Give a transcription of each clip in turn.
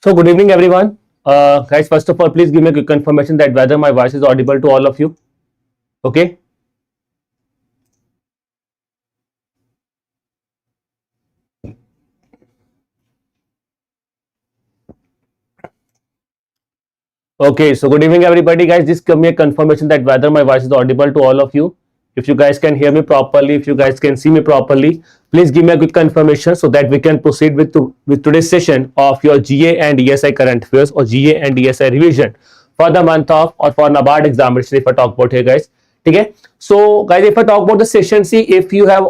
So good evening everyone. Guys, first of all, please give me a quick confirmation that whether my voice is audible to all of you. Okay. Okay, so good evening everybody guys. Just give me a confirmation that whether my voice is audible to all of you. If you guys can hear me properly, if you guys can see me properly, please give me a quick confirmation so that we can proceed with today's session of your GA and ESI Current Affairs or GA and ESI revision for the month of or for NABARD examination if I talk about here guys. Okay. So guys, if I talk about the session, see if you have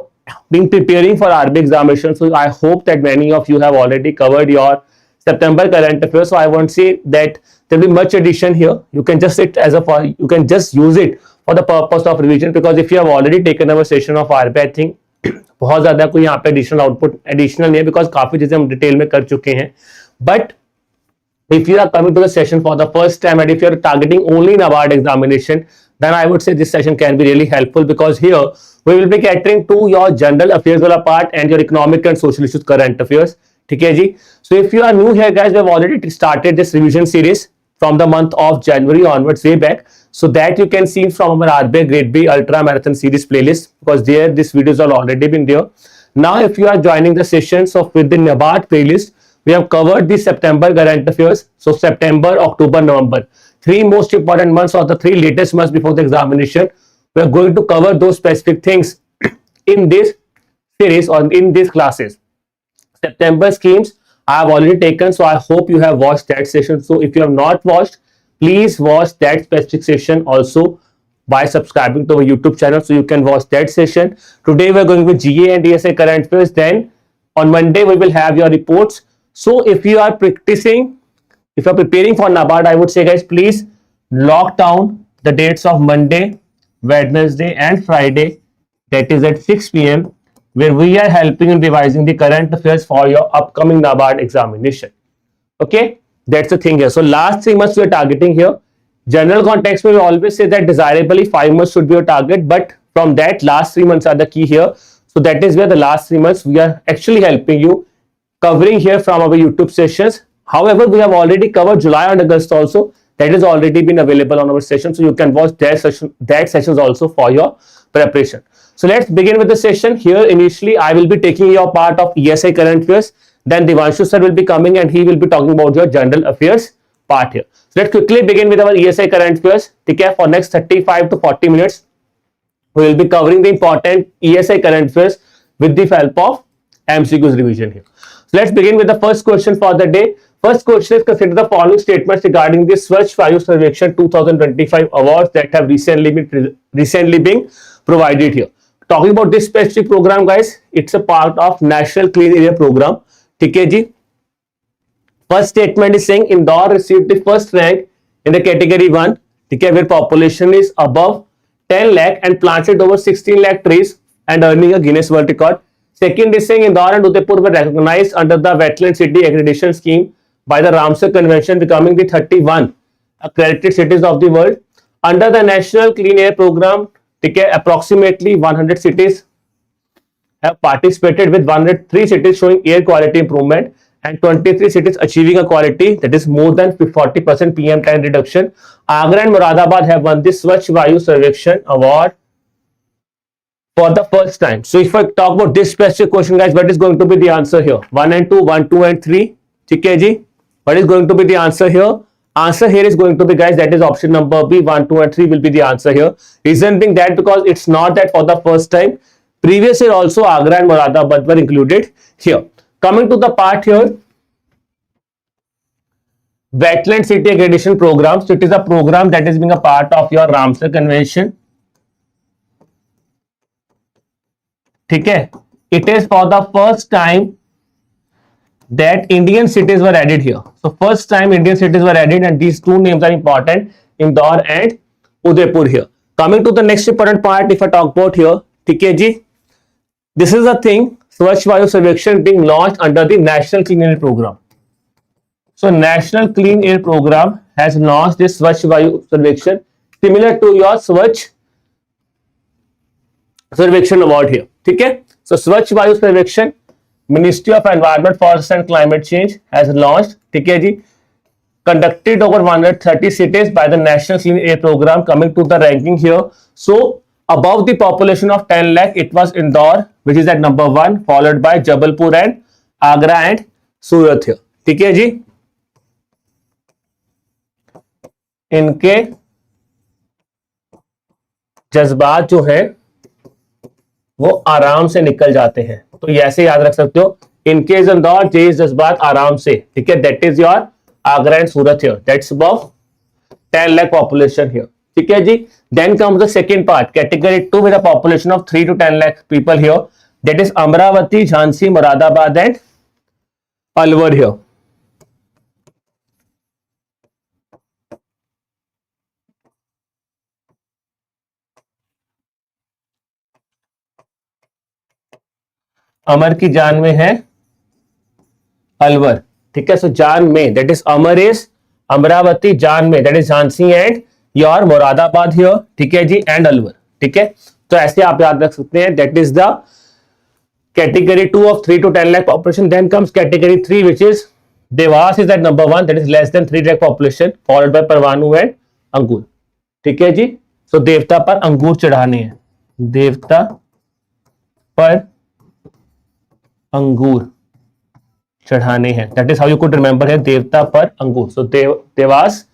been preparing for RB examination, so I hope that many of you have already covered your September current affairs. So I won't say that there will be much addition here. You can just you can just use it for the purpose of revision, because if you have already taken our session of RB, I think बहुत ज़्यादा कोई यहाँ पे additional output additional नहीं है, because काफी चीजें हम डिटेल में कर चुके हैं. But if you are coming to the session for the first time and if you are targeting only NABARD examination, then I would say this session can be really helpful, because here we will be catering to your general affairs wala part and your economic and social issues current affairs. Okay, ji. So if you are new here guys, we have already started this revision series from the month of January onwards, way back, so that you can see from our RBI Grade B Ultra Marathon series playlist, because there these videos are already been there. Now if you are joining the sessions of within NABARD playlist, we have covered the September current affairs. So September, October, November, 3 most important months or the 3 latest months before the examination. We are going to cover those specific things in this series or in these classes. September schemes I have already taken, so I hope you have watched that session. So if you have not watched, please watch that specific session also by subscribing to our YouTube channel, so you can watch that session. Today we are going with GA and ESI current affairs. Then on Monday we will have your reports. So if you are practicing, if you are preparing for NABARD, I would say guys, please lock down the dates of Monday, Wednesday and Friday, that is at 6 p.m. where we are helping in revising the current affairs for your upcoming NABARD examination. Okay, that's the thing here. So last 3 months we are targeting here. General context we always say that desirably 5 months should be your target, but from that last 3 months are the key here. So that is where the last 3 months we are actually helping you covering here from our YouTube sessions. However, we have already covered July and August also. That has already been available on our session, so you can watch that sessions also for your preparation. So let's begin with the session. Here initially I will be taking your part of ESI current affairs, then Devanshu sir will be coming and he will be talking about your general affairs part here. So let's quickly begin with our ESI current affairs. Okay, for next 35 to 40 minutes we will be covering the important ESI current affairs with the help of MCQs revision here. So let's begin with the first question for the day. First question is, consider the following statements regarding the Swachh Vayu Sarvekshan 2025 awards that have recently been provided here. Talking about this specific program guys, it's a part of National Clean Air Program. Okay, ji. First statement is saying Indore received the first rank in the category 1, okay, where population is above 10 lakh and planted over 16 lakh trees and earning a Guinness World Record. Second is saying Indore and Udaipur were recognized under the Wetland City Accreditation Scheme by the Ramsar Convention, becoming the 31 accredited cities of the world. Under the National Clean Air Program, okay, approximately 100 cities have participated, with 103 cities showing air quality improvement and 23 cities achieving a quality that is more than 40% PM10 reduction. Agra and Moradabad have won the Swachh Vayu Sarvekshan award for the first time. So if I talk about this specific question guys, what is going to be the answer here? 1 and 2, 1, 2 and 3. Okay, ji. What is going to be the answer here? Answer here is going to be guys, that is option number B, 1, 2 and 3 will be the answer here. Reason being that because it's not that for the first time, previous year also Agra and Moradabad were included here. Coming to the part here, Wetland City Accreditation Program. So it is a program that is being a part of your Ramsar Convention. Okay, it is for the first time that Indian cities were added here. So first time Indian cities were added, and these two names are important, Indore and Udaipur here. Coming to the next important part, if I talk about here, okay, ji, this is a thing, Swachh Vayu Sarvekshan being launched under the National Clean Air Program. So National Clean Air Program has launched this Swachh Vayu Sarvekshan, similar to your Swachh Sarvekshan award here. Okay, so Swachh Vayu Sarvekshan ministry of environment forest and climate change has launched, ठीक है जी, conducted over 130 cities by the National Clean Air Program. Coming to the ranking here, so above the population of 10 lakh, it was Indore, which is at number 1, followed by Jabalpur and Agra and Surat here. ठीक है जी, इनके जज्बात जो है वो आराम से निकल जाते हैं, तो ये ऐसे याद रख सकते हो, इनके इंदौर जे जज्बात आराम से, ठीक है, that is your Agra and Surat here. That's above 10 lakh population here. ठीक है जी. Then comes the second part, category 2 with a population of 3 to 10 lakh people here. That is Amravati, Jhansi, Moradabad and Alwar here. अमर की जान में है अलवर, ठीक है. सो जान में that is Amar is Amravati, जान में that is Jhansi and your Moradabad here, ठीक है जी, एंड अलवर, ठीक है. तो ऐसे आप याद रख सकते हैं, that is the category 2 of 3 to 10 lakh population. Then comes category 3, which is Dewas is at number 1, that is less than 3 lakh population, followed by Parwanoo and अंगूर, ठीक है जी. सो देवता पर अंगूर चढ़ाने हैं, देवता पर अंगूर चढ़ाने हैं, that is how you could remember है, देवता पर अंगूर. सो देवास,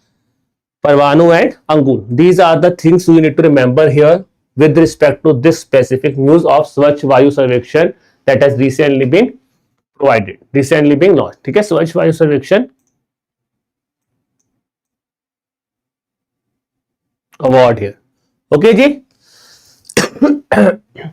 परवाणु एंड अंगूर, these are the things you need to remember here with respect to this specific news of Swachh Vayu Sarvekshan that has recently been provided, recently being launched, ठीक है. Swachh Vayu Sarvekshan award here, okay जी.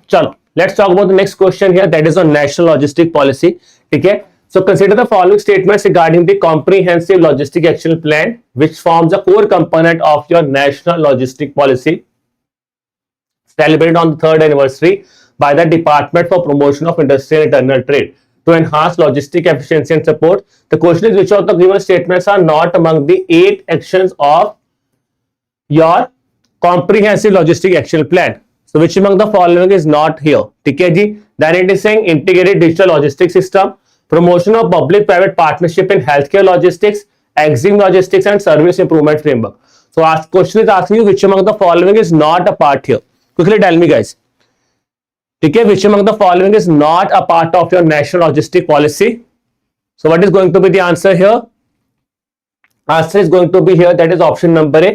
चलो, let's talk about the next question here, that is on national logistic policy, ठीक है. So consider the following statements regarding the comprehensive logistic action plan which forms a core component of your national logistic policy celebrated on the 3rd anniversary by the Department for Promotion of Industry and Internal Trade to enhance logistic efficiency and support. The question is, which of the given statements are not among the 8 actions of your comprehensive logistic action plan? So which among the following is not here? ठीक है जी. Then it is saying integrated digital logistics system, promotion of public-private partnership in healthcare logistics, exim logistics and service improvement framework. So question is asking you which among the following is not a part here. Quickly tell me guys, ठीक है, which among the following is not a part of your national logistic policy? So what is going to be the answer here? Answer is going to be here, that is option number A,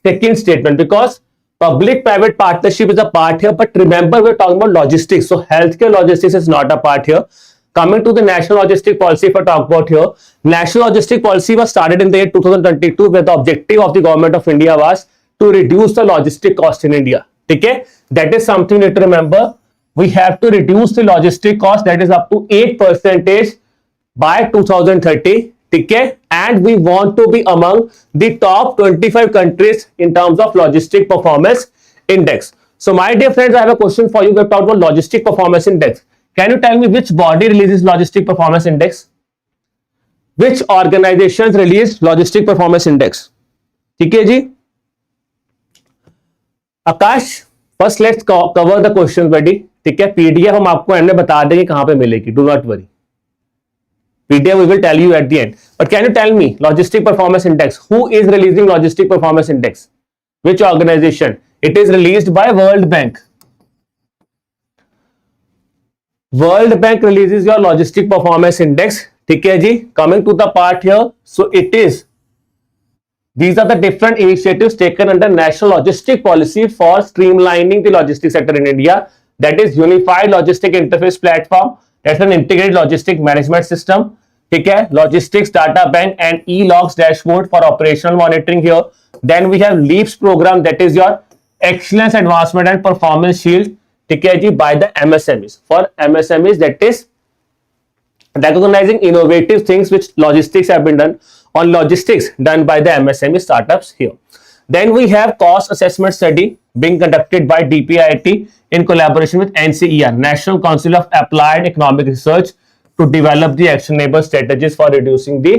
second statement, because public private partnership is a part here, but remember we're talking about logistics, so healthcare logistics is not a part here. Coming to the national logistic policy, if I talk about here, national logistic policy was started in the year 2022 where the objective of the government of India was to reduce the logistic cost in India, ठीक है. That is something you need to remember. We have to reduce the logistic cost, that is up to 8% by 2030, ठीक है. And we want to be among the top 25 countries in terms of logistic performance index. So my dear friends, I have a question for you. We have talked about logistic performance index. Can you tell me which body releases logistic performance index? Which organizations release logistic performance index? ठीक है जी. Aakash, first let's cover the question buddy, ठीक है. PDF हम आपको and में बता देंगे कहां पे मिलेगी, do not worry. PDF we will tell you at the end. But can you tell me logistic performance index, who is releasing logistic performance index, which organisation? It is released by World Bank. World Bank releases your logistic performance index, ठीक है जी. Coming to the part here, so it is, these are the different initiatives taken under national logistic policy for streamlining the logistics sector in India. That is unified logistic interface platform, that's an integrated logistic management system, ठीक है. Logistics data bank and e-logs dashboard for operational monitoring here. Then we have LEAPS program, that is your excellence advancement and performance shield, ठीक है जी, by the MSMEs. For MSMEs, that is recognizing innovative things which logistics have been done on logistics done by the MSME startups here. Then we have cost assessment study being conducted by DPIIT in collaboration with NCER, National Council of Applied Economic Research, to develop the actionable strategies for reducing the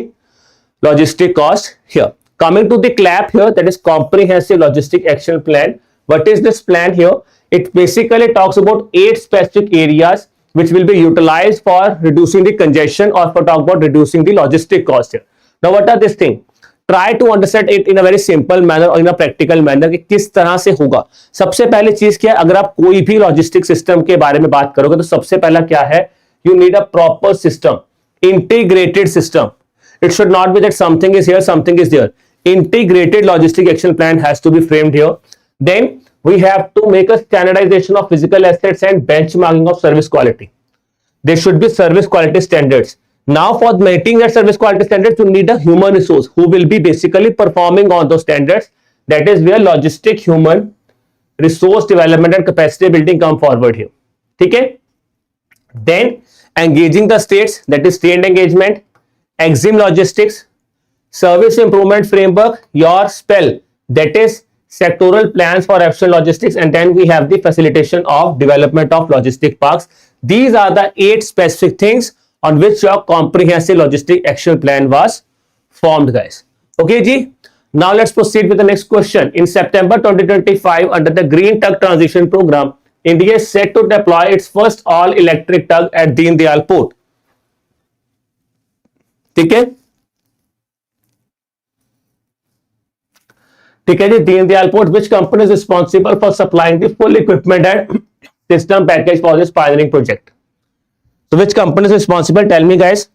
logistic cost here. Coming to the CLAP here, that is Comprehensive Logistic Action Plan. What is this plan here? It basically talks about 8 specific areas which will be utilized for reducing the congestion or for talk about reducing the logistic cost here. Now what are this thing? Try to understand it in a very simple manner or in a practical manner कि किस तरह से होगा. सबसे पहली चीज क्या है, अगर आप कोई भी लॉजिस्टिक सिस्टम के बारे में बात करोगे तो सबसे पहला क्या है, you need a proper system, integrated system. It should not be that something is here, something is there. Integrated logistic action plan has to be framed here. Then we have to make a standardization of physical assets and benchmarking of service quality. There should be service quality standards. Now for meeting that service quality standards, you need a human resource who will be basically performing on those standards. That is where logistic human resource development and capacity building come forward here. Okay? Then engaging the states, that is state engagement, EXIM logistics, service improvement framework, your spell, that is sectoral plans for efficient logistics, and then we have the facilitation of development of logistic parks. These are the 8 specific things on which your comprehensive logistic action plan was formed, guys. Okay ji. Now let's proceed with the next question. In September 2025, under the Green Tug Transition Program, India is set to deploy its first all-electric tug at Deen Dayal Port. ठीक है, ठीक है जी. Deen Dayal port, which company is responsible for supplying the full equipment and system package for this pioneering project? So which company is responsible? Tell me, guys.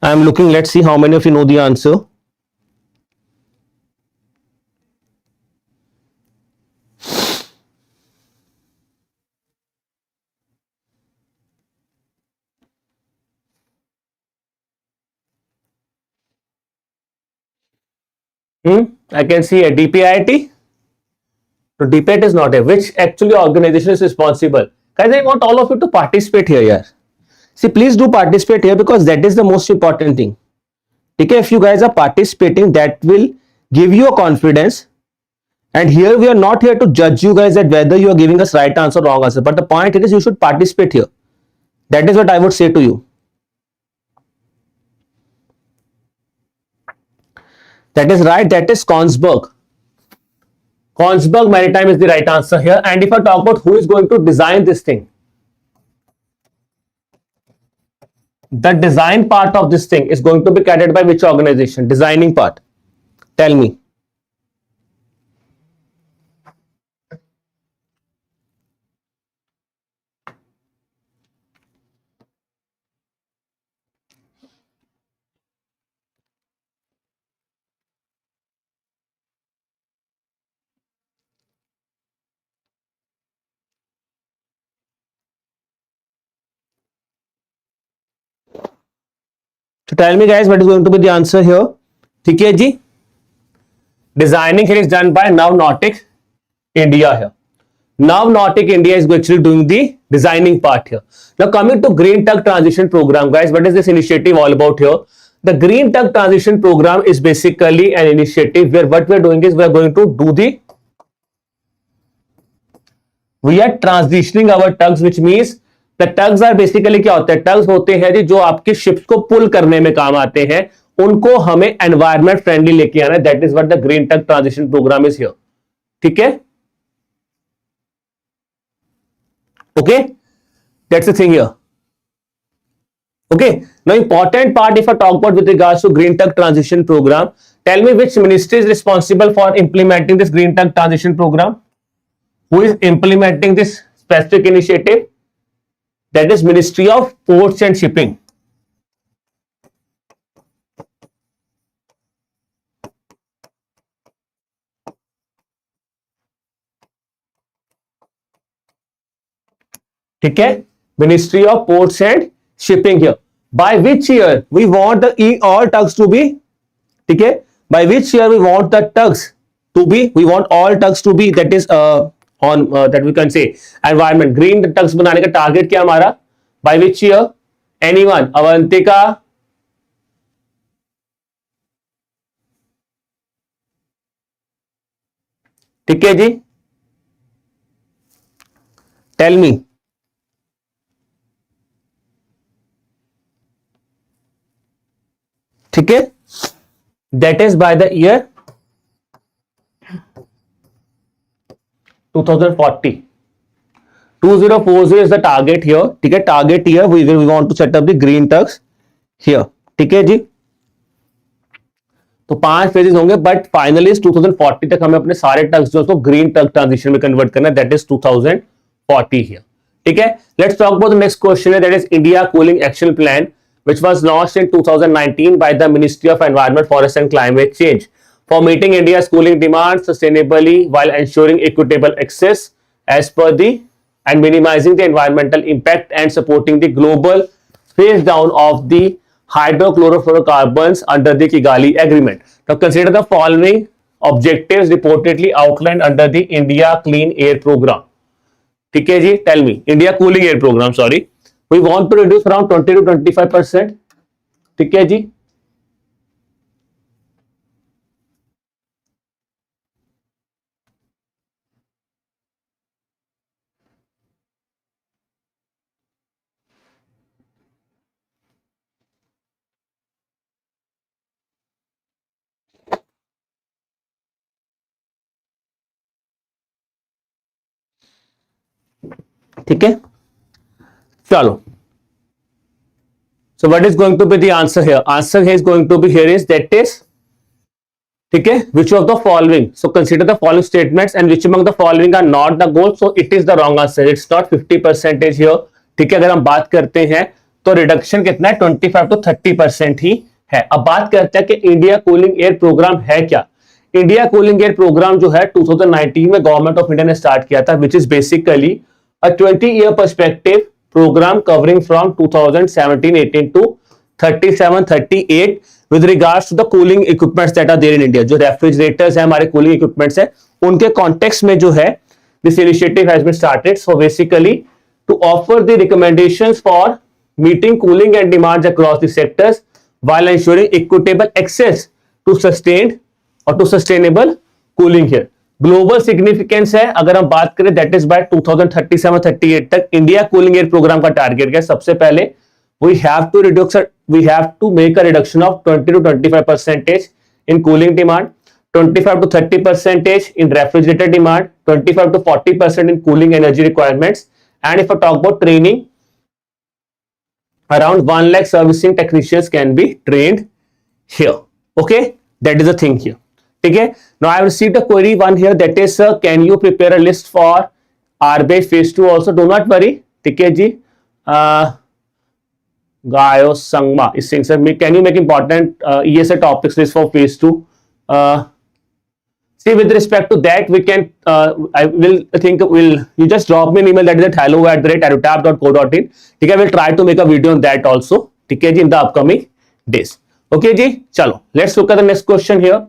I am looking. Let's see how many of you know the answer. I can see a DPIT. So DPIT is not a. Which actually organization is responsible? Guys, I want all of you to participate here. Yeah. See, please do participate here because that is the most important thing. Okay, if you guys are participating, that will give you a confidence. And here we are not here to judge you guys that whether you are giving us right answer or wrong answer. But the point is you should participate here. That is what I would say to you. That is right. That is Kongsberg. Kongsberg Maritime is the right answer here. And if I talk about who is going to design this thing, the design part of this thing is going to be carried by which organization? Designing part. Tell me. So tell me, guys, what is going to be the answer here? ठीक है जी. Designing here is done by Nautic India here. Nautic India is actually doing the designing part here. Now coming to Green Tug Transition Program, guys, what is this initiative all about here? The Green Tug Transition Program is basically an initiative where what we are doing is we are going to do we are transitioning our tugs, which means the tugs are basically क्या होते हैं? Tugs होते हैं जी जो आपकी ships को pull करने में काम आते हैं, उनको हमें environment friendly लेके आना है. That is what the Green Tug Transition Program is here. ठीक है? Okay, that's the thing here. Okay, now important part if I talk about with regards to Green Tug Transition Program, tell me which ministry is responsible for implementing this Green Tug Transition Program? Who is implementing this specific initiative? That is Ministry of Ports and Shipping. ठीक है, Ministry of Ports and Shipping here. By which year we want the all tugs to be? ठीक है, by which year we want the tugs to be? We want all tugs to be, that is on that we can say environment green tugs बनाने का target क्या हमारा? By which year? Anyone? Avantika? ठीक है जी, tell me. ठीक है, that is by the year 2040. 2040 is the target here. ठीक है, target here we want to set up the green tugs here. ठीक है जी, तो 5 फेजेस होंगे, बट फाइनली 2040 तक हमें अपने सारे टग्स जो है ग्रीन टग ट्रांजिशन में कन्वर्ट करना है, दैट इज 2040 हियर. ठीक है, let's talk about the next question है, that is India cooling action plan which was launched in 2019 by the Ministry of Environment, Forest and Climate Change for meeting India's cooling demand sustainably while ensuring equitable access as per the and minimizing the environmental impact and supporting the global phase down of the hydrochlorofluorocarbons under the Kigali Agreement. Now consider the following objectives reportedly outlined under the India Clean Air Program. ठीक है जी, tell me, India Cooling Air Program, sorry. We want to reduce around 20 to 25%. ठीक है जी, ठीक है, चलो. So what is going to be the answer here? Answer here is going to be here is that is, ठीक है, which of the following? So consider the following statements and which among the following are not the goal? So it is the wrong answer. It's not 50% here. ठीक है, अगर हम बात करते हैं तो रिडक्शन कितना है, 25 to 30% ही है. अब बात करते हैं कि इंडिया कूलिंग एयर प्रोग्राम है क्या. इंडिया कूलिंग एयर प्रोग्राम जो है 2019 में गवर्नमेंट ऑफ इंडिया ने स्टार्ट किया था, which is basically a 20-year perspective program covering from 2017-18 to 37-38 with regards to the cooling equipments that are there in India. जो refrigerators है, हमारे कूलिंग इक्विपमेंट्स है, उनके कॉन्टेक्स्ट में जो है this initiative has been started. So basically to offer the recommendations for meeting cooling and demands across the sectors while ensuring equitable access to sustained or to sustainable cooling here. Global significance है, अगर हम बात करें that is by 2037-38 तक India cooling air programme का target क्या है. सबसे पहले we have to make a reduction of 20 to 25% in cooling demand, 25 to 30% in refrigerator demand, 25 to 40% in cooling energy requirements, and if I talk about training, around 1 lakh servicing technicians can be trained here. Okay, that is the thing here. ठीक है, now I have received a query one here that is can you prepare a list for RBI phase 2 also? Do not worry. ठीक है जी, गायो Sangma is saying sir, can you make important ESI topics list for phase 2? See, with respect to that we can I will think you just drop me an email, that is at hello@arutab.co.in. ठीक है, we'll try to make a video on that also. ठीक है जी, in the upcoming days. Okay जी, चलो let's look at the next question here.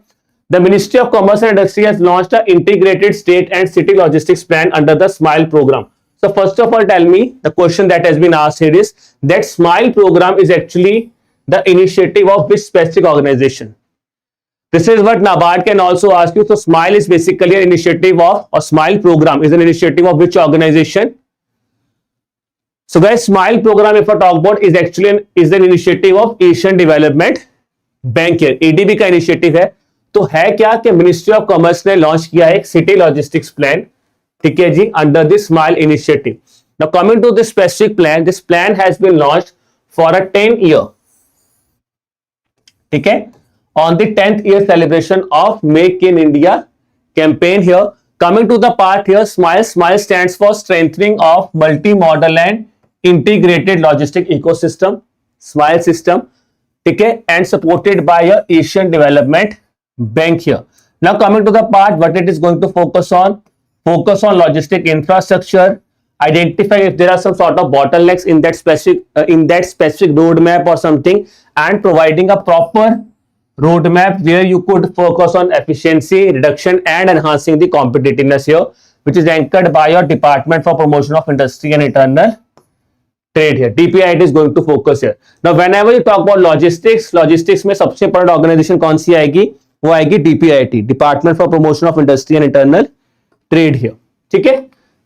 The Ministry of Commerce and Industry has launched an integrated state and city logistics plan under the SMILE program. So first of all, tell me, the question that has been asked here is that SMILE program is actually the initiative of which specific organization? This is what NABARD can also ask you. So SMILE is basically an initiative of, or SMILE program is an initiative of which organization? So guys, SMILE program if I talk about is actually an initiative of Asian Development Bank here. ADB का initiative है. तो है क्या कि ministry of commerce ने launch किया है एक सिटी लॉजिस्टिक्स प्लान. ठीक है जी, under this SMILE initiative. Now coming to this specific plan, this plan has been launched for a 10 year. ठीक है, on the 10th year celebration of Make in India campaign here. Coming to the part here, SMILE stands for strengthening of multi modal and integrated logistic ecosystem, SMILE system. ठीक है, and supported by Asian development bank here. Now coming to the part what it is going to focus on logistic infrastructure, identify if there are some sort of bottlenecks in that specific roadmap or something, and providing a proper roadmap where you could focus on efficiency reduction and enhancing the competitiveness here, which is anchored by your Department for Promotion of Industry and Internal Trade here. DPIIT is going to focus here. Now whenever you talk about logistics में सबसे important organization कौन सी आएगी? वो आएगी DPIIT, department for promotion of industry and internal trade here. ठीक है,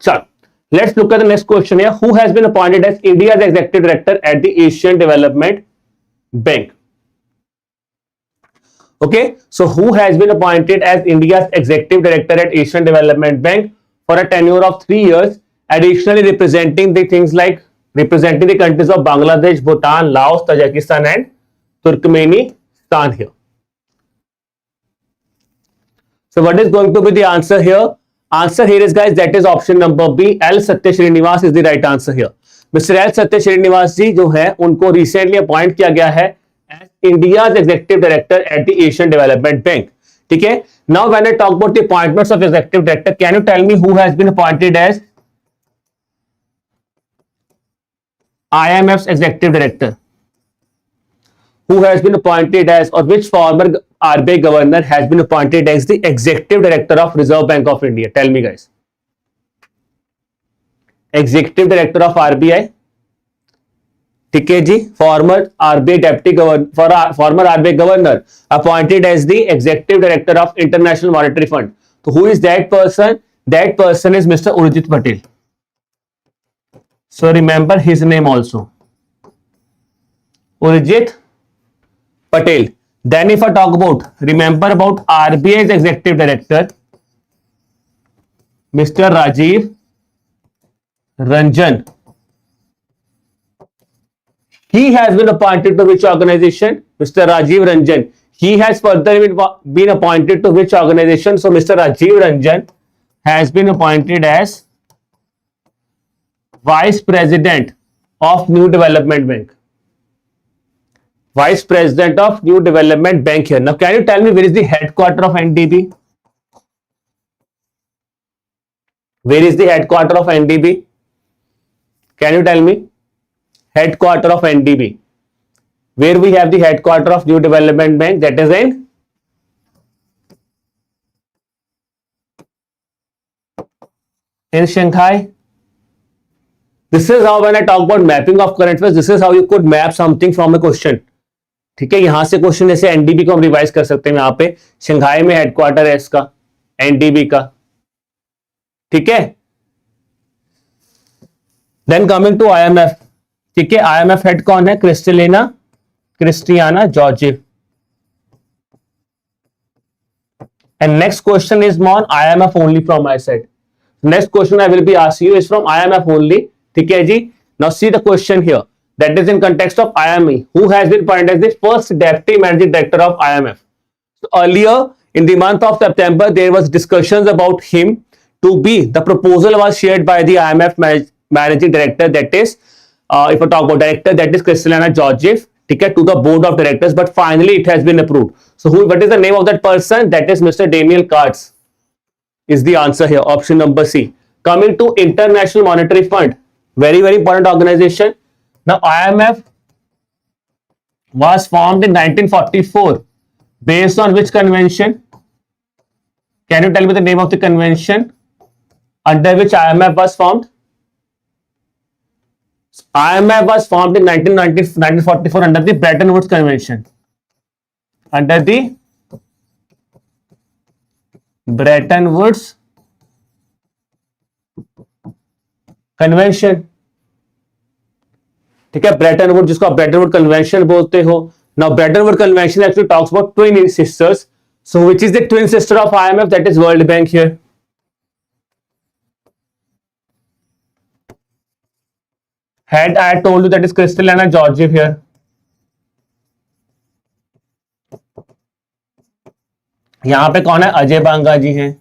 चलो let's look at the next question here. Who has been appointed as India's executive director at the Asian Development Bank? Okay, so who has been appointed as India's executive director at Asian Development Bank for a tenure of 3 years, additionally representing the things like representing the countries of Bangladesh, Bhutan, Laos, Tajikistan, and Turkmenistan here. So what is going to be the answer here? Answer here is, guys, that is option number B. L. Satya Srinivas is the right answer here. Mr. L. Satya Srinivas जी जो है उनको recently appoint किया गया है as India's executive director at the Asian Development Bank. ठीक है. Now when I talk about the appointments of executive director, can you tell me who has been appointed as IMF's executive director? Who has been appointed as, or which former RBI governor has been appointed as the executive director of Reserve Bank of India? Tell me, guys. Executive director of RBI. ठीक है जी. Former RBI deputy governor, former RBI governor appointed as the executive director of International Monetary Fund. So who is that person? That person is Mr. Urjit Patel. So remember his name also. Urjit Patel. Then if I talk about, remember about RBI's executive director, Mr. Rajiv Ranjan. He has been appointed to which organization? Mr. Rajiv Ranjan. He has further been appointed to which organization? So Mr. Rajiv Ranjan has been appointed as Vice President of New Development Bank. Vice President of New Development Bank here. Now, can you tell me where is the headquarter of NDB? Where is the headquarter of NDB? Can you tell me? Headquarter of NDB. Where we have the headquarter of New Development Bank? That is in Shanghai. This is how when I talk about mapping of current affairs, this is how you could map something from a question. ठीक है. यहां से question जैसे NDB को हम revise कर सकते हैं. यहां पे शंघाई में हेडक्वार्टर है इसका, एनडीबी का. ठीक है. Then coming to IMF. ठीक है. आईएमएफ हेड कौन है? Kristalina Georgieva. And next question is on IMF only from my side. Next question I will be asking you is from IMF only. ठीक है जी. Now see the question here. That is in context of IME. Who has been appointed as the first deputy managing director of IMF? So earlier in the month of September, there was discussions about him to be. The proposal was shared by the IMF managing director. That is, if I talk about director, that is Kristalina Georgiev. Ticket to the board of directors, but finally it has been approved. So what is the name of that person? That is Mr. Daniel Katz. Is the answer here? Option number C. Coming to International Monetary Fund, very important organization. Now, IMF was formed in 1944 based on which convention? Can you tell me the name of the convention under which IMF was formed? IMF was formed in 1944 under the Bretton Woods Convention. Under the Bretton Woods Convention. ठीक है. Brayton would, जिसको आप Brayton Woods convention बोलते हो. Now Bretton Woods convention actually talks about twin sisters. So which is the twin sister of IMF? That is World Bank here. Head I told you that is Kristalina Georgieva here. यहां पे कौन है? अजय बांगा जी हैं.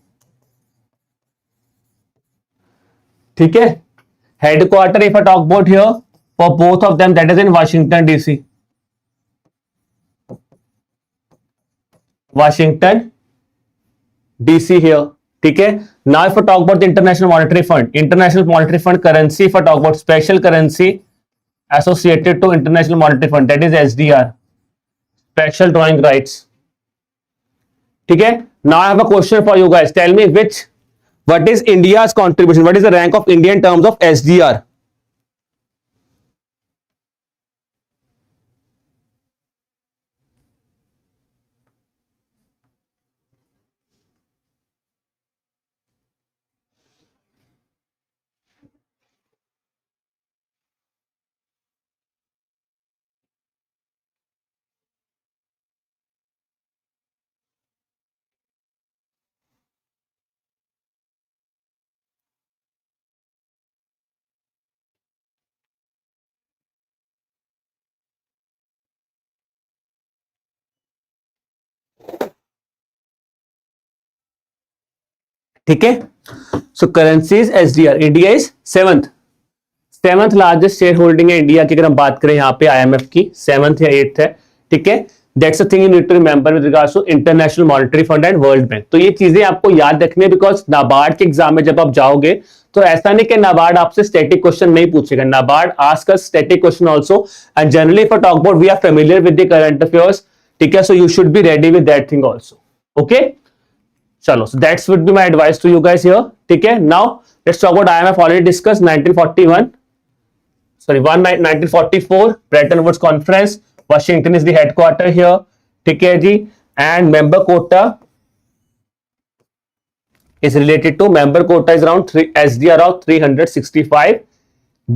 ठीक है. Headquarter if I talk about here for both of them, that is in Washington DC. Washington DC here. ठीक है. Now if I talk about the International Monetary Fund, International Monetary Fund currency, if I talk about special currency associated to International Monetary Fund, that is SDR, special drawing rights. ठीक है. Now I have a question for you guys. Tell me what is India's contribution? What is the rank of India in terms of SDR? ठीक है. So currencies SDR, India is seventh largest share holding है India की. अगर हम बात करें यहाँ पे आईएमएफ की, सेवंथ या एट्थ है. ठीक है. That's a thing you need to remember with regards to International Monetary Fund and World Bank. तो ये चीजें आपको याद रखनी है, बिकॉज नाबार्ड के एग्जाम में जब आप जाओगे तो ऐसा नहीं कि नाबार्ड आपसे स्टैटिक क्वेश्चन नहीं पूछेगा. NABARD ask us static question also, and generally if I talk about we are familiar with the current affairs. ठीक है. So you should be ready with that thing also. Okay, चलो. So that's would be my advice to you guys here. ठीक है. Now let's talk about IMF. Already discuss 1941, sorry 1944 Bretton Woods Conference. Washington is the headquarter here. ठीक है जी. And member quota is related to, member quota is around SDR of 365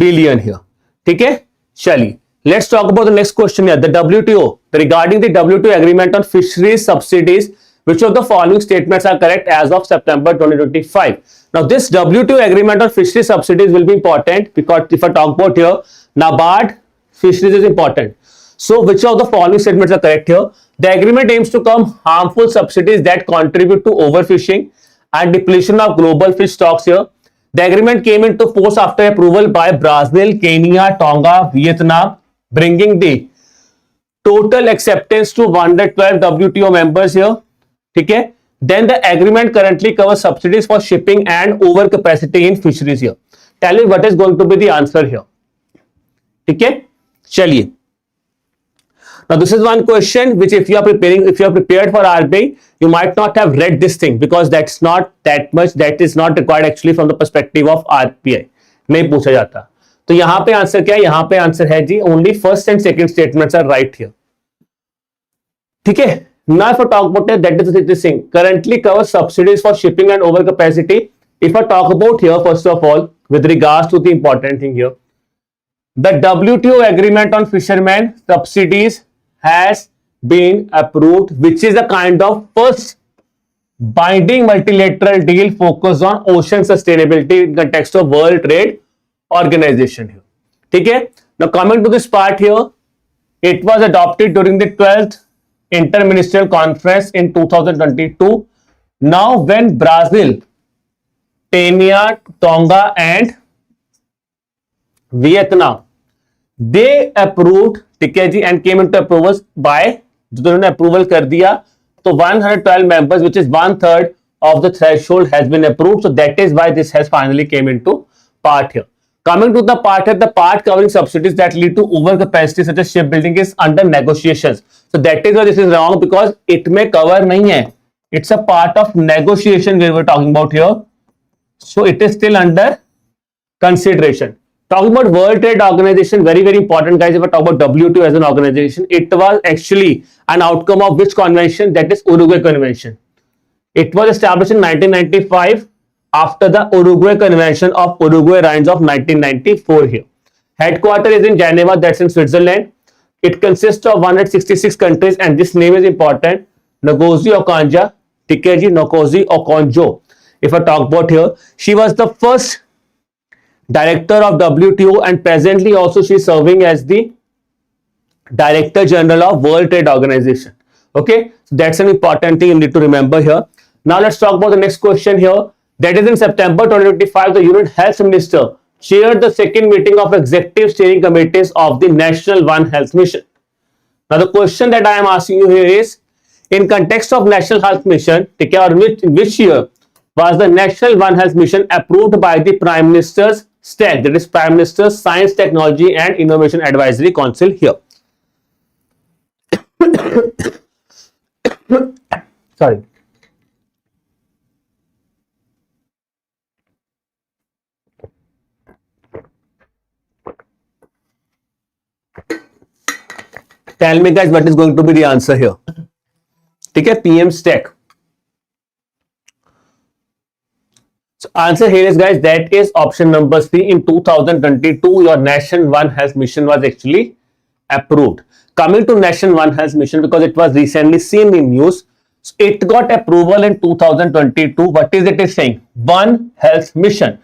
billion here. ठीक है. चलिए, let's talk about the next question here. The WTO, regarding the WTO agreement on fisheries subsidies, which of the following statements are correct as of September 2025? Now this WTO agreement on fisheries subsidies will be important, because if I talk about here, NABARD fisheries is important. So which of the following statements are correct here? The agreement aims to curb harmful subsidies that contribute to overfishing and depletion of global fish stocks here. The agreement came into force after approval by Brazil, Kenya, Tonga, Vietnam, bringing the total acceptance to 112 WTO members here. ठीक है. Then the agreement currently covers subsidies for shipping and overcapacity in fisheries here. Tell me what is going to be the answer here. ठीक है. चलिए. Now this is one question which if you are prepared for RBI, you might not have read this thing, because that's not that much, that is not required actually from the perspective of RBI. नहीं पूछा जाता. तो यहां पे answer क्या है? यहां पे आंसर है जी, only first and second statements are right here. ठीक है. Now if I talk about it, that is this thing currently covers subsidies for shipping and overcapacity. If I talk about here, first of all, with regards to the important thing here, the WTO agreement on fishermen subsidies has been approved, which is a kind of first binding multilateral deal focused on ocean sustainability in context of World Trade Organization here. ठीक है. Now coming to this part here, it was adopted during the 12th Interministerial Conference in 2022. Now when Brazil, Kenya, Tonga and Vietnam, they approved, ठीक है जी, and came into approval by, जो उन्होंने approval कर दिया, तो 112 members, which is 1/3 of the threshold, has been approved. So that is why this has finally came into part here. Coming to the part here, the part covering subsidies that lead to overcapacity such as shipbuilding is under negotiations. So that is why this is wrong, because it may cover नहीं है. It's a part of negotiation we were talking about here. So it is still under consideration. Talking about World Trade Organization, very important guys. If I talk about WTO as an organization, it was actually an outcome of which convention? That is Uruguay Convention. It was established in 1995 after the Uruguay Convention of Uruguay Rhines of 1994 here. Headquarters is in Geneva, that's in Switzerland. It consists of 166 countries, and this name is important, Ngozi Okonjo. ठीक है जी, Ngozi Okonjo. If I talk about here, she was the first director of WTO, and presently also she is serving as the Director General of World Trade Organization. Okay, so that's an important thing you need to remember here. Now let's talk about the next question here. That is in September 2025, the Union Health Minister chaired the second meeting of Executive Steering Committees of the National One Health Mission. Now the question that I am asking you here is, in context of National Health Mission, ठीक है, और which year was the National One Health Mission approved by the Prime Minister's STAC, that is Prime Minister's Science, Technology and Innovation Advisory Council here. Sorry. Tell me guys what is going to be the answer here. ठीक है, PM STAC. So answer here is guys, that is option number C. In 2022, your National One Health Mission was actually approved. Coming to National One Health Mission, because it was recently seen in news, so it got approval in 2022. What is it is saying? One Health Mission.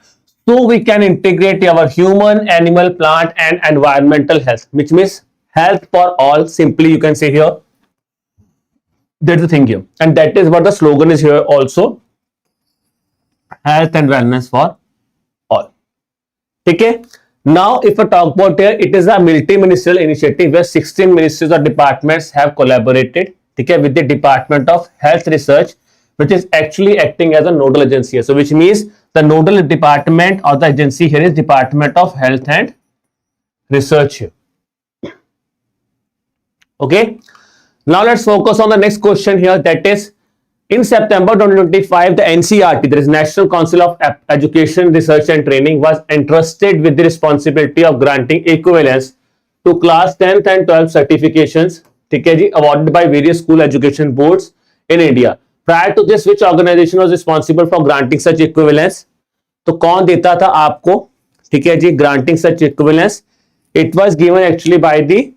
So we can integrate our human, animal, plant and environmental health, which means health for all. Simply you can say here, that's the thing here, and that is what the slogan is here also. health and wellness for all. ठीक है. Now, if I talk about here, it is a multi-ministerial initiative where 16 ministries or departments have collaborated, okay, with the Department of Health Research, which is actually acting as a nodal agency. So, which means the nodal department or the agency here is Department of Health and Research here. Okay. Now, let's focus on the next question here. That is, in September 2025, the NCERT, that is National Council of Education, Research and Training, was entrusted with the responsibility of granting equivalence to class 10th and 12th certifications, ठीक है जी, awarded by various school education boards in India. Prior to this, which organization was responsible for granting such equivalence? तो कौन देता था आपको, ठीक है जी, granting such equivalence? It was given actually by the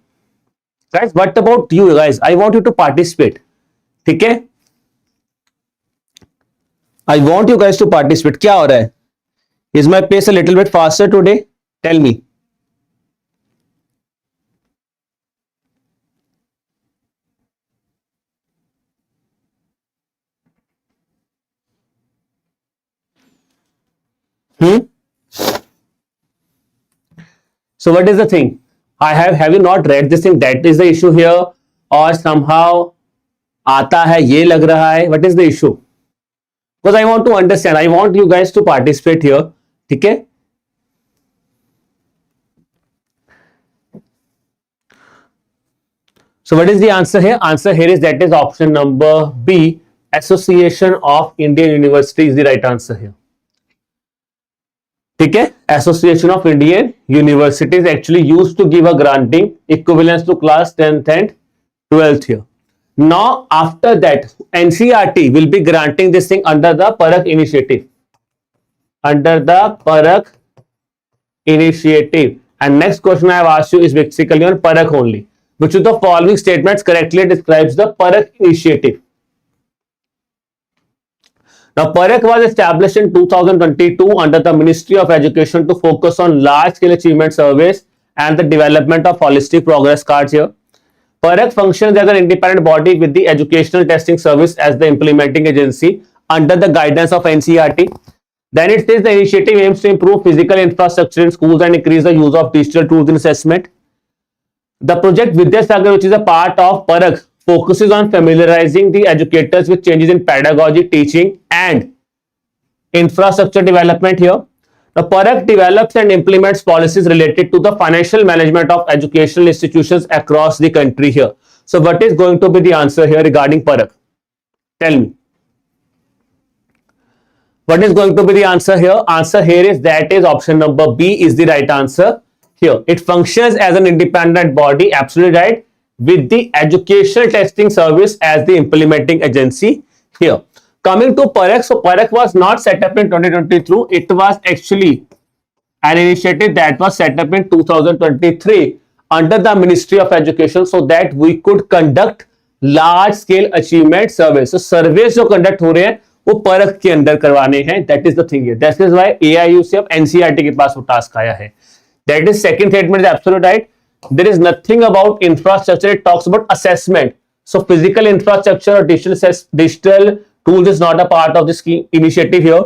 guys. What about you guys? I want you to participate. ठीक है, I want you guys to participate. क्या हो रहा है? Is my pace a little bit faster today? Tell me. So what is the thing? Have you not read this thing? That is the issue here, or somehow आता है ये लग रहा है. What is the issue? Because I want to understand. I want you guys to participate here. ठीक है? So what is the answer here? Answer here is that is option number B. Association of Indian Universities is the right answer here. ठीक है? Association of Indian Universities actually used to give a granting equivalence to class 10th and 12th here. Now, after that, NCERT will be granting this thing under the Parak initiative. Under the Parak initiative. And next question I have asked you is basically on Parak only. Which of the following statements correctly describes the Parak initiative? Now, Parak was established in 2022 under the Ministry of Education to focus on large-scale achievement surveys and the development of holistic progress cards here. Parak functions as an independent body with the Educational Testing Service as the implementing agency under the guidance of NCERT. Then it says the initiative aims to improve physical infrastructure in schools and increase the use of digital tools in assessment. The project Vidya Sagar, which is a part of Parak, focuses on familiarizing the educators with changes in pedagogy, teaching and infrastructure development here. The Parak develops and implements policies related to the financial management of educational institutions across the country here. So what is going to be the answer here regarding Parak? Tell me. What is going to be the answer here? Answer here is that is option number B is the right answer here. It functions as an independent body, absolutely right, with the Educational Testing Service as the implementing agency here. Coming to Parak, so Parak was not set up in 2023. It was actually an initiative that was set up in 2023 under the Ministry of Education so that we could conduct large scale achievement surveys. So surveys जो conduct हो रहे हैं वो Parak के अंदर करवाने हैं. That is the thing here. That is why AIU से अब NCERT के पास वो task आया है. That is second statement is absolute right. There is nothing about infrastructure. It talks about assessment. So physical infrastructure or digital tools is not a part of this initiative here.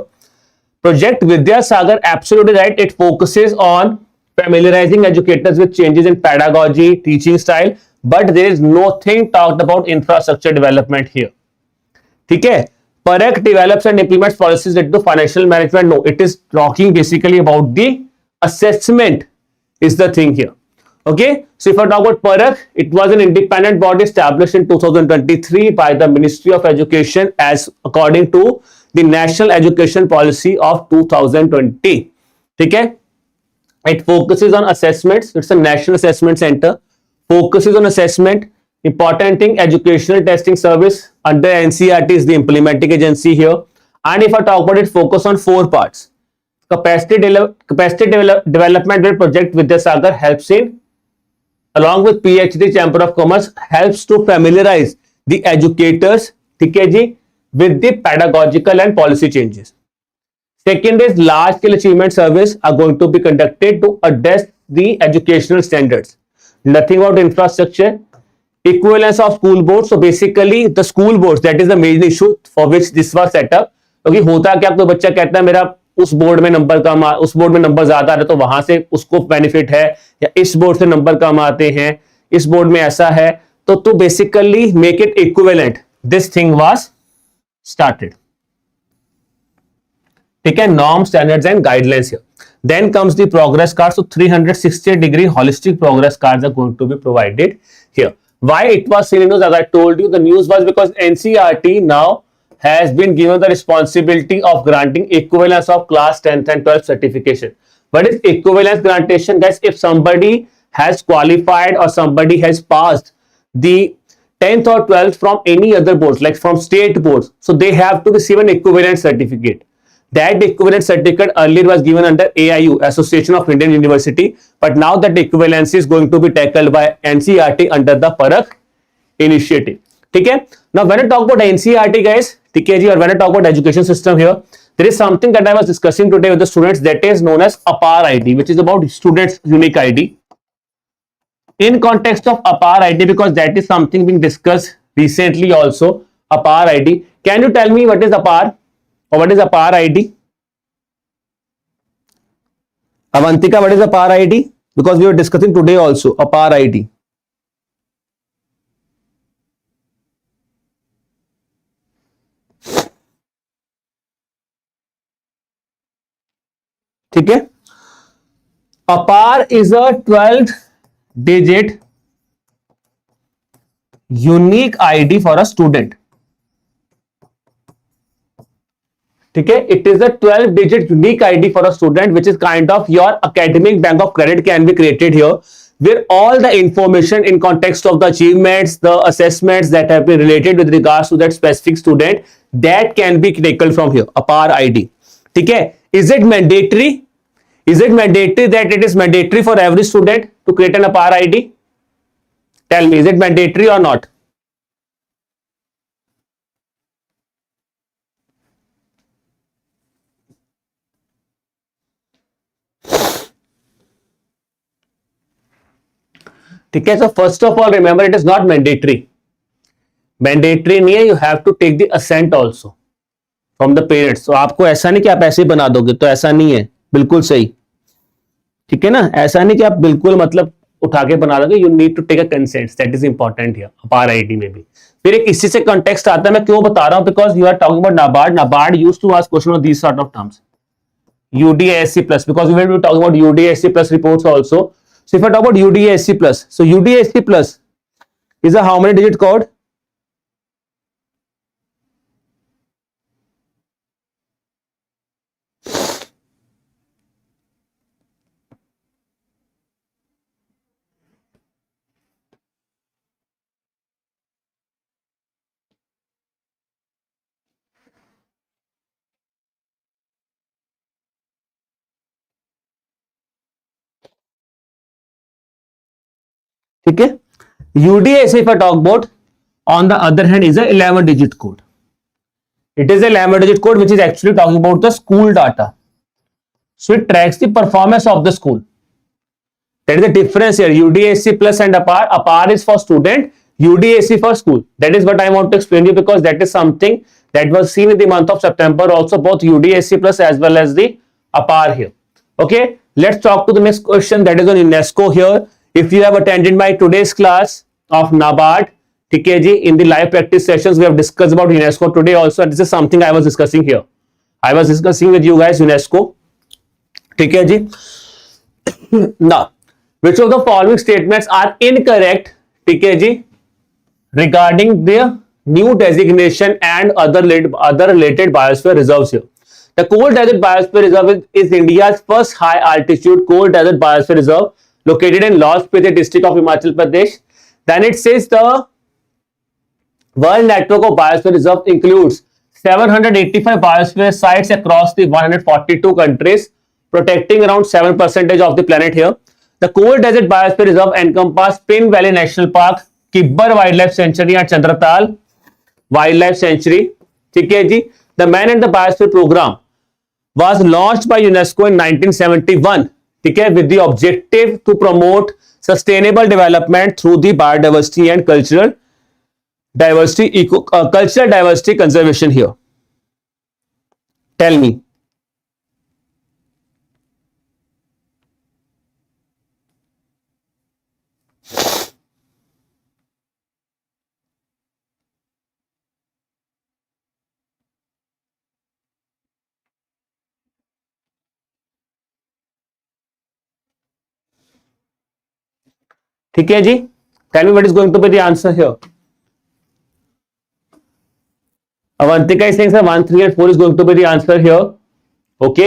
Project Vidya Sagar, absolutely right. It focuses on familiarizing educators with changes in pedagogy, teaching style, but there is nothing talked about infrastructure development here. ठीक है? Parak develops and implements policies related to financial management. No, it is talking basically about the assessment is the thing here. Okay, so if I talk about Parak, it was an independent body established in 2023 by the Ministry of Education as according to the National Education Policy of 2020. Okay, it focuses on assessments. It's a national assessment center. Focuses on assessment. Important thing, Educational Testing Service under NCERT is the implementing agency here. And if I talk about it, focus on 4 parts. Capacity development with Project Vidya Sagar helps in, along with PhD Chamber of Commerce, helps to familiarize the educators, ठीक है जी, with the pedagogical and policy changes. Second is large scale achievement surveys are going to be conducted to address the educational standards. Nothing about infrastructure. Equivalence of school boards. So basically the school boards, that is the main issue for which this was set up. क्योंकि होता क्या, कोई बच्चा कहता है मेरा उस board में नंबर कम, उस बोर्ड में नंबर ज्यादा आ रहे तो वहां से उसको बेनिफिट है, या इस बोर्ड से नंबर कम आते हैं, इस बोर्ड में ऐसा है, तो basically make it equivalent, this thing was started. ठीक है, norm standards and guidelines here. Then comes the progress card. So 360-degree holistic progress cards are going to be provided here. Why it was seen in news? As I told you, the news was because NCERT now has been given the responsibility of granting equivalence of class 10th and 12th certification. What is equivalence grantation, guys? If somebody has qualified or somebody has passed the 10th or 12th from any other boards, like from state boards, so they have to receive an equivalent certificate. That equivalent certificate earlier was given under AIU, Association of Indian University, but now that equivalency is going to be tackled by NCERT under the Parakh initiative. ठीक है? Now when I talk about NCERT, guys, ठीक है जी, or when I talk about education system here, there is something that I was discussing today with the students that is known as APAR ID, which is about students' unique ID. In context of APAR ID, because that is something being discussed recently also, APAR ID. Can you tell me what is APAR? Or what is APAR ID? Avantika, what is APAR ID? Because we were discussing today also APAR ID. ठीक है, APAR is a 12-digit unique ID for a student. ठीक है, it is a 12-digit unique ID for a student, which is kind of your academic bank of credit can be created here, where all the information in context of the achievements, the assessments that have been related with regards to that specific student, that can be taken from here, APAR ID. ठीक है, is it mandatory? Is it mandatory that it is mandatory for every student to create an APAR ID? Tell me, is it mandatory or not? ठीक है, so first of all remember it is not mandatory. Mandatory नहीं है, you have to take the assent also from the parents. So आपको ऐसा नहीं कि आप ऐसे ही बना दोगे, तो ऐसा नहीं है, बिल्कुल सही. ठीक है ना, ऐसा नहीं कि आप बिल्कुल मतलब उठा के बना दोगे, you need to take a consent, that is important here, APAR ID में भी. फिर एक इसी से context आता है, मैं क्यों बता रहा हूं, because you are talking about NABARD. NABARD used to ask question of these sort of terms. UDASC plus, because we will be talking about UDASC plus reports also. So if I talk about UDASC plus, so UDASC plus is a how many digit code? ठीक है, UDASC if I talk about, on the other hand, is a 11-digit code. It is a 11-digit code which is actually talking about the school data. So it tracks the performance of the school. That is the difference here. UDASC plus and APAR. APAR is for student, UDASC for school. That is what I want to explain to you, because that is something that was seen in the month of September also, both UDASC plus as well as the APAR here. Okay, let's talk to the next question, that is on UNESCO here. If you have attended my today's class of NABARD, ठीक है जी, in the live practice sessions we have discussed about UNESCO today also, and this is something I was discussing here. I was discussing with you guys UNESCO. ठीक है जी. Now, which of the following statements are incorrect, ठीक है जी, regarding the new designation and other related biosphere reserves here? The Cold Desert Biosphere Reserve is India's first high altitude cold desert biosphere reserve located in Laos district of Himachal Pradesh. Then it says the world network of biosphere reserve includes 785 biosphere sites across the 142 countries, protecting around 7% of the planet here. The Cold Desert Biosphere Reserve encompasses Pin Valley National Park, Kibber Wildlife Sanctuary and Chandratal Wildlife Sanctuary. ठीक है जी. The Man and the Biosphere Program was launched by UNESCO in 1971. ठीक है, with the objective to promote sustainable development through the biodiversity and cultural diversity conservation here. Tell me. ठीक है जी, tell me what is going to be the answer here. Avantika is saying sir 1, 3 and 4 is going to be the answer here. Okay,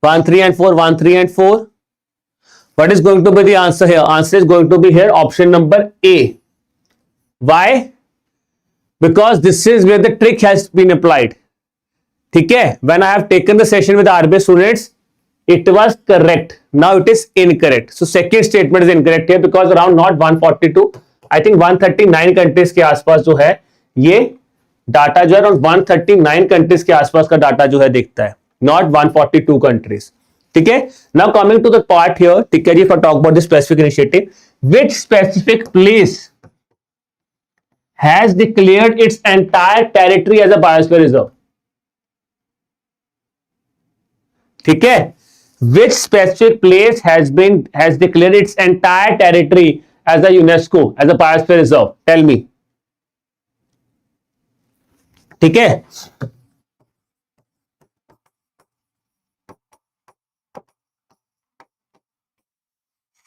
1, 3 and 4, 1, 3 and 4. What is going to be the answer here? Answer is going to be here option number A. Why? Because this is where the trick has been applied. ठीक है, when I have taken the session with the RBA students, it was correct. Now it is incorrect. So second statement is incorrect here because around not 142, I think 139 countries के आसपास जो है ये data जो है around 139 countries के आसपास का डाटा जो है देखता है, नॉट 142 कंट्रीज। ठीक है, now coming to the part here. ठीक है जी, for talk about the specific initiative, which specific place has declared its entire territory as a biosphere reserve. ठीक है, which specific place has declared its entire territory as a UNESCO, as a biosphere reserve? Tell me. ठीक है,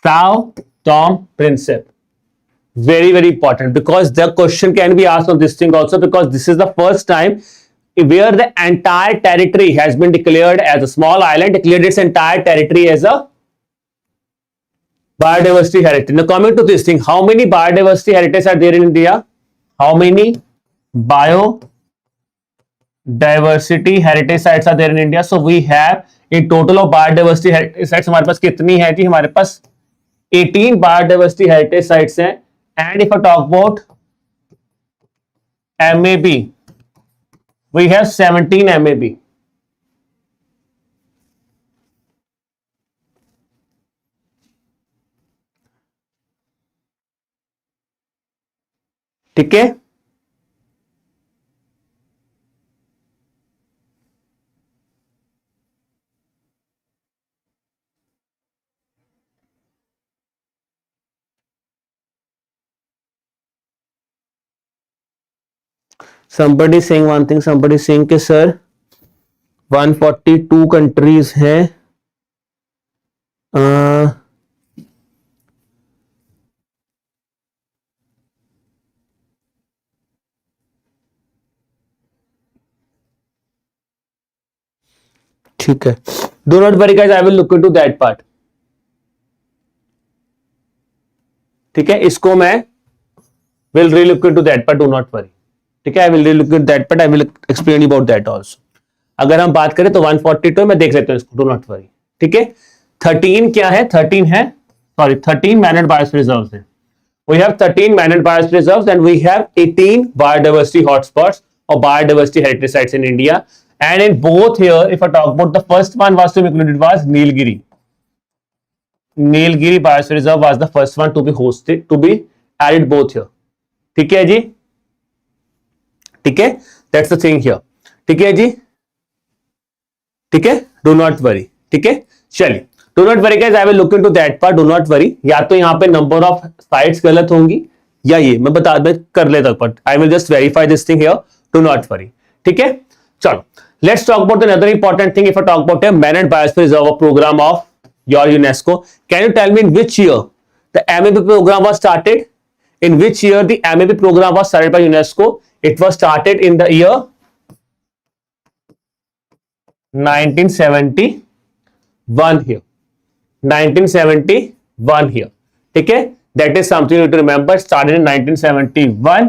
Sao Tom Principe. Very, very important because the question can be asked on this thing also, because this is the first time where the entire territory has been declared as a small island, declared its entire territory as a biodiversity heritage. Now coming to this thing, how many biodiversity heritages are there in India? How many biodiversity heritage sites are there in India? So we have in total of biodiversity heritage sites हमारे पास कितनी है जी? हमारे पास 18 biodiversity heritage sites हैं, and if I talk about MAB, we have 17 MAB. ठीक है, somebody saying one thing, somebody saying कि sir 142 countries हैं। ठीक है, do not worry guys, I will look into that part. ठीक है, इसको मैं will relook into that part, do not worry. ठीक है, I will relook into that part, I will explain about that also. अगर हम बात करें तो 142 मैं देख लेता हूं इसको, डू नॉट वरी। ठीक है, 13 क्या है? 13 है, सॉरी 13 मैनेज्ड बायोस्फीयर रिजर्व्स हैं। We have 13 managed biosphere reserves and we have 18 biodiversity hotspots or biodiversity heritage sites in India. And in both here, if I talk about the first one was to be included was Nilgiri. Nilgiri Biosphere Reserve was the first one to be hosted, to be added both here. ठीक है जी, ठीक है, that's the thing here. ठीक है जी, ठीक है, do not worry. ठीक है, चलिए, do not worry guys, I will look into that part, do not worry. या तो यहाँ पे नंबर ऑफ साइट्स गलत होंगी या ये मैं कर लेता हूं, but I will just verify this thing here, do not worry. ठीक है, चलो let's talk about another important thing. If I talk about a managed biosphere reserve program of your UNESCO, can you tell me in which year the MAB program was started? In which year the MAB program was started by UNESCO? It was started in the year 1971 here, 1971 here. ठीक है, that is something you need to remember. Started in 1971,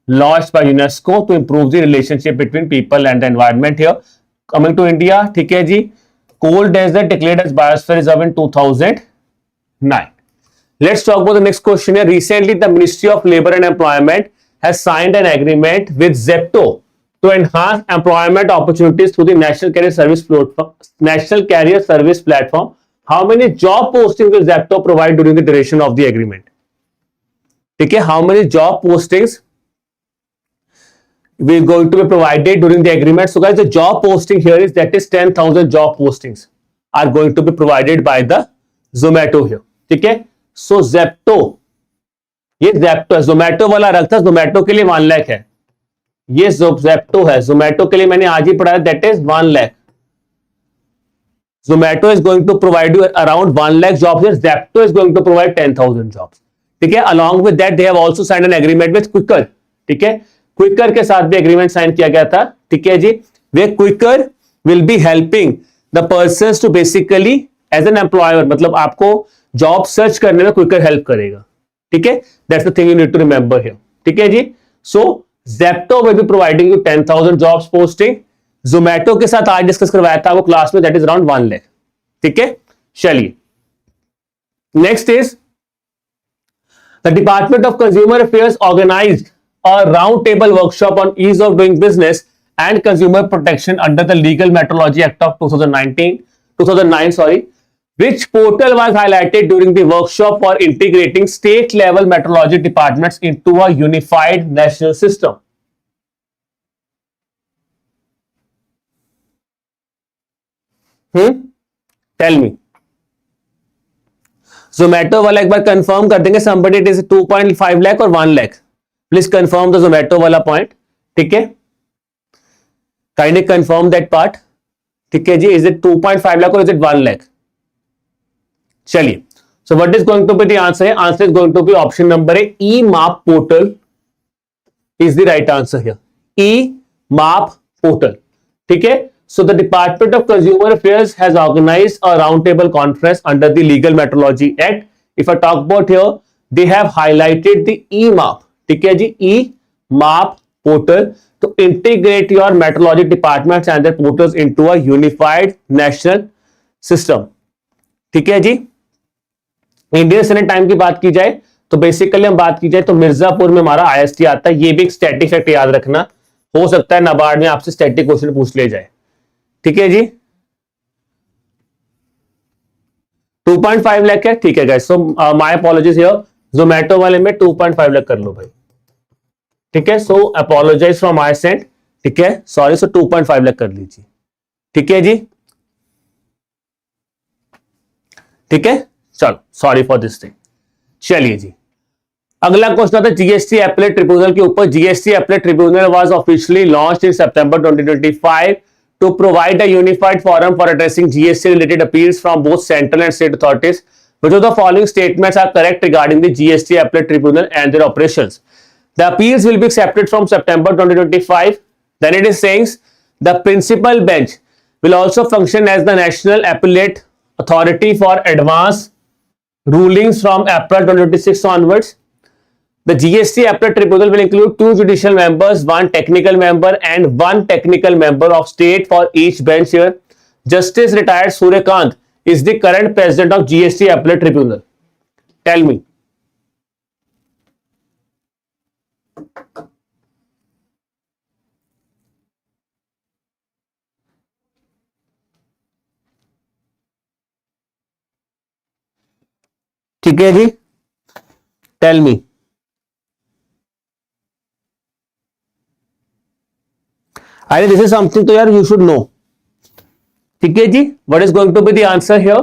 launched by UNESCO to improve the relationship between people and the environment here. Coming to India, ठीक है जी, coal desert declared as biosphere reserve in 2009. Let's talk about the next question here. Recently, the Ministry of Labour and Employment has signed an agreement with Zepto to enhance employment opportunities through the National Career Service Platform. How many job postings will Zepto provide during the duration of the agreement? ठीक है, how many job postings will going to be provided during the agreement. So guys, the job posting here is that is 10,000 job postings are going to be provided by the Zomato here. ठीक है. So Zepto, ये Zepto है, Zomato वाला रख था, Zomato के लिए 1 लाख है. ये Zepto है, Zomato के लिए मैंने आज ही पढ़ा, that is 1 lakh. Zomato is going to provide you around 1 lakh jobs here. Zepto is going to provide 10,000 jobs. ठीक है. Along with that, they have also signed an agreement with Quicker. ठीक है. Quicker के साथ भी agreement sign किया गया था. ठीक है जी. Where Quicker will be helping the persons to basically as an employer, मतलब आपको job search करने में Quicker help करेगा. ठीक है. That's the thing you need to remember here. ठीक है जी. So Zepto will be providing you 10,000 jobs posting. Zomato के साथ आज डिस्कस करवाया था वो क्लास में, दैट इज अराउंड 1 लाख. ठीक है. चलिए, next is the department of consumer affairs organised a round table workshop on ease of doing business and consumer protection under the legal metrology act of 2009 sorry, which portal was highlighted during the workshop for integrating state level metrology departments into a unified national system. Tell me. Zomato वाला एक बार confirm कर देंगे. somebody it is 2.5 lakh और 1 lakh. Please confirm the Zomato वाला point. ठीक है, kindly confirm that part. ठीक है जी. इज इट 2.5 लाख और इज इट 1 लाख? चलिए, so what is going to be the answer? Answer is going to be option number A, e Maap portal is the right answer here. E Maap portal. ठीक है. So the Department of Consumer Affairs has organized a roundtable conference under the Legal Metrology Act. If I talk about here, they have highlighted the EMAP. ठीक है जी, EMAP portal to integrate your metrology departments and their portals into a unified national system. ठीक है जी. Indian standard time की बात की जाए तो basically हम बात की जाए तो मिर्जापुर में हमारा IST आता है. ये भी एक स्टैटिक फैक्ट याद रखना. हो सकता है नाबार्ड में आपसे स्टैटिक क्वेश्चन पूछ ले जाए. ठीक है जी. 2.5 लाख है. ठीक है guys, so my apologies here. Zomato वाले में 2.5 लाख कर लो भाई. ठीक है, सो अपॉलॉजाइज फ्रॉम माय सेंड. ठीक है, सॉरी. सो 2.5 लाख कर लीजिए. ठीक है जी. ठीक है, चलो, सॉरी फॉर दिस थिंग. चलिए जी, अगला क्वेश्चन आता है जीएसटी एपलेट ट्रिब्यूनल के ऊपर. GST appellate tribunal was officially launched in September 2025 to provide a unified forum for addressing GST related appeals from both central and state authorities. Which of the following statements are correct regarding the GST appellate tribunal and their operations? The appeals will be accepted from September 2025. Then it is saying the principal bench will also function as the national appellate authority for advance rulings from April 2026 onwards. The GST appellate tribunal will include 2 judicial members, 1 technical member and 1 technical member of state for each bench here. Justice retired Suryakant is the current president of GST appellate tribunal. Tell me. ठीक है जी. Tell me. अरे this is something तो यार you should know. ठीक है जी. What is going to be the answer here?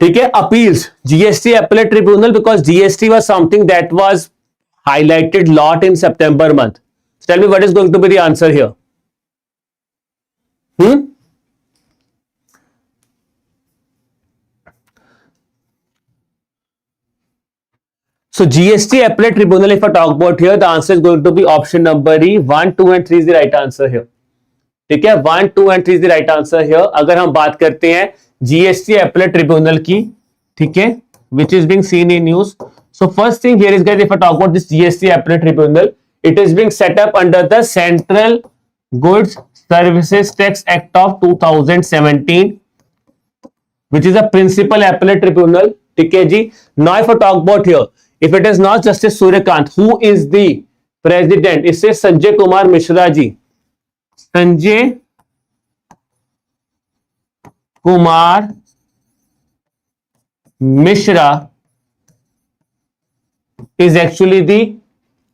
ठीक है, appeals GST appellate tribunal because GST was something that was highlighted lot in September month. Tell me what is going to be the answer here? So GST appellate tribunal, if I talk about here, the answer is going to be option number E. 1, 2 and 3 is the right answer here. ठीक है, 1, 2 and 3 is the right answer here. अगर हम बात करते हैं GST appellate tribunal की, ठीक है, which is being seen in news. So first thing here is guys, if I talk about this GST appellate tribunal, it is being set up under the Central Goods Services Tax Act of 2017, which is a principal appellate tribunal. ठीक है जी. Now if I talk about here, if it is not Justice Suryakant, who is the president? It says Sanjay Kumar Mishra ji. Sanjay Kumar Mishra is actually the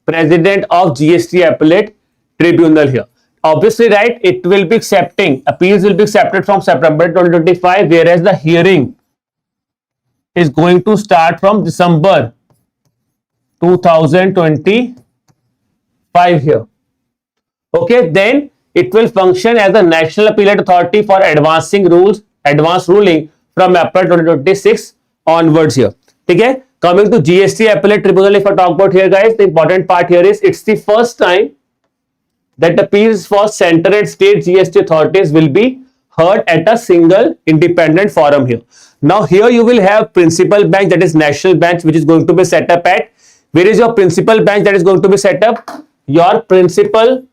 president of GST appellate tribunal here. Obviously, right, it will be accepting, appeals will be accepted from September 2025, whereas the hearing is going to start from December 2025 here. Okay, then it will function as a national appellate authority for advanced ruling from April 2026 onwards here. Okay, coming to GST appellate tribunal, if I talk about here, guys, the important part here is it's the first time that appeals for central and state GST authorities will be heard at a single independent forum here. Now here you will have principal bench, that is national bench, which is going to be set up at, where is your principal bench that is going to be set up? Your principal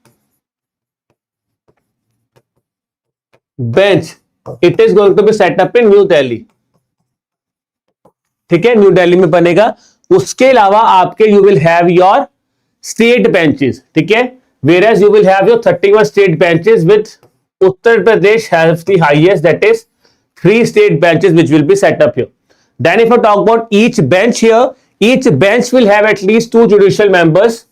bench, it is going to be set up in new Delhi. ठीक है, new Delhi में बनेगा. उसके अलावा आपके you will have your state benches. ठीक है, whereas you will have your 31 state benches, with Uttar Pradesh has the highest, that is 3 state benches which will be set up here. Then if I talk about each bench here, each bench will have at least 2 judicial members,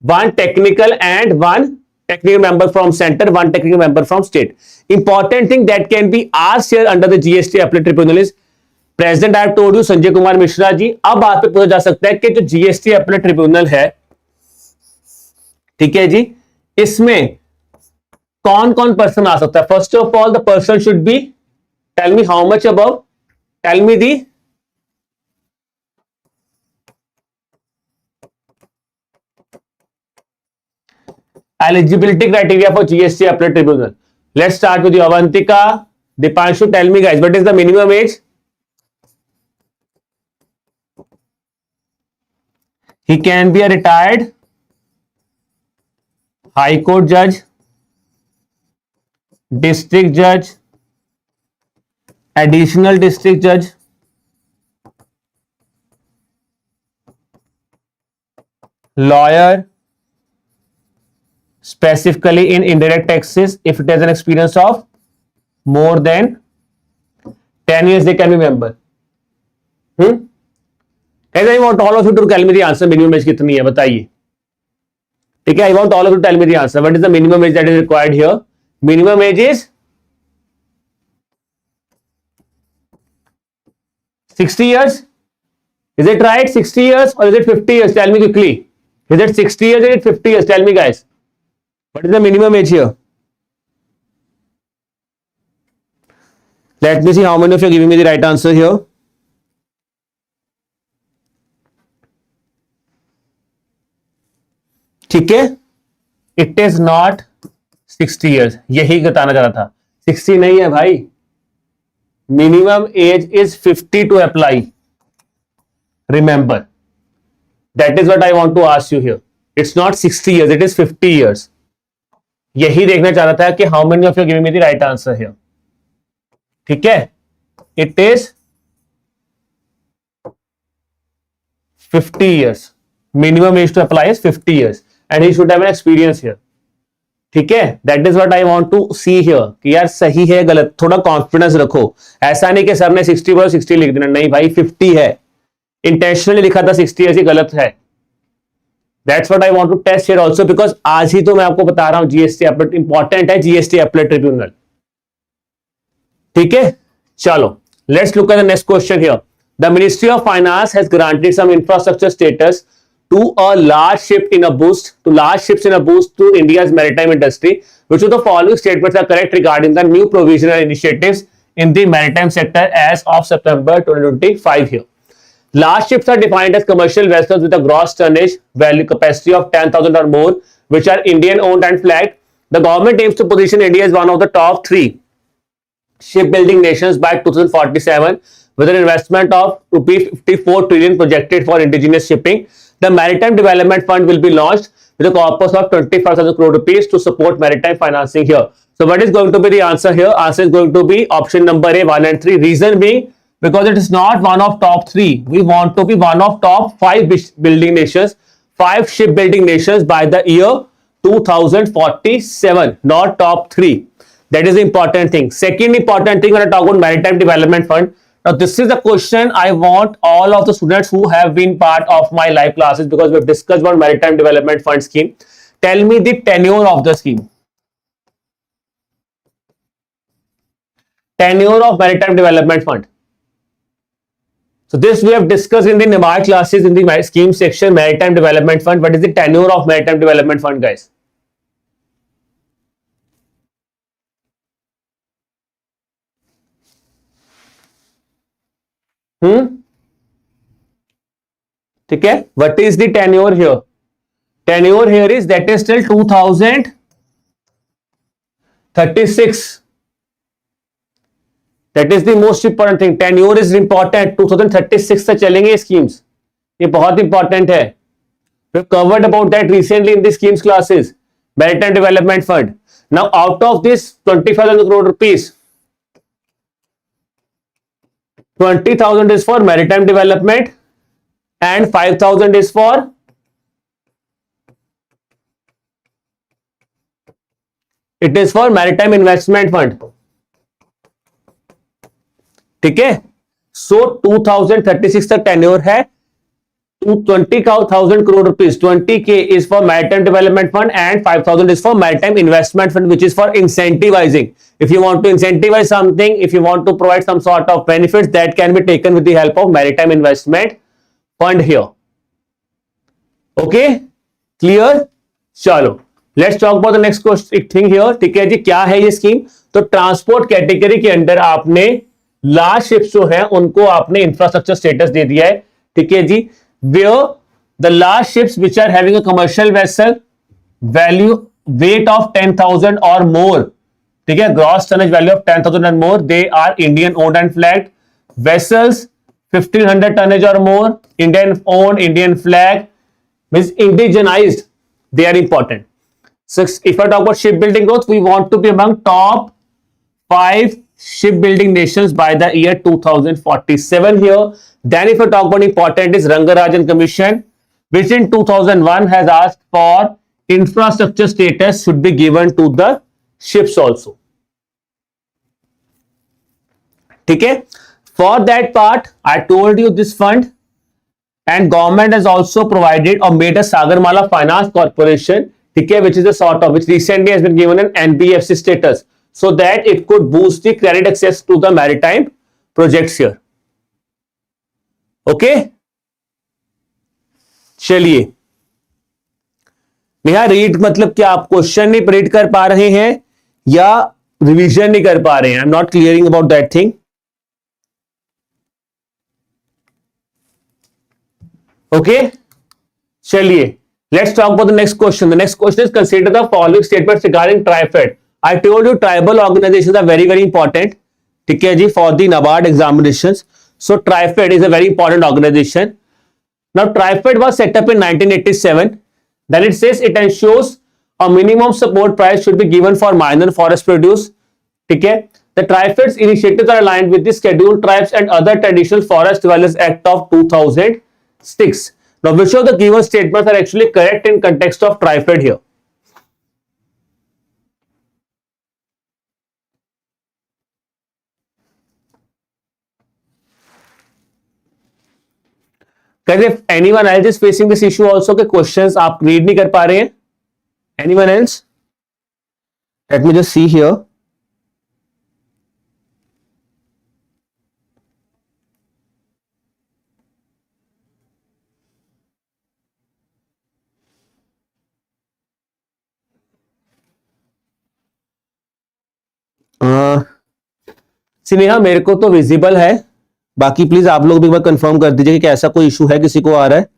1 technical and 1 technical member from center, 1 technical member from state. Important thing that can be asked here under the GST appellate tribunal is, President I have told you, Sanjay Kumar Mishra ji, अब आप पे पूछा जा सकता है कि जो GST appellate tribunal है, ठीक है जी, इसमें कौन कौन पर्सन आ सकता है. First of all the person should be, tell me how much above, tell me the eligibility criteria for GST appellate tribunal. Let's start with you, Avantika, Dipanshu. Tell me, guys, what is the minimum age? He can be a retired High Court judge, district judge, additional district judge, lawyer, specifically in indirect taxes, if it has an experience of more than 10 years, they can be member. Guys, I want all of you to tell me the answer. Minimum age कितनी है बताइए. ठीक है, I want all of you to tell me the answer. What is the minimum age that is required here? Minimum age is 60 years. Is it right? 60 years or is it 50 years? Tell me quickly. Is it 60 years or is it 50 years? Tell me, guys. What is the minimum age here? Let me see how many of you are giving me the right answer here. ठीक है, it is not 60 years. यही बताना चाह रहा था. 60 नहीं है भाई. Minimum age is 50 to apply. Remember, that is what I want to ask you here. It's not 60 years, it is 50 years. यही देखना चाह रहा था कि how many of you giving me the right answer here. ठीक है, it is 50 years. Minimum age to apply is 50 years. And he should have an experience here. ठीक है, that is what I want to see here कि यार सही है गलत, थोड़ा कॉन्फिडेंस रखो. ऐसा नहीं कि सर ने 60 बोला 60 लिख देना. नहीं भाई, 50 है. इंटेंशनली लिखा था 60 ऐसी गलत है. That's what I want to test here also, because आज ही तो मैं आपको बता रहा हूं जीएसटी अपडेट इंपॉर्टेंट है. GST update tribunal. ठीक है, चलो let's look at the next question here. The ministry of finance has granted some infrastructure status to a large ships in a boost to India's maritime industry. Which of the following statements are correct regarding the new provisional initiatives in the maritime sector as of September 2025 here? Large ships are defined as commercial vessels with a gross tonnage value capacity of 10,000 or more, which are Indian owned and flagged. The government aims to position India as one of the top 3 shipbuilding nations by 2047 with an investment of rupees 54 trillion projected for indigenous shipping. The Maritime Development Fund will be launched with a corpus of 25,000 crore rupees to support maritime financing here. So what is going to be the answer here? Answer is going to be option number A, 1 and 3. Reason being, because it is not one of top 3. We want to be one of top 5 building nations, 5 shipbuilding nations by the year 2047, not top 3. That is the important thing. Second important thing when I talk about Maritime Development Fund, Now this is the question I want all of the students who have been part of my live classes, because we have discussed about maritime development fund scheme. Tell me the tenure of the scheme. Tenure of maritime development fund. So this we have discussed in the NABARD classes in the scheme section, maritime development fund. What is the tenure of maritime development fund, guys? ठीक है, what is the tenure here? Tenure here is that is till 2036. That is the most important thing. Tenure is important. 2036 तक चलेंगे schemes. ये बहुत important है. We've covered about that recently in the schemes classes. Maritime Development Fund. Now out of this 25,000 crore rupees, 20,000 is for maritime development and 5,000 is for maritime investment fund. ठीक है, सो 2036 तक tenure है. 20,000 crore rupees, 20K is for maritime development fund and 5,000 is for maritime investment fund, which is for incentivizing. If you want to incentivize something, if you want to provide some sort of benefits, that can be taken with the help of maritime investment fund here. Okay, clear? चलो, let's talk about the next thing here. ठीक है जी, क्या है ये scheme? तो transport category के अंदर आपने लार्ज शिप्स जो है उनको आपने इंफ्रास्ट्रक्चर स्टेटस दे दिया है. ठीक है जी, where the large ships which are having a commercial vessel value weight of 10,000 or more, ठीक है, gross tonnage value of 10,000 and more, they are Indian owned and flagged. Vessels 1,500 tonnage or more, Indian owned, Indian flag, means indigenized, they are important. So if I talk about shipbuilding growth, we want to be among top 5 shipbuilding nations by the year 2047 here. Then if I talk about important is Rangarajan Commission, which in 2001 has asked for infrastructure status should be given to the ships also. ठीक है, for that part I told you this fund, and government has also provided or made a Sagarmala Finance Corporation, ठीक है, which is a sort of, which recently has been given an NBFC status, so that it could boost the credit access to the maritime projects here. Okay, चलिए. Neha, read मतलब क्या आप question नहीं read कर पा रहे हैं या रिवीजन नहीं कर पा रहे हैं? I am not clearing about that thing. Okay, चलिए, let's talk about the next question. The next question is consider the following statements regarding TRIFED. I told you tribal organisations are very very important. ठीक है जी, for the NABARD examinations. So TriFed is a very important organization. Now TriFed was set up in 1987. Then it says it ensures a minimum support price should be given for minor forest produce. ठीक है, the TriFed's initiatives are aligned with the Scheduled Tribes and other traditional forest dwellers Act of 2006. Now which of the given statements are actually correct in context of TriFed here? If anyone else is facing this issue also, के questions आप read नहीं कर पा रहे हैं? Anyone else? Let me just see here. सिनेहा, मेरे को तो विजिबल है, बाकी प्लीज आप लोग भी एक बार कंफर्म कर दीजिए कि ऐसा कोई इशू है, किसी को आ रहा है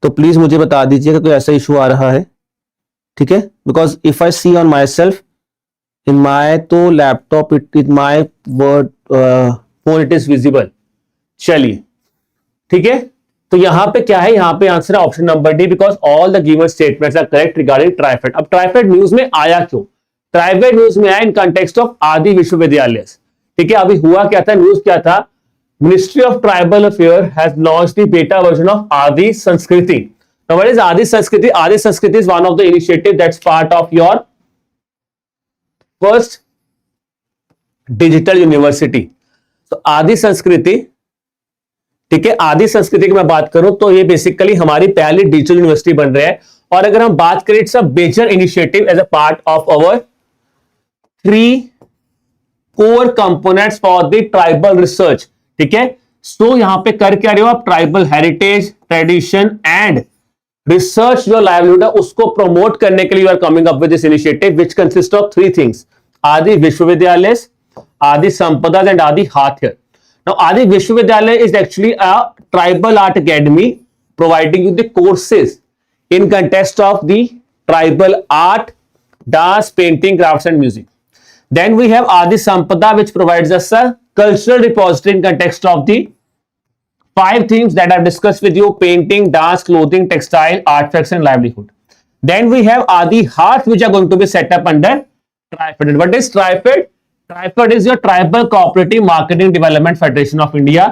तो प्लीज मुझे बता दीजिए कि कोई ऐसा इशू आ रहा है. ठीक है, because if I see on my self in my तो laptop it is my word phone it is visible. चलिए, ठीक है, तो यहां पे क्या है, यहां पे आंसर है option number D, because all the given statements are correct regarding TRIFED. अब ट्राइफेड न्यूज में आया क्यों? ट्राइफेड न्यूज में आया इन कंटेक्स्ट ऑफ आदि विश्वविद्यालय. ठीक है, अभी हुआ क्या था, न्यूज क्या था, Ministry of Tribal Affairs has launched the beta version of Adi Sanskriti. Now, what is Adi Sanskriti? Adi Sanskriti is one of the initiative that's part of your first digital university. तो आदि संस्कृति, ठीक है, आदि संस्कृति की मैं बात करूं तो ये बेसिकली हमारी पहली डिजिटल यूनिवर्सिटी बन रही है। और अगर हम बात करें it's a major initiative as a part of our 3 core components for the tribal research, ठीक है। सो यहां पे कर क्या रहे हो आप, tribal heritage, tradition and research जो लाइवलीहुड है उसको प्रमोट करने के लिए you are coming up with this initiative which consist of 3 things, Adi Vishwavidyalaya, आदि संपदा एंड आदि हाथ्य। Now, Adi Vishwavidyalaya is actually a tribal art academy providing you the courses in context of the tribal art, dance, painting, crafts and music. Then we have Adi Sampada which provides us a cultural repository in context of the 5 themes that I've discussed with you: painting, dance, clothing, textile, artifacts and livelihood. Then we have Adi Hearth which are going to be set up under TriFed. What is TriFed? TriFed is your Tribal Cooperative Marketing Development Federation of India,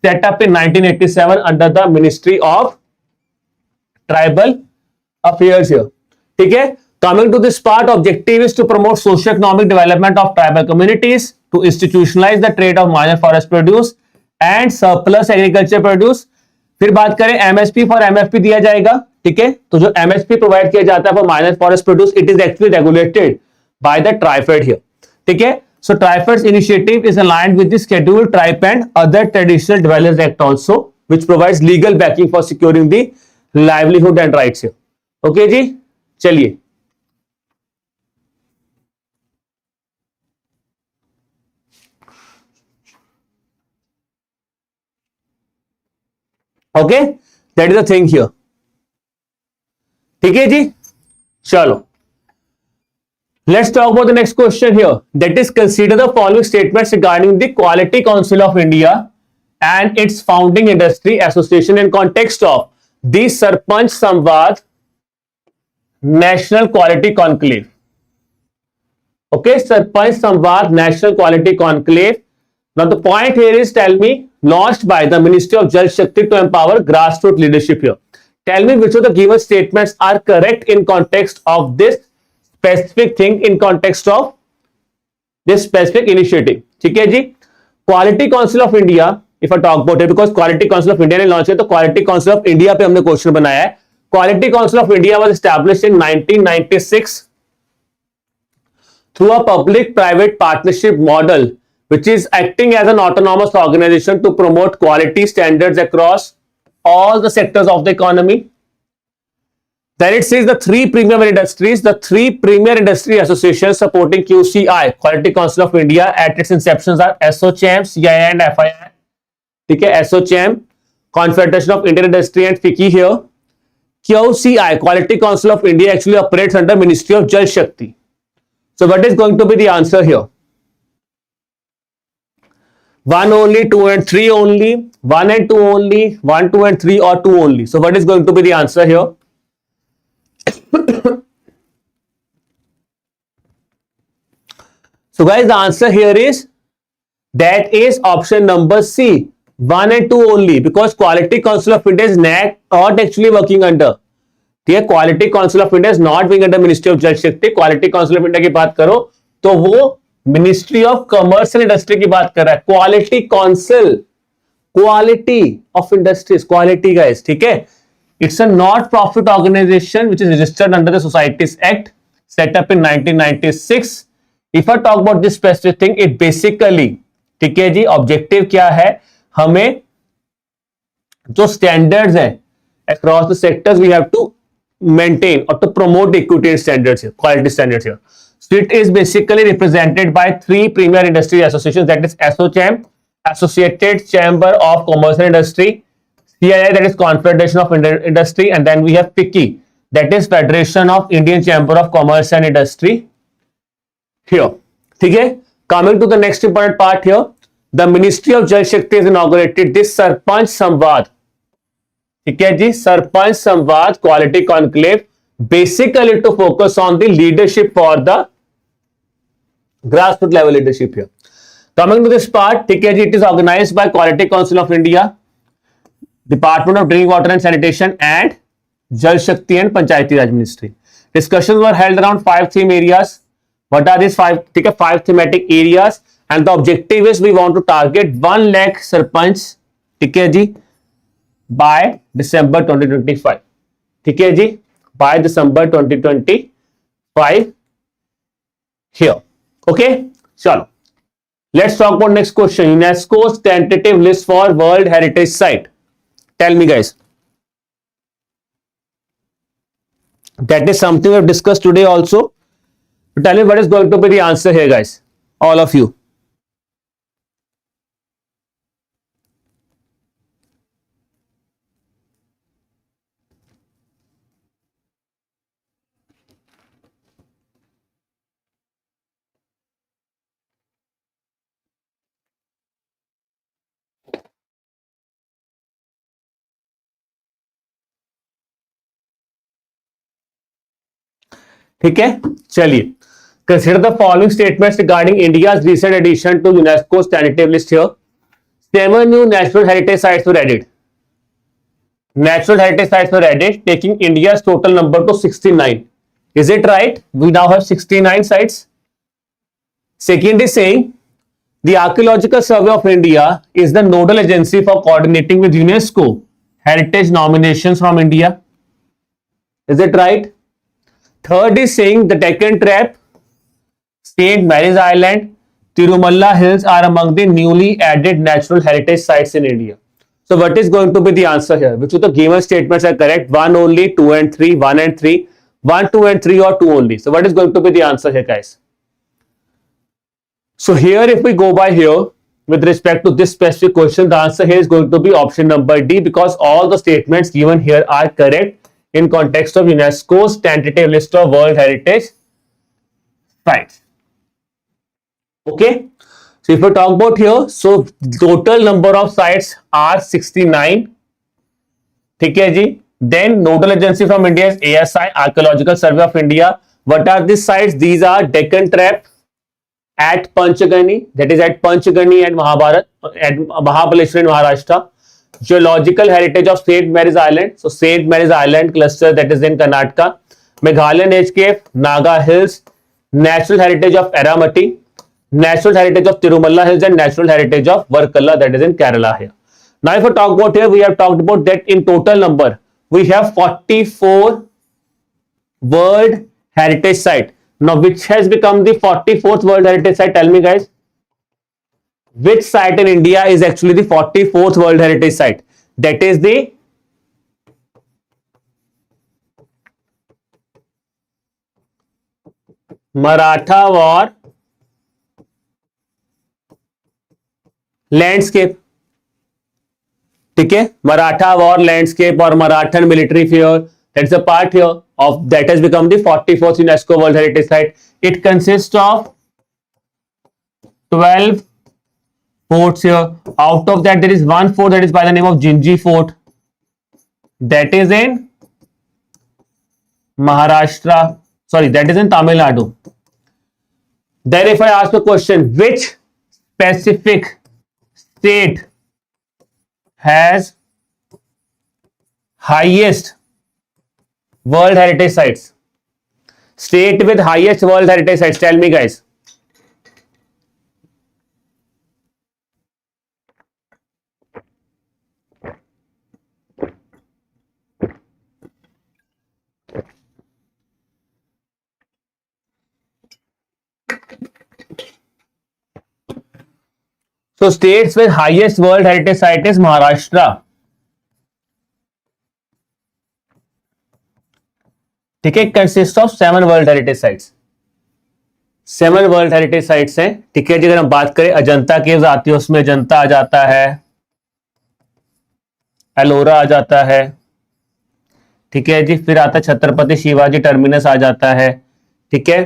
set up in 1987 under the Ministry of Tribal Affairs here. ठीक है, coming to this part, objective is to promote socio-economic development of tribal communities, to institutionalize the trade of marginal forest produce and surplus agriculture produce. फिर बात करें MSP for MFP दिया जाएगा, ठीक है। तो जो MSP प्रोवाइड किया जाता है for marginal forest produce, it is actually regulated by the TriFed here, ठीक है। So TriFed's initiative is aligned with the Scheduled Tribe and other Traditional Dwellers Act also, which provides legal backing for securing the livelihood and rights here. Okay जी, चलिए। Okay, that is the thing here. ठीक है जी, चलो। Let's talk about the next question here. That is, consider the following statements regarding the Quality Council of India and its founding industry association in context of the Sarpanch Samvad National Quality Conclave. Okay, Sarpanch Samvad National Quality Conclave. Now the point here is, tell me, launched by the Ministry of Jal Shakti to empower grassroots leadership here. Tell me which of the given statements are correct in context of this specific thing, in context of this specific initiative. ठीक है जी, Quality Council of India, if I talk about it, because Quality Council of India ने launch किया, तो quality Council of India पे हमने question बनाया है। Quality Council of India was established in 1996 through a public private partnership model which is acting as an autonomous organization to promote quality standards across all the sectors of the economy. Then it says the 3 premier industries, the 3 premier industry associations supporting QCI, Quality Council of India, at its inceptions are ASSOCHAM, CII and FII. ठीक है, ASSOCHAM, Confederation of Indian Industry and FICCI here. QCI, Quality Council of India, actually operates under Ministry of Jal Shakti. So what is going to be the answer here? 1 only, 2 and 3 only, 1 and 2 only, 1, 2 and 3, or 2 only. So what is going to be the answer here? So guys, the answer here is, that is option number C, 1 and 2 only, because Quality Council of India is not actually working under, ठीक है, quality Council of India is not being under ministry of जल शक्ति। Quality Council of India की बात करो तो वो ministry of commerce and industry की बात कर रहा है। Quality council, quality of industries, quality guys, ठीक है। It's a not profit organization which is registered under the societies act, set up in 1996। If I talk about this specific thing, it basically, ठीक है जी, objective क्या है, हमें जो standards हैं across the sectors we have to maintain or to promote equity standards here, quality standards here. So it is basically represented by 3 premier industry associations, that is ASSOCHAM, Associated Chamber of Commerce and Industry, CII, that is Confederation of Indian Industry, and then we have FICCI, that is Federation of Indian Chamber of Commerce and Industry here. ठीक है, coming to the next important part here, the Ministry of Jal Shakti has inaugurated this Sarpanch Samvad, ठीक है जी, Sarpanch Samvad quality conclave, basically to focus on the leadership for the grassroot level leadership here. Coming to this part, ठीक है जी, it is organised by Quality Council of India, department of drinking water and sanitation and Jal Shakti and Panchayati Raj ministry. Discussions were held around 5 theme areas. What are this 5? ठीक है, 5 thematic areas and the objective is we want to target 1 lakh sarpanch, ठीक है जी, by December 2025, ठीक है जी, by December 2025 here. Okay, चलो let's talk about next question. UNESCO's tentative list for World Heritage Site. Tell me guys. That is something we have discussed today also. Tell me what is going to be the answer here guys, all of you. ठीक है, चलिए consider the following statements regarding India's recent addition to UNESCO's tentative list here. 7 new natural heritage sites were added. Natural heritage sites were added, taking India's total number to 69. Is it right? We now have 69 sites. Second is saying the Archaeological Survey of India is the nodal agency for coordinating with UNESCO heritage nominations from India. Is it right? Third is saying the Deccan Trap, St. Mary's Island, Tirumalla Hills are among the newly added natural heritage sites in India. So what is going to be the answer here? Which of the given statements are correct? 1 only, 2 and 3, 1 and 3, 1, 2 and 3 or 2 only. So what is going to be the answer here guys? So here if we go by here with respect to this specific question, the answer here is going to be option number D, because all the statements given here are correct in context of UNESCO's tentative list of World Heritage Sites. Okay, so if we talk about here, so total number of sites are 69, ठीक है जी. Then nodal agency from India is ASI, Archaeological Survey of India. What are these sites? These are Deccan Trap at Panchgani, that is at Panchgani and Mahabharat, at Mahabaleshwar in Maharashtra. Geological heritage of St. Mary's Island, so St. Mary's Island cluster, that is in Karnataka. Meghalayan Edge Cave, Naga Hills. Natural heritage of Aramati, natural heritage of Tirumalla Hills, and natural heritage of Varkala, that is in Kerala here. Now if we talk about here, we have talked about that in total number we have 44 World Heritage Site. Now which has become the 44th World Heritage Site? Tell me guys. Which site in India is actually the 44th World Heritage Site? That is the Maratha War landscape, ठीक है, Maratha war landscape और Maratha military fair, that's a part here of that has become the 44th UNESCO world heritage site. It consist of 12 forts here. Out of that there is one fort that is by the name of Jinji Fort, that is in Maharashtra, sorry, that is in Tamil Nadu. Then if I ask the question, which specific state has highest World Heritage Sites? State with highest World Heritage Sites, tell me guys. So states with highest World Heritage Site is Maharashtra. ठीक है, consist of 7 world heritage sites. 7 world heritage sites हैं, ठीक है जी. अगर हम बात करें Ajanta caves आती है, उसमें अजंता आ जाता है, एलोरा आ जाता है, ठीक है जी. फिर आता है छत्रपति शिवाजी टर्मिनस आ जाता है, ठीक है.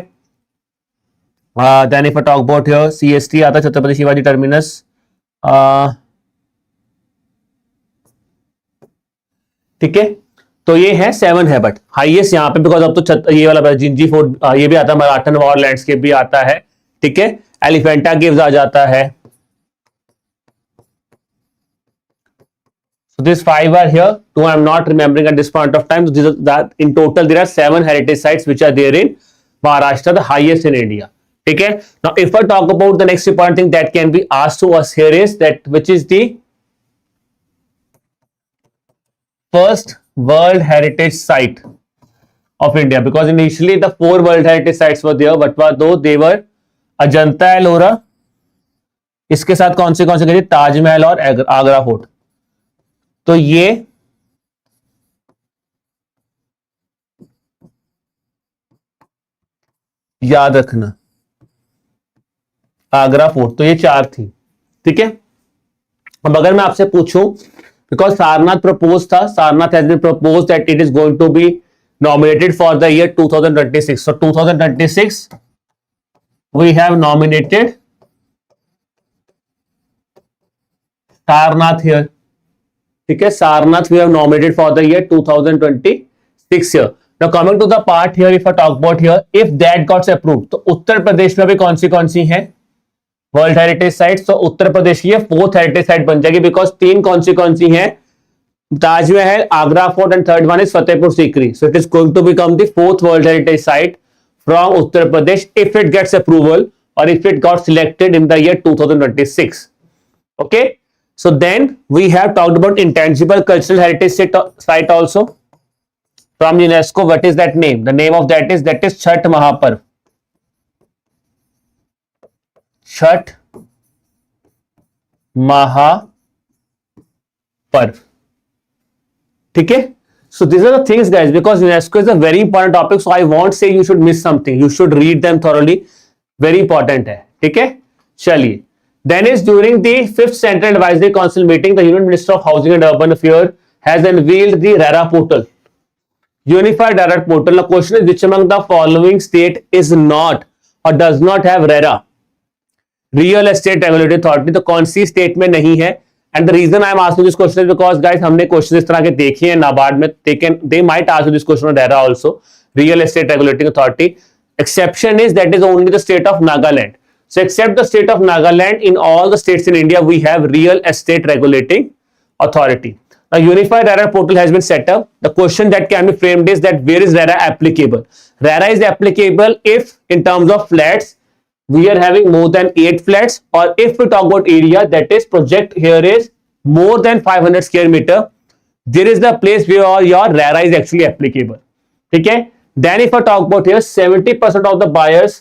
Then if I talk about here, CST आता है, छत्रपति शिवाजी टर्मिनस. ठीक है, तो ये है 7 है, बट हाईएस्ट यहाँ पे बिकॉज अब तो ये वाला जिंजी फोर्ट ये भी आता है, मराठन वॉर लैंडस्केप भी आता है, ठीक है. एलिफेंटा केव्स आ जाता है. So these 5 are here. 2 I am not remembering at this point of time. So this is that in total there are 7 heritage sites which are there in Maharashtra, the highest in India. ठीक है. Now if I talk about the next important thing that can be asked to us here is that which is the first World Heritage Site of India, because initially the 4 World Heritage Sites were there. What were those? They were Ajanta Ellora, इसके साथ कौन से गए? ताजमहल और Agra fort. तो ये याद रखना, आगरा फोर्ट. तो ये 4 थी. ठीक है. अब अगर मैं आपसे पूछूं, बिकॉज सारनाथ प्रपोज था, Sarnath has been propose that it is going to be nominated for the year 2026. So 2026 we have nominated Sarnath here. ठीक है, Sarnath we have nominated for the year 2026 here. Now coming to the part here, if I talk about here, if that got approved, तो उत्तर प्रदेश में भी कौन सी है world heritage site? तो उत्तर प्रदेश की 4th हेरिटेज साइट बन जाएगी, बिकॉज 3 कौन सी है? Taj Mahal, Agra fort, and third one is Fatehpur Sikri. So it is going to become the 4th world heritage site from Uttar Pradesh if it gets approval और if it got selected in the year 2026. Okay, so then we have talked about intangible cultural heritage site also from UNESCO. What is that name? The name of that is Chhath Mahaparv. Chhath महापर्व. ठीक है. So these are the things guys, because UNESCO is a very important topic, so I won't say you should miss something. You should read them thoroughly. Very important है. ठीक है. चलिए. Then is during the 5th Central Advisory Council meeting, the Union Minister of Housing and Urban Affairs has unveiled the RERA portal, Unified RERA portal. The question is, which among the following state is not or does not have RERA, Real Estate Regulatory Authority? तो कौन सी state में नहीं है? And the reason I am asking this question is because guys, हमने question इस तरह के देखे हैं नाबार्ड में. They might ask you this question on RERA also, Real Estate Regulating Authority. Exception is that is only the state of Nagaland. So except the state of Nagaland, in all the states in India, we have Real Estate Regulating Authority. Now, Unified RERA portal has been set up. The question that can be framed is that where is RERA applicable? RERA is applicable if in terms of flats, we are having more than 8 flats, or if we talk about area, that is project here is more than 500 square meter, there is the place where your RERA is actually applicable. Okay. Then if I talk about here, 70% of the buyers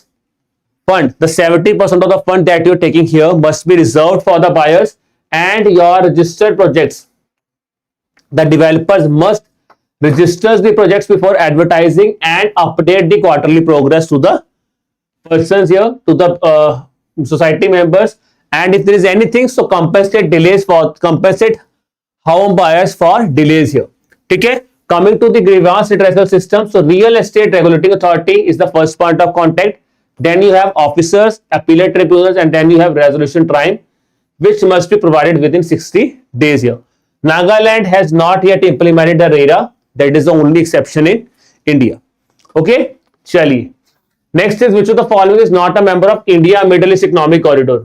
fund, the 70% of the fund that you're taking here must be reserved for the buyers, and your registered projects, the developers must register the projects before advertising and update the quarterly progress to the persons here, to the society members, and if there is anything, so compensate home buyers for delays here. ठीक है. Coming to the grievance redressal system, so Real Estate Regulating Authority is the first point of contact. Then you have officers, appellate tribunals, and then you have resolution time, which must be provided within 60 days here. Nagaland has not yet implemented the RERA. That is the only exception in India. Okay, chaliye. Next is, which of the following is not a member of India Middle East Economic Corridor?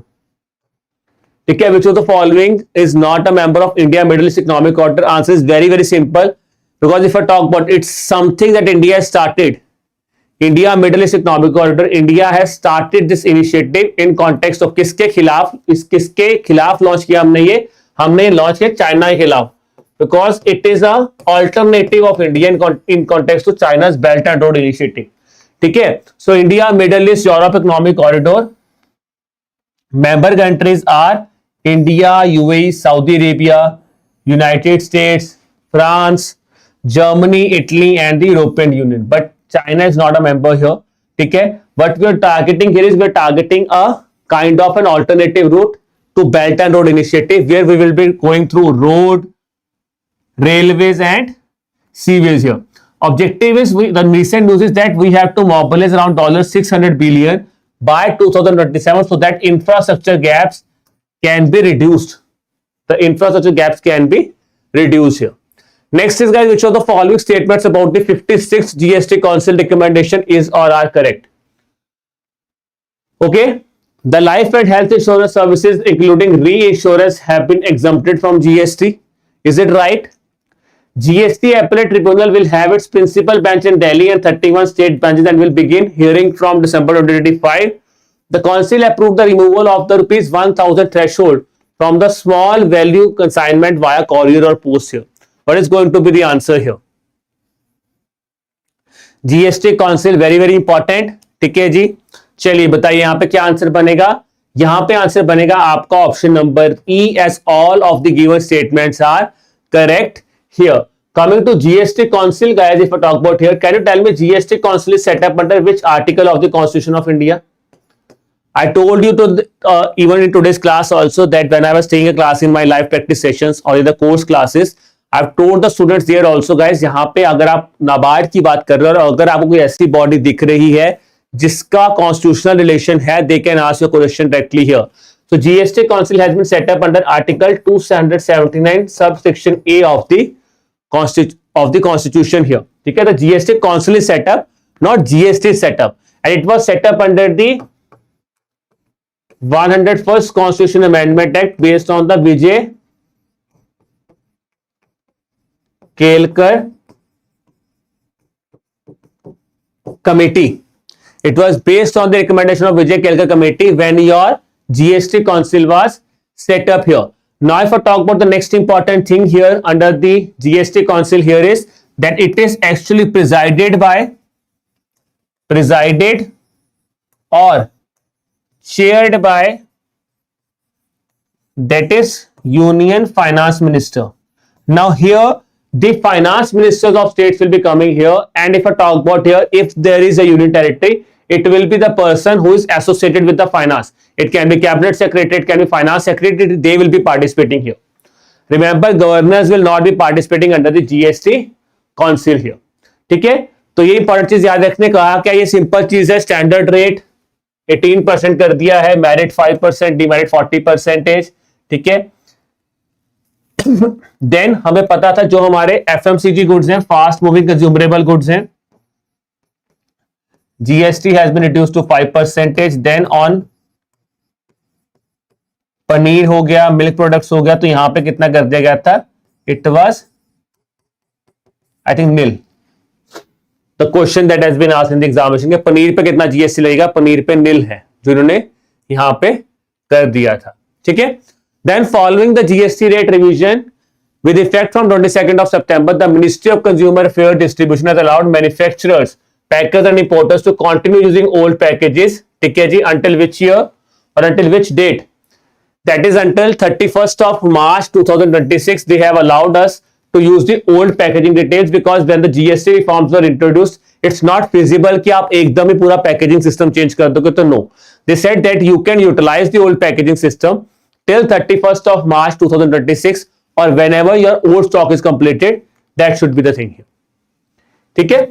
ठीक है, which of the following is not a member of India Middle East Economic Corridor? Answer is very very simple, because if I talk about, it's something that India has started. India Middle East Economic Corridor, India has started this initiative in context of किसके खिलाफ launch किया हमने launch किया China के खिलाफ, because it is a alternative of India in context to China's Belt and Road Initiative. ठीक है. So India middle east Europe economic corridor member countries R India, UAE, Saudi Arabia, United states, France, Germany, Italy and the European union. But China is not a member here. ठीक है. What we are targeting here is we are targeting a kind of an alternative route to Belt and Road Initiative, where we will be going through road, railways and seaways here. Objective is, the recent news is that we have to mobilize around $600 billion by 2027, so that infrastructure gaps can be reduced. The infrastructure gaps can be reduced here. Next is, guys, which of the following statements about the 56th GST Council recommendation is or are correct? Okay, the life and health insurance services, including reinsurance, have been exempted from GST. Is it right? GST Appellate Tribunal will have its principal bench in Delhi and 31 state benches and will begin hearing from December 2025. The council approved the removal of the rupees 1000 threshold from the small value consignment via courier or post here. What is going to be the answer here? GST council very very important, ठीक है जी। चलिए बताइए यहां पे क्या answer बनेगा। यहां पे आंसर बनेगा आपका option number E, as all of the given statements are correct here. Coming to GST Council, guys, if I talk about here, can you tell me GST Council is set up under which article of the Constitution of India? I told you to even in today's class also that when I was taking a class in my live practice sessions or in the course classes, I've told the students there also, guys, यहाँ पे अगर आप नाबार्ड की बात कर रहे हो और अगर आपको कोई ऐसी बॉडी दिख रही है जिसका कॉन्स्टिट्यूशनल रिलेशन है, they can ask your question directly here. So GST Council has been set up under Article 279 subsection A of the Constitution here. ठीक है, the GST Council is set up, not GST is set up, and it was set up under the 101st Constitution Amendment Act based on the Vijay Kelkar Committee. It was based on the recommendation of Vijay Kelkar Committee when your GST Council was set up here. Now, if I talk about the next important thing here under the GST Council here is that it is actually presided or chaired by, that is Union Finance Minister. Now here the finance ministers of states will be coming here, and if I talk about here, if there is a union territory, it will be the person who is associated with the finance. It can be cabinet secretary, it can be finance secretary, they will be participating here. Remember, governors will not be participating under the GST Council here. ठीक है, तो ये important चीज याद रखने कहा, क्या ये सिंपल चीज है, स्टैंडर्ड रेट 18% कर दिया है, मेरिट 5%, डीमेरिट 40%, ठीक है। देन हमें पता था जो हमारे एफएमसीजी गुड्स हैं, फास्ट मूविंग कंज्यूमरेबल गुड्स हैं, GST has been reduced to 5%। Then on paneer हो गया, मिल्क प्रोडक्ट्स हो गया, तो यहां पे कितना कर दिया गया था, it was I think nil. The question that has been asked in the examination के पनीर पे कितना जीएसटी लगेगा, पनीर पे नील है जो इन्होंने यहां पे कर दिया था, ठीक है। Then following the GST rate revision with effect from 22nd of September, the Ministry of Consumer Affairs Distribution has allowed manufacturers, packers and importers to continue using old packages, ठीक है जी, until which year or until which date? That is until 31st of March 2026. They have allowed us to use the old packaging details because when the GST reforms were introduced, it's not feasible कि आप एकदम ही पूरा packaging system change कर दोगे, तो no. They said that you can utilize the old packaging system till 31st of March 2026 or whenever your old stock is completed. That should be the thing here. ठीक है,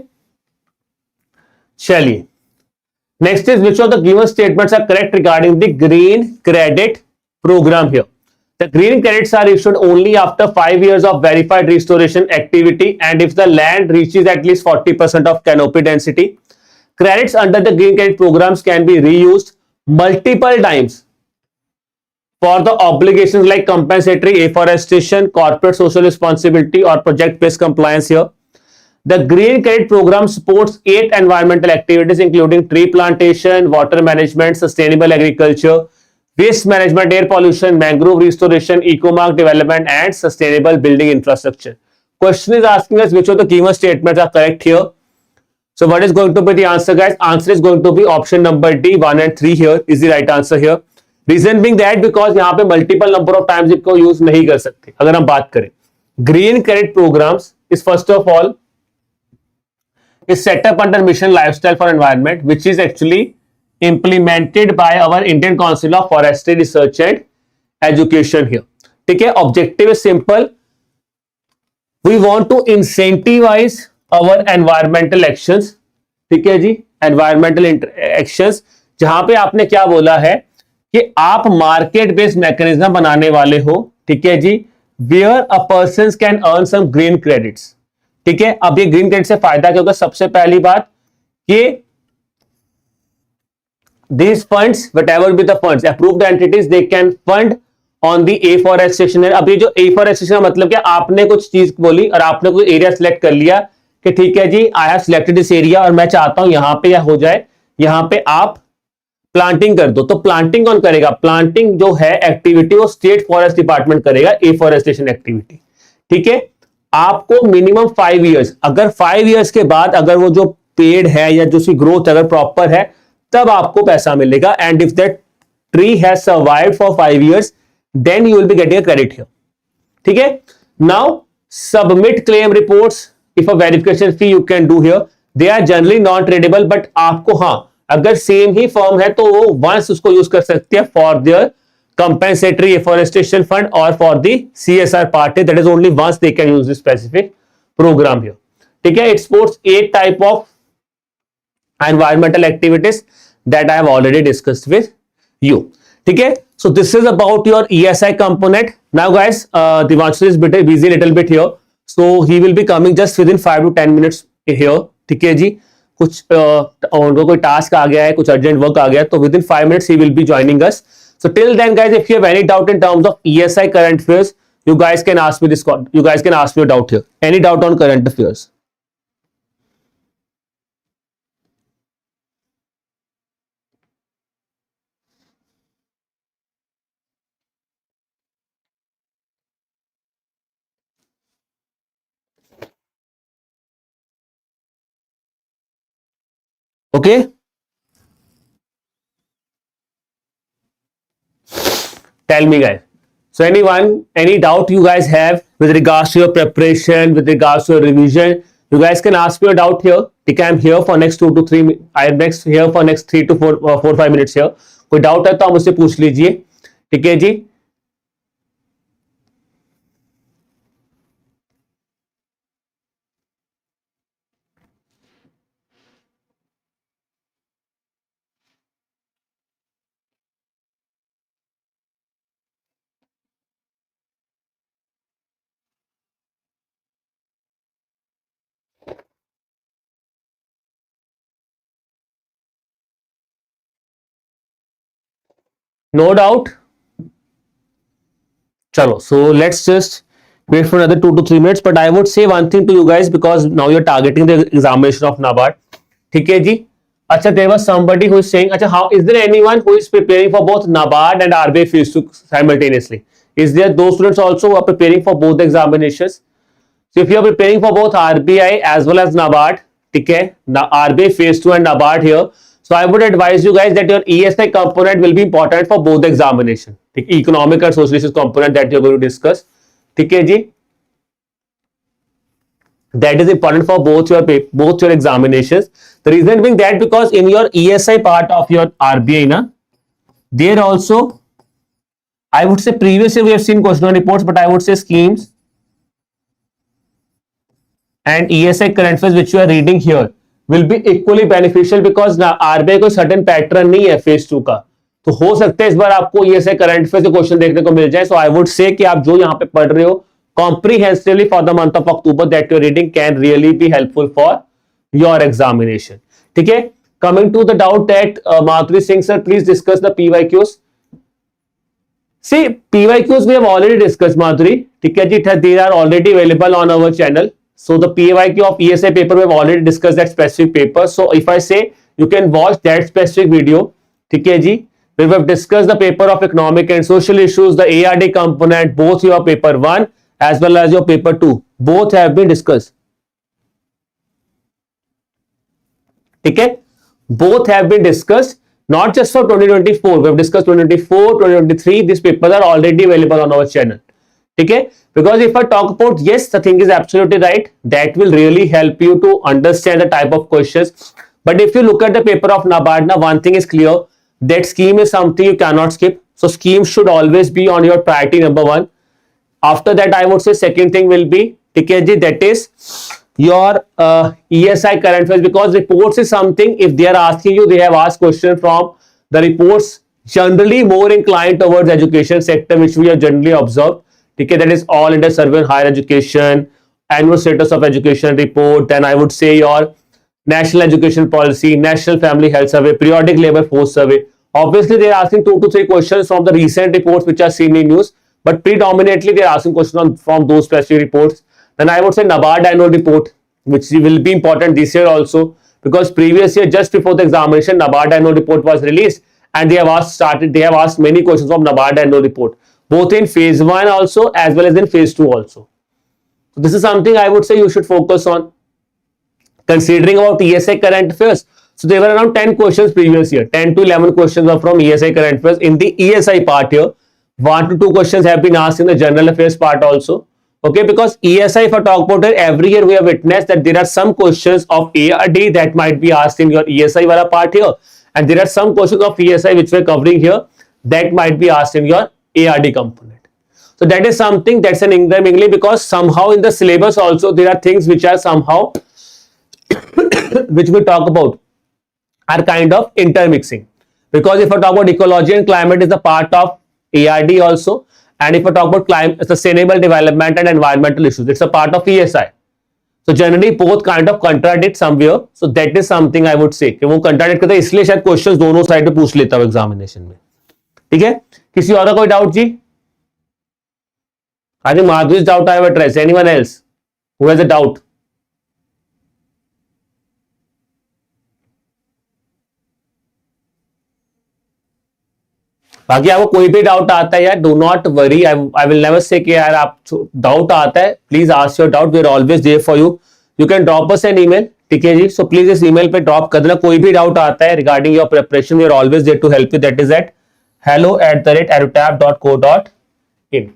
चलिए next is which of the given statements are correct regarding the green credit program here. The green credits are issued only after 5 years of verified restoration activity and if the land reaches at least 40% of canopy density. Credits under the green credit programs can be reused multiple times for the obligations like compensatory afforestation, corporate social responsibility or project-based compliance here. The green credit program supports 8 environmental activities including tree plantation, water management, sustainable agriculture, waste management, air pollution, mangrove restoration, eco-mark development and sustainable building infrastructure. Question is asking us which of the given statements are correct here. So what is going to be the answer, guys? Answer is going to be option number D, 1 and 3 here is the right answer here. Reason being that because यहाँ पे multiple number of times इसको use नहीं कर सकते। अगर हम बात करें green credit programs is first of all is set up under mission lifestyle for environment which is actually implemented by our Indian Council of Forestry Research and Education here. ठीक है, objective is simple. We want to incentivize our environmental actions. ठीक है जी, environmental actions जहां पे आपने क्या बोला है कि आप मार्केट बेस्ड मैकेनिज्म बनाने वाले हो, ठीक है जी, where a person can earn some green credits. ठीक है, अब ये ग्रीन क्रेडिट से फायदा क्या होगा, सबसे पहली बात कि these funds, whatever be the funds, approved entities they can fund on the afforestation। अब ये जो afforestation का मतलब क्या, आपने कुछ चीज बोली और आपने कोई एरिया सिलेक्ट कर लिया कि ठीक है जी, I have selected this area और मैं चाहता हूं यहां पे या हो जाए, यहां पे आप प्लांटिंग कर दो, तो प्लांटिंग कौन करेगा? प्लांटिंग जो है एक्टिविटी वो स्टेट फॉरेस्ट डिपार्टमेंट करेगा, एफॉरेस्टेशन एक्टिविटी। ठीक है, आपको मिनिमम 5 इयर्स, अगर 5 इयर्स के बाद अगर वो जो पेड़ है या जो सी ग्रोथ अगर प्रॉपर है तब आपको पैसा मिलेगा। And if that tree has survived for 5 years then you will be getting a credit here. ठीक है, now submit claim reports if a verification fee you can do here, they are generally non tradeable, but आपको हाँ अगर same ही form है तो वो once उसको use कर सकते हैं for their compensatory afforestation fund और for the CSR party, that is only once they can use this specific programme here. ठीक है, it supports 8 type of environmental activities that I have already discussed with you. ठीक है, so this is about your ESI component. Now guys, Divanshu is busy little bit here, so he will be coming just within 5 to 10 minutes here. ठीक है जी, कुछ उनको कोई task आ गया है, कुछ अर्जेंट वर्क आ गया, तो within 5 minutes he will be joining us. So till then guys, if you have any doubt in terms of ESI current affairs, you guys can ask me this, you guys can ask me a doubt here. Any doubt on current affairs? Okay, tell me guys, so anyone, any doubt you guys have with regards to your preparation, with regards to your revision, you guys can ask me a doubt here. ठीक है, I'm here for next 2 to 3, I am next here for next 3 to 4 5 minutes here. कोई doubt है तो आप मुझसे पूछ लीजिए। ठीक है जी, नो डाउट। चलो, so let's just wait for another 2 to 3 minutes, but I would say one thing to you guys because now you're targeting the examination of NABARD. ठीक है जी, अच्छा, there was somebody who is saying, अच्छा, how is there anyone who is preparing for both NABARD and RBI phase 2 simultaneously? Is there those students also who are preparing for both the examinations? So if you are preparing for both RBI as well as NABARD, ठीक है, RBI phase 2 and NABARD here, so I would advise you guys that your ESI component will be important for both the examination. ठीक, economic and social issues component that you're going to discuss. ठीक है जी, that is important for both your examinations. The reason being that because in your ESI part of your RBI na, there also I would say previously we have seen question reports, but I would say schemes and ESI current affairs which you are reading here will be equally beneficial because RBI को certain pattern नहीं है phase 2 का, तो हो सकता है इस बार आपको ESI करंट अफेयर्स के क्वेश्चन देखने को मिल जाए। सो आई वुड से कि आप जो यहाँ पे पढ़ रहे हो comprehensively for the month of October that your reading can really be helpful for your examination. ठीक है, coming to the doubt that Madhuri Singh sir please discuss the PYQs. See, PYQs we have already discussed, Madhuri. ठीक है जी, they are already available on our channel. So the PYQ of ESI paper we have already discussed that specific paper. So if I say you can watch that specific video, ठीक है जी, we have discussed the paper of economic and social issues, the ARD component, both your paper 1 as well as your paper 2, both have been discussed. ठीक है, both have been discussed. Not just for 2024, we have discussed 2024, 2023. These papers are already available on our channel. Okay, because if I talk about, yes, the thing is absolutely right. That will really help you to understand the type of questions. But if you look at the paper of NABARD, now one thing is clear: that scheme is something you cannot skip. So scheme should always be on your priority number 1. After that, I would say second thing will be TKG, that is your ESI current affairs, because reports is something, if they are asking you, they have asked question from the reports generally more inclined towards education sector, which we have generally observed. Okay, that is all under survey on higher education, annual status of education report, then I would say your national education policy, national family health survey, periodic labor force survey. Obviously they are asking 2 to 3 questions from the recent reports which are seen in news, but predominantly they are asking questions from those specific reports. Then I would say NABARD annual report, which will be important this year also, because previous year just before the examination NABARD annual report was released, and they have asked many questions from NABARD annual report, both in phase 1 also as well as in phase 2 also. So this is something I would say you should focus on. Considering about ESI current affairs, so there were around 10 questions previous year. 10 to 11 questions are from ESI current affairs in the ESI part here. 1 to 2 questions have been asked in the general affairs part also. Okay, because ESI, if I talk about it, every year we have witnessed that there are some questions of ARD that might be asked in your ESI wala part here, and there are some questions of ESI which we're covering here that might be asked in your ARD component. So that is something that's an English, because somehow in the syllabus also there are things which are somehow which we talk about are kind of intermixing, because if I talk about ecology and climate is a part of ARD also, and if I talk about climate, sustainable development and environmental issues, it's a part of ESI. So generally both kind of contradict somewhere. So that is something I would say कि वो contradict करते हैं, इसलिए शायद questions दोनों side पे पूछ लेता हूँ एग्जामिनेशन में. ठीक है, किसी और का कोई डाउट जी? I think Madhu's doubt I have addressed. Anyone else who has a doubt? बाकी आपको कोई भी डाउट आता है यार, do not worry, I will never say कि यार आप डाउट आता है, please ask your doubt, we are always there for you. You can drop us an email. ठीक है जी, सो प्लीज इस ईमेल पे ड्रॉप कर देना कोई भी डाउट आता है regarding your preparation. We are always there to help you. That is at hello@aerotab.co.in.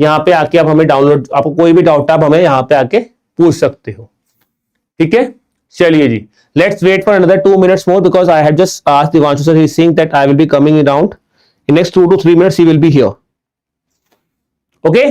यहाँ पे आके आप हमें डाउनलोड, आपको कोई भी डाउट आप हमें यहाँ पे आके पूछ सकते हो. ठीक है, चलिए जी, let's wait for another 2 minutes more, because I have just asked Divanshu sir, he is saying that I will be coming around in next 2 to 3 minutes. He will be here. Okay,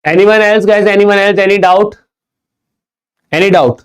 anyone else guys, anyone else, any doubt, any doubt?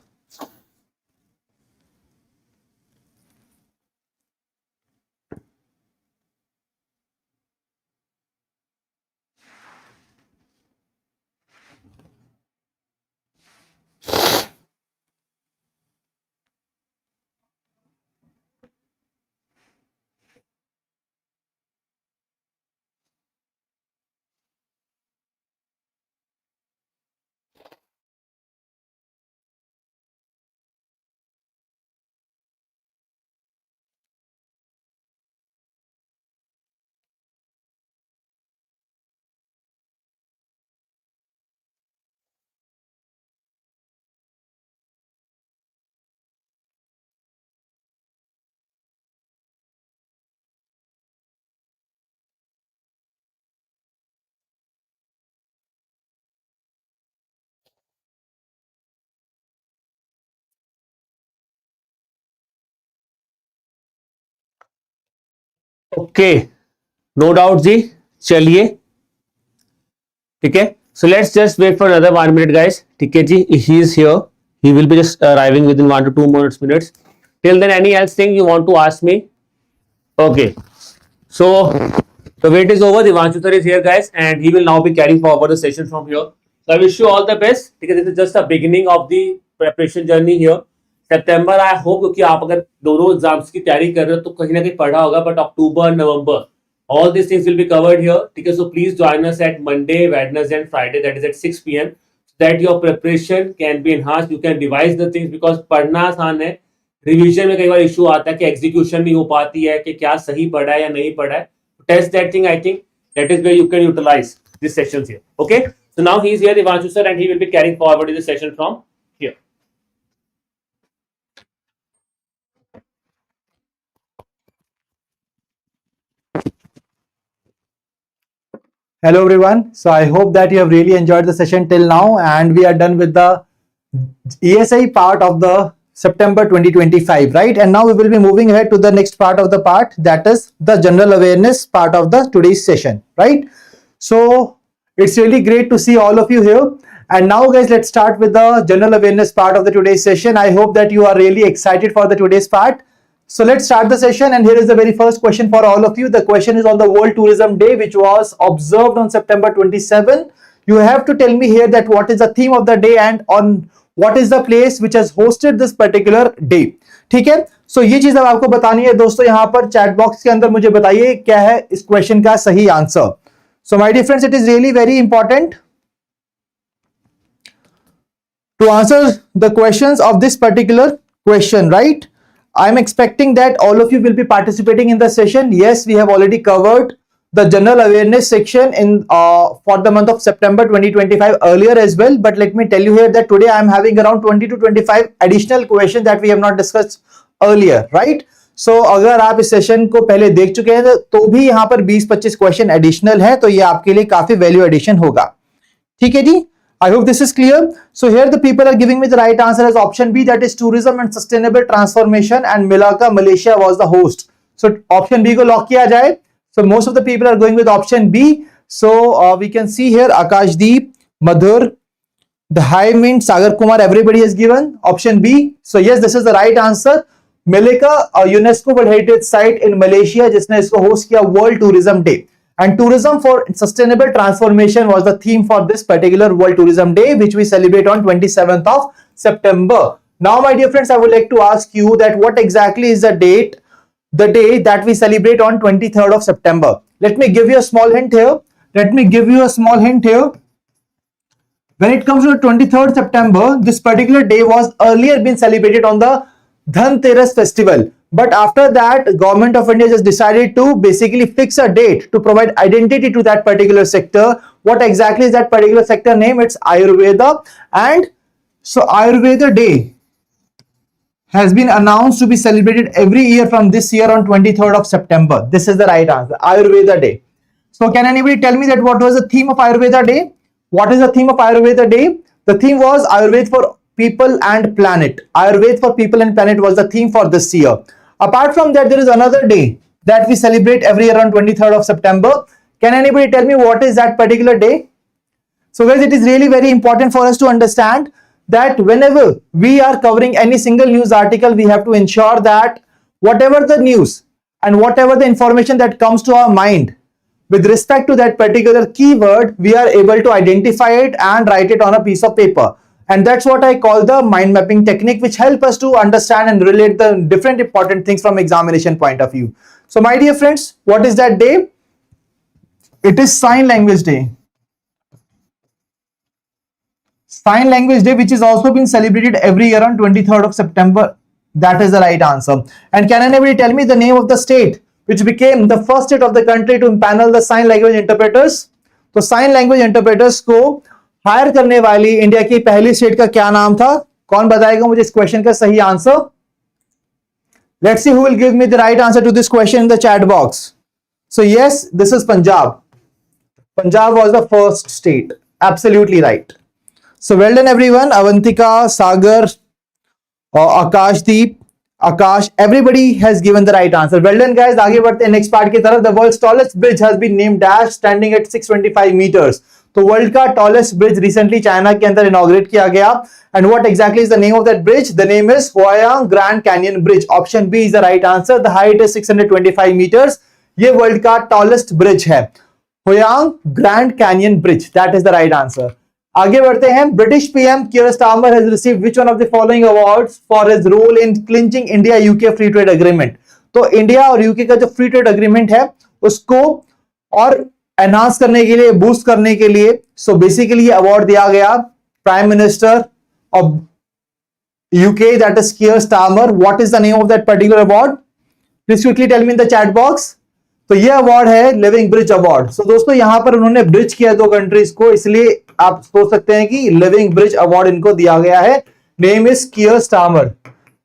Okay, no doubt जी, चलिए ठीक है. So let's just wait for another 1 minute guys. ठीक है जी, he is here, he will be just arriving within 1 to 2 minutes. Till then, any else thing you want to ask me? Okay, so the wait is over. Divanshu sir is here guys, and he will now be carrying forward the session from here. So I wish you all the best. Because this is just the beginning of the preparation journey here. September I hope, क्योंकि आप अगर दोनों exams की तैयारी कर रहे हो तो कहीं ना कहीं पढ़ा होगा, but October November all these things will be covered here. ठीक है, so please join us at Monday, Wednesday and Friday, that is at 6 PM, so that your preparation can be enhanced. You can revise the things, because पढ़ना आसान है, revision में कई बार issue आता है कि एग्जीक्यूशन नहीं हो पाती है, कि क्या सही पढ़ा है या नहीं पढ़ा है. Test that thing. I think that is where you can utilize these sessions here. Okay, so now he is here, Divanshu sir, and he will be carrying forward this session from here. Hello everyone. So I hope that you have really enjoyed the session till now, and we are done with the ESI part of the September 2025, right? And now we will be moving ahead to the next part of the part, that is the general awareness part of the today's session, right? So it's really great to see all of you here. And now guys, let's start with the general awareness part of the today's session. I hope that you are really excited for the today's part. So let's start the session, and here is the very first question for all of you. The question is on the World Tourism Day, which was observed on September 27. You have to tell me here that what is the theme of the day and on what is the place which has hosted this particular day. ठीक है, सो ये चीज अब आपको बतानी है दोस्तों. यहां पर चैट बॉक्स के अंदर मुझे बताइए क्या है इस क्वेश्चन का सही answer. So my dear friends, it is really very important to answer the questions of this particular question, right? I'm expecting that all of you will be participating in the session. Yes, we have already covered the general awareness section in for the month of September 2025 earlier as well, but let me tell you here that today I am having around 20 to 25 additional questions that we have not discussed earlier, right? So अगर आप इस session को पहले देख चुके हैं तो भी यहाँ पर 20-25 क्वेश्चन एडिशनल है, तो ये आपके लिए काफी वैल्यू एडिशन होगा. ठीक है जी, I hope this is clear. So here the people are giving me the right answer as option B, that is tourism and sustainable transformation, and Malacca, Malaysia was the host. So option B को lock किया जाए. So most of the people are going with option B. So we can see here Akashdeep, Madhur, the High Mint, Sagar Kumar, everybody has given option B. So yes, this is the right answer. Malacca, a UNESCO World Heritage Site in Malaysia, जिसने इसको host किया World Tourism Day. And tourism for sustainable transformation was the theme for this particular World Tourism Day, which we celebrate on 27th of September. Now, my dear friends, I would like to ask you that what exactly is the day that we celebrate on 23rd of September. Let me give you a small hint here. When it comes to 23rd September, this particular day was earlier been celebrated on the Dhanteras festival. But after that, government of India just decided to basically fix a date to provide identity to that particular sector. What exactly is that particular sector name? It's Ayurveda. And so Ayurveda Day has been announced to be celebrated every year from this year on 23rd of September. This is the right answer, Ayurveda Day. So can anybody tell me that what was the theme of Ayurveda Day? What is the theme of Ayurveda Day? The theme was Ayurveda for people and planet. Ayurveda for people and planet was the theme for this year. Apart from that, there is another day that we celebrate every year on 23rd of September. Can anybody tell me what is that particular day? So guys, it is really very important for us to understand that whenever we are covering any single news article, we have to ensure that whatever the news and whatever the information that comes to our mind with respect to that particular keyword, we are able to identify it and write it on a piece of paper. And that's what I call the mind mapping technique, which help us to understand and relate the different important things from examination point of view. So my dear friends, what is that day? It is Sign Language Day. Sign Language Day, which is also been celebrated every year on 23rd of September. That is the right answer. And can anybody tell me the name of the state which became the first state of the country to impanel the sign language interpreters? तो sign language interpreters को higher करने वाली India की पहली state का क्या नाम था? कौन बताएगा मुझे इस क्वेश्चन का सही answer? Let's see who will give me the right answer to this question in the chat box. So yes, this is Punjab. Punjab was the first state. Absolutely right. So well done everyone. Avantika, Sagar, Akashdeep, Akash, everybody has given the right answer. Well done guys. आगे बढ़ते हैं next part की तरफ. The world's tallest bridge has been named Dash, standing at 625 meters. तो world का tallest bridge recently China के अंदर inaugurate किया गया. And what exactly is the name of that bridge? The name is Huayang Grand Canyon bridge. Option B is the right answer. The height is 625 metres. ये world का tallest bridge है, Huayang Grand Canyon bridge. That is the right answer. आगे बढ़ते हैं. British PM Keir Starmer has received which one of the following awards for his role in clinching India UK free trade agreement? तो India और UK का जो free trade agreement है उसको और एनहांस करने के लिए, बूस्ट करने के लिए, सो बेसिकली ये अवार्ड दिया गया prime minister of UK, that is Keir Starmer. What is the name of that particular award? Please quickly tell me in the chat box. तो ये अवार्ड है लिविंग ब्रिज अवार्ड. सो दोस्तों यहां पर उन्होंने ब्रिज किया दो कंट्रीज को, इसलिए आप सोच सकते हैं कि लिविंग ब्रिज अवार्ड इनको दिया गया है. Name is Keir Starmer.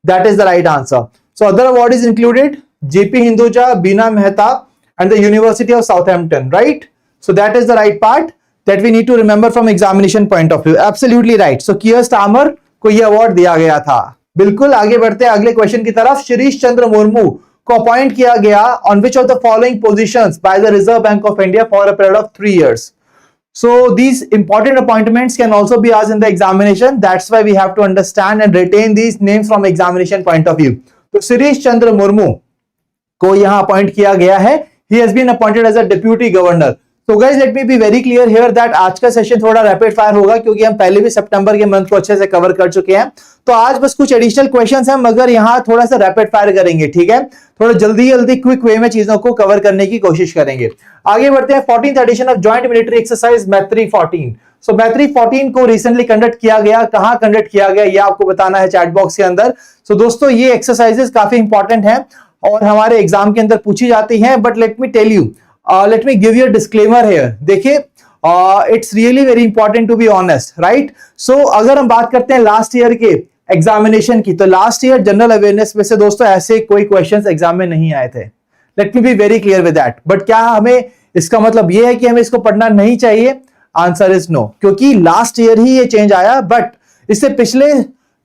That is the right answer. So other award is included JP Hinduja, Bina Mehta and the University of Southampton, right? So that is the right part that we need to remember from examination point of view. Absolutely right. So Keir Starmer को ये award दिया गया था. बिल्कुल. आगे बढ़ते हैं अगले क्वेश्चन की तरफ. शिरीष चंद्र मुर्मू को अपॉइंट किया गया on which of the following positions by the Reserve Bank of India for a period of 3 years? So these important appointments can also be asked in the examination. That's why we have to understand and retain these names from examination point of view. तो शिरीष चंद्र मुर्मू को यहां appoint किया गया है. He has been appointed as a deputy governor. So guys, let me be very clear here that आज का session थोड़ा rapid fire होगा क्योंकि हम पहले भी सितंबर के मंथ को अच्छे से कवर कर चुके हैं. तो आज बस कुछ एडिशनल क्वेश्चंस हैं मगर यहां थोड़ा सा रैपिड फायर करेंगे. ठीक है, थोड़ा जल्दी जल्दी क्विक वे में चीजों को कवर करने की कोशिश करेंगे. आगे बढ़ते हैं. 14th edition of joint military exercise Maitri 14. सो मैत्री 14 को रिसेंटली कंडक्ट किया गया. कहां कंडक्ट किया गया ये आपको बताना है चैट बॉक्स के अंदर. सो दोस्तों ये एक्सरसाइजेस काफी इंपॉर्टेंट है और हमारे एग्जाम के अंदर पूछी जाती हैं. But let me tell you, let me give you a disclaimer here. देखिए, it's really very important to be honest, right. सो अगर हम बात करते हैं लास्ट ईयर के एग्जामिनेशन की, तो लास्ट ईयर जनरल अवेयरनेस में से दोस्तों ऐसे कोई क्वेश्चंस एग्जाम में नहीं आए थे. Let me be very clear with that. But क्या हमें इसका मतलब ये है कि हमें इसको पढ़ना नहीं चाहिए? आंसर इज नो, क्योंकि लास्ट ईयर ही ये चेंज आया. बट इससे पिछले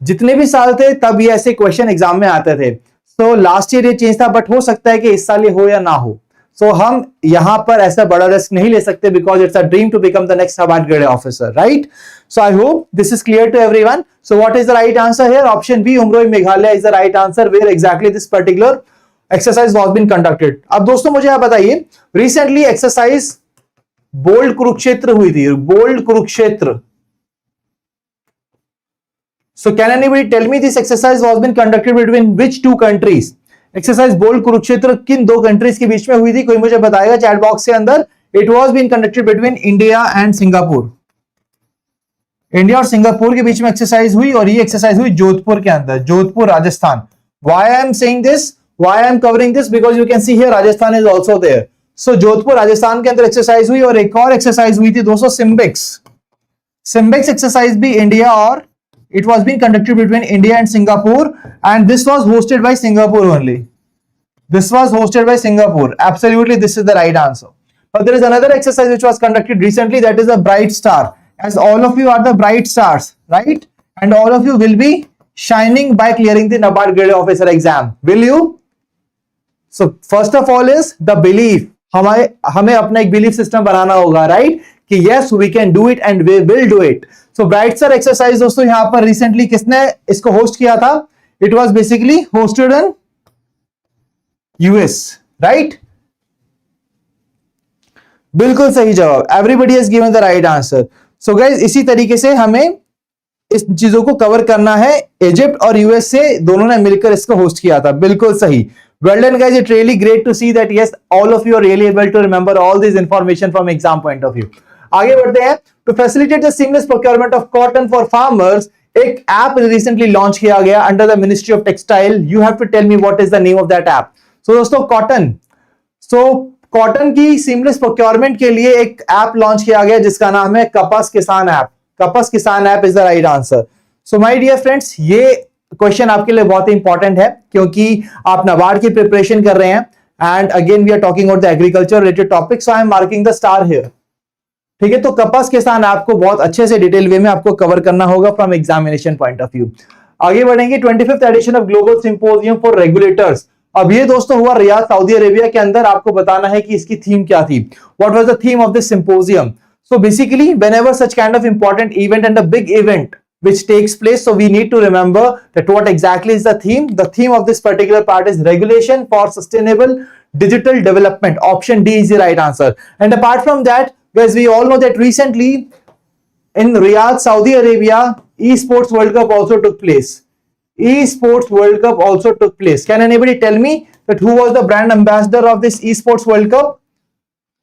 जितने भी साल थे तब ये ऐसे क्वेश्चन एग्जाम में आते थे. तो लास्ट ईयर ये चेंज था, बट हो सकता है कि इस साल ये हो या ना हो. सो हम यहां पर ऐसा बड़ा रिस्क नहीं ले सकते because it's a dream to become the next NABARD grade officer, right. So I hope this is clear to everyone. So what is the right answer here? Option B, Umroi Meghalaya is the right answer where exactly this particular exercise was been conducted. अब दोस्तों मुझे आप बताइए, recently exercise bold Kurukshetra हुई थी. Bold Kurukshetra. So can anybody tell me this exercise was been conducted between which two countries? Exercise bold Kurukshetra किन दो countries के बीच में हुई थी? कोई मुझे बताएगा चैट बॉक्स के अंदर. It was been conducted between India and Singapore. India और सिंगापुर के बीच में एक्सरसाइज हुई और ये एक्सरसाइज हुई जोधपुर के अंदर, Jodhpur Rajasthan. Why I am saying this, why I am covering this, because you can see here Rajasthan is also there. So Jodhpur Rajasthan के अंदर एक्सरसाइज हुई और एक और एक्सरसाइज हुई थी दोस्तों सिम्बिक्स. सिम्बिक्स एक्सरसाइज भी इंडिया और it was being conducted between India and Singapore, and this was hosted by Singapore only. This was hosted by Singapore. Absolutely, this is the right answer. But there is another exercise which was conducted recently, that is a bright star. As all of you are the bright stars, right? And all of you will be shining by clearing the NABARD Grade Officer exam. Will you? So first of all is the belief. हमें अपना एक belief system बनाना होगा, right, कि yes we can do it and we will do it. So bright star exercise दोस्तों यहां पर recently किसने इसको होस्ट किया था? It was basically hosted in US, right. बिल्कुल सही जवाब. Everybody has given the right answer. So guys इसी तरीके से हमें इस चीजों को कवर करना है. इजिप्ट और यूएस से दोनों ने मिलकर इसको होस्ट किया था. बिल्कुल सही. Well done guys, it's really great to see that yes, all of you are really able to remember all this information from exam point of view. आगे बढ़ते हैं. To facilitate the seamless procurement of cotton for farmers, एक app recently launch किया गया under the ministry of textile. You have to tell me what is the name of that app. So दोस्तों cotton की seamless procurement के लिए एक app launch किया गया जिसका नाम है कपास Kisan app. Kapas Kisan app is the right answer. So my dear friends, ये क्वेश्चन आपके लिए बहुत ही इंपॉर्टेंट है क्योंकि आप NABARD की प्रिपरेशन कर रहे हैं and again we are talking about the agriculture related topic. So I am marking the star here. ठीक है, तो कपास किसान आपको बहुत अच्छे से डिटेल वे में आपको कवर करना होगा from examination point of view. आगे बढ़ेंगे. 25th edition of global symposium for regulators. अब ये दोस्तों हुआ रियाद सऊदी अरेबिया के अंदर. आपको बताना है कि इसकी थीम क्या थी. What was the theme of this symposium? So basically whenever such kind of important event and a big event which takes place, so we need to remember that what exactly is the theme. The theme of this particular part is regulation for sustainable digital development. Option D is the right answer. And apart from that, guys, we all know that recently in Riyadh, Saudi Arabia, esports world cup also took place. Esports world cup also took place. Can anybody tell me that who was the brand ambassador of this esports world cup?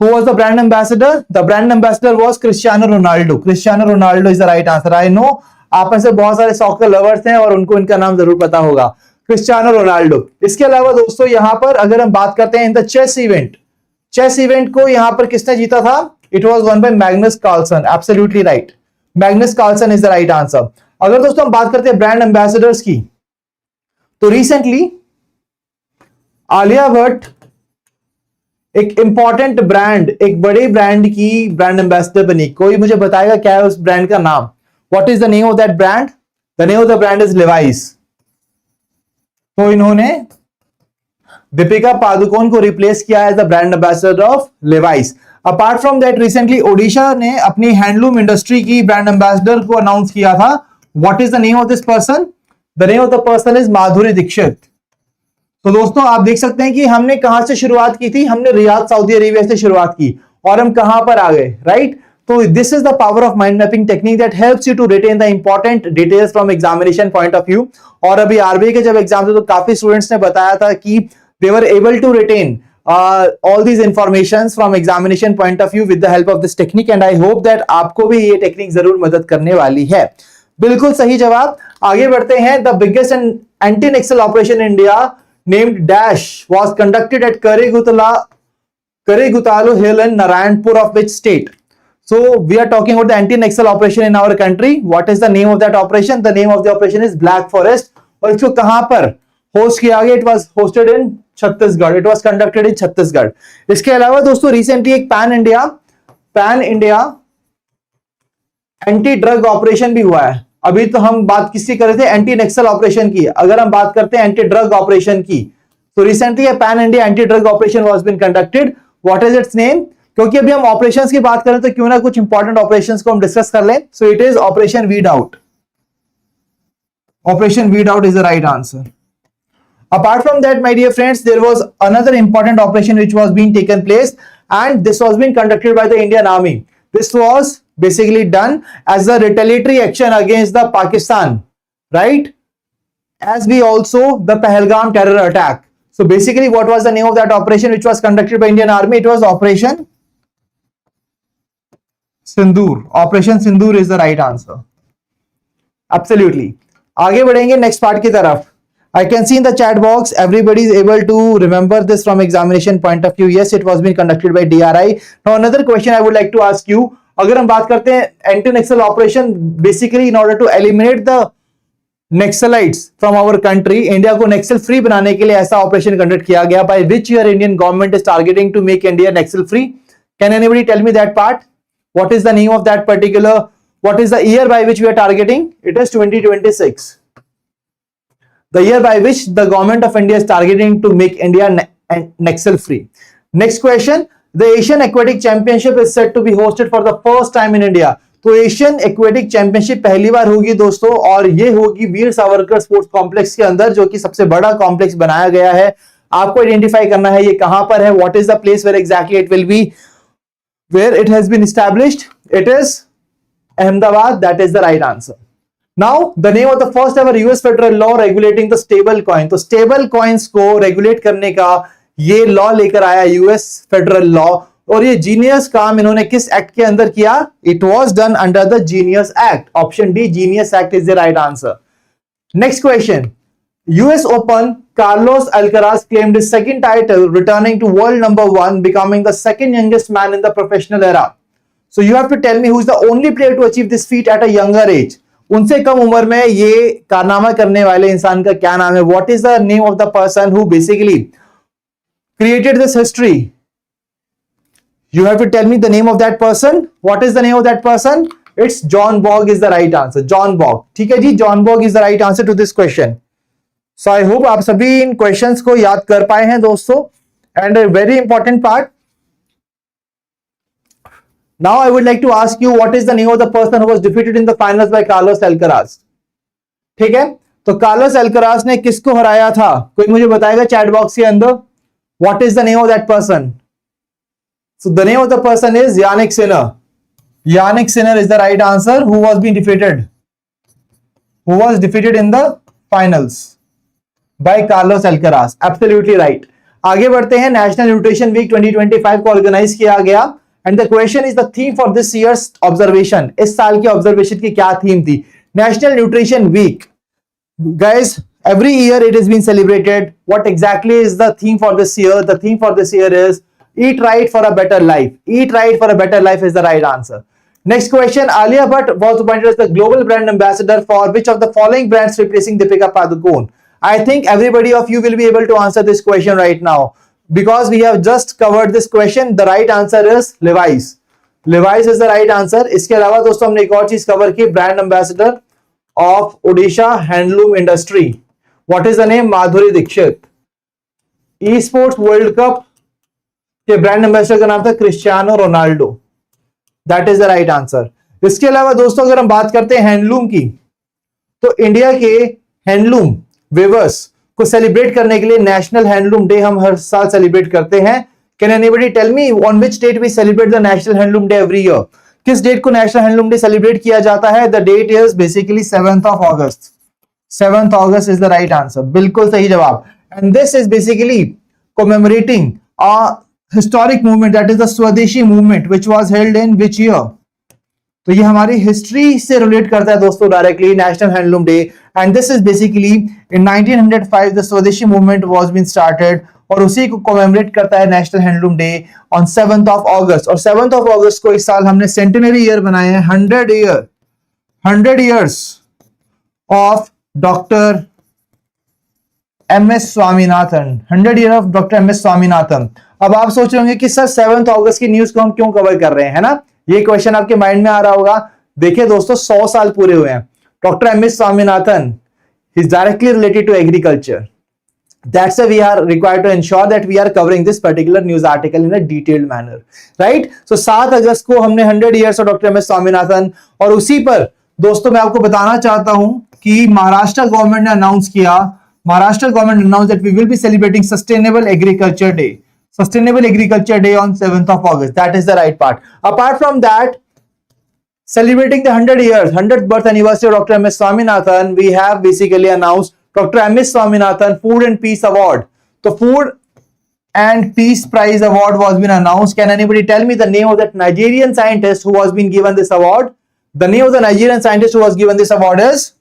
Who was the brand ambassador? The brand ambassador was Cristiano Ronaldo. Cristiano Ronaldo is the right answer. I know आप में से बहुत सारे soccer lovers हैं और उनको इनका नाम जरूर पता होगा. Cristiano Ronaldo. इसके अलावा दोस्तों यहां पर अगर हम बात करते हैं इन द चेस इवेंट को यहां पर किसने जीता था? It was won by Magnus Carlsen. Absolutely right. Magnus Carlsen is the right answer. अगर दोस्तों हम बात करते हैं ब्रांड एम्बेसडर्स की, तो रिसेंटली आलिया भट्ट एक इंपॉर्टेंट ब्रांड, एक बड़े ब्रांड की ब्रांड एम्बेसडर बनी. कोई मुझे बताएगा क्या है उस ब्रांड का नाम? What is the name of that brand? The name of the brand is Levi's. तो इन्होंने दीपिका पादुकोण को रिप्लेस किया as the brand ambassador of Levi's. Apart from that recently Odisha ने अपनी हैंडलूम इंडस्ट्री की ब्रांड एम्बेसडर को अनाउंस किया था. What is the name of this person? The name of the person is Madhuri Dixit. तो दोस्तों आप देख सकते हैं कि हमने कहां से शुरुआत की थी, हमने रियाद सऊदी अरेबिया से शुरुआत की और हम कहां पर आ गए, राइट। तो this is the power of mind mapping technique that helps you to retain the important details from examination point of view. और अभी आरबीआई के जब एग्जाम थे तो काफी स्टूडेंट्स ने बताया था कि they were able to retain all these informations from examination point of view with the help of this technique, and I hope that आपको भी ये टेक्निक जरूर मदद करने वाली है। बिल्कुल सही जवाब। आगे बढ़ते हैं। The biggest anti Naxal operation in India named dash was conducted at Karigutalu Hill in Narayanpur of which state? So we are talking about the anti-Naxal operation in our country. What is the name of that operation? The name of the operation is Black Forest. और इसको कहां पर host किया गया? It was hosted in Chhattisgarh. It was conducted in Chhattisgarh. इसके अलावा दोस्तों recently एक pan India anti drug operation भी हुआ है। अभी तो हम बात किसकी कर रहे थे? एंटी नक्सल ऑपरेशन की। अगर हम बात करते हैं एंटी ड्रग ऑपरेशन की, तो recently pan India anti drug operation was been conducted. What is its name? क्योंकि अभी हम ऑपरेशंस की बात करें तो क्यों ना कुछ इंपॉर्टेंट ऑपरेशंस को हम डिस्कस कर लें। सो it is operation weed out. Operation weed out is the right answer. Apart from that, my dear friends, there was another important operation which was being taken place, and this was being conducted by the Indian Army. This was basically done as a retaliatory action against the Pakistan, right? As we also the Pahalgam terror attack. So basically, what was the name of that operation which was conducted by Indian Army? It was Operation Sindoor. Operation Sindoor is the right answer. Absolutely. आगे बढ़ेंगे next part की तरफ। I can see in the chat box everybody is able to remember this from examination point of view. Yes, it was being conducted by DRI. Now another question I would like to ask you, अगर हम बात करते हैं anti Naxal operation, basically in order to eliminate the Naxalites from our country, India को Naxal free बनाने के लिए ऐसा ऑपरेशन कंडक्ट किया गया। By which year Indian government is targeting to make India Naxal free? Can anybody tell me that part? What is the name of that particular, what is the year by which we are targeting? It is 2026. The year by which the government of India is targeting to make India Naxal free. Next question. The Asian Aquatic Championship is set to be hosted for the first time in India. तो Asian aquatic championship पहली बार होगी दोस्तों, और ये होगी Veer Savarkar sports complex के अंदर, जो कि सबसे बड़ा कॉम्प्लेक्स बनाया गया है। आपको आइडेंटिफाई करना है ये कहां पर है। What is the place where exactly it will be, where it has been established? It is Ahmedabad. That is the right answer. Now, the name of the first ever US federal law regulating the stable coin. तो stable coins को regulate करने का ये law लेकर आया US federal law, और ये genius काम इन्होंने किस एक्ट के अंदर किया? It was done under the genius act. Option D, genius act is the right answer. Next question. US open, Carlos Alcaraz claimed his second title, returning to world number 1, becoming the second youngest man in the professional era. So you have to tell me who is the only player to achieve this feat at a younger age. उनसे कम उम्र में ये कारनामा करने वाले इंसान का क्या नाम है? What is the name of the person who basically created this history? You have to tell me the name of that person. What is the name of that person? It's John Bogle is the right answer. John Bogle. ठीक है जी, John Bogle is the right answer to this question. So I hope आप सभी इन questions को याद कर पाए हैं दोस्तों। And very important part, now I would like to ask you what is the name of the person who was defeated in the finals by Carlos Alcaraz? ठीक है, तो कार्लोस अल्कराज ने किसको हराया था? कोई मुझे बताएगा चैट बॉक्स के अंदर? What is the name of that person? So the name of the person is Jannik Sinner. Jannik Sinner is the right answer. Who was been defeated? Who was defeated in the finals by Carlos Alcaraz. Absolutely right. आगे बढ़ते हैं। National nutrition week 2025 को organize किया गया, and the question is the theme for this years observation. इस साल की observation की क्या थीम थी? National nutrition week, guys, every year it is being celebrated. What exactly is the theme for this year? The theme for this year is eat right for a better life. Eat right for a better life is the right answer. Next question. Alia Bhatt was appointed as the global brand ambassador for which of the following brands, replacing Deepika Padukone? I think everybody of you will be able to answer this question right now, because we have just covered this question. The right answer is Levi's. Levi's is the right answer. इसके अलावा दोस्तों हमने एक और चीज cover की, brand ambassador of Odisha handloom industry. What is the name? Madhuri Dixit. E sports world cup के brand ambassador का नाम था Cristiano Ronaldo. That is the right answer. इसके अलावा दोस्तों अगर हम बात करते हैं हैंडलूम की, तो इंडिया के हैंडलूम वेवर्स को सेलिब्रेट करने के लिए नेशनल हैंडलूम डे हम हर साल सेलिब्रेट करते हैं? Can anybody tell me on which date we celebrate the national handloom day every year? किस डेट को नेशनल हैंडलूम डे सेलिब्रेट किया जाता है? The date is basically 7th of August. 7th August is the right answer. बिल्कुल सही जवाब. And this is basically commemorating a historic movement, that is the Swadeshi movement, which was held in which year? तो ये हमारी history से relate करता है दोस्तों directly, national handloom day. And this is basically in 1905 the स्वदेशी movement was been started, और उसी को कमेमोरेट करता है national handloom day on 7th of August. और 7th of August को इस साल हमने सेंटिनरी ईयर बनाए हैं, 100 years of doctor MS Swaminathan. 100 year of doctor MS Swaminathan. अब आप सोच रहे होंगे कि सर 7th August की न्यूज को हम क्यों कवर कर रहे हैं, है ना? ये क्वेश्चन आपके माइंड में आ रहा होगा. देखिए दोस्तों, 100 साल पूरे हुए हैं. Doctor MS Swaminathan is directly related to agriculture. That's why we are required to ensure that we are covering this particular news article in a detailed manner, right? So 7 अगस्त को हमने 100 years of doctor MS Swaminathan, और उसी पर दोस्तों मैं आपको बताना चाहता हूं कि महाराष्ट्र गवर्नमेंट ने अनाउंस किया, Maharashtra government announced that we will be celebrating Sustainable Agriculture Day. Sustainable Agriculture Day on 7th of August. That is the right part. Apart from that, celebrating the 100th birth anniversary of Dr. MS Swaminathan, we have basically announced Dr. MS Swaminathan Food and Peace Award. The Food and Peace Prize Award was been announced. Can anybody tell me the name of that Nigerian scientist who was been given this award? The name of the Nigerian scientist who was given this award is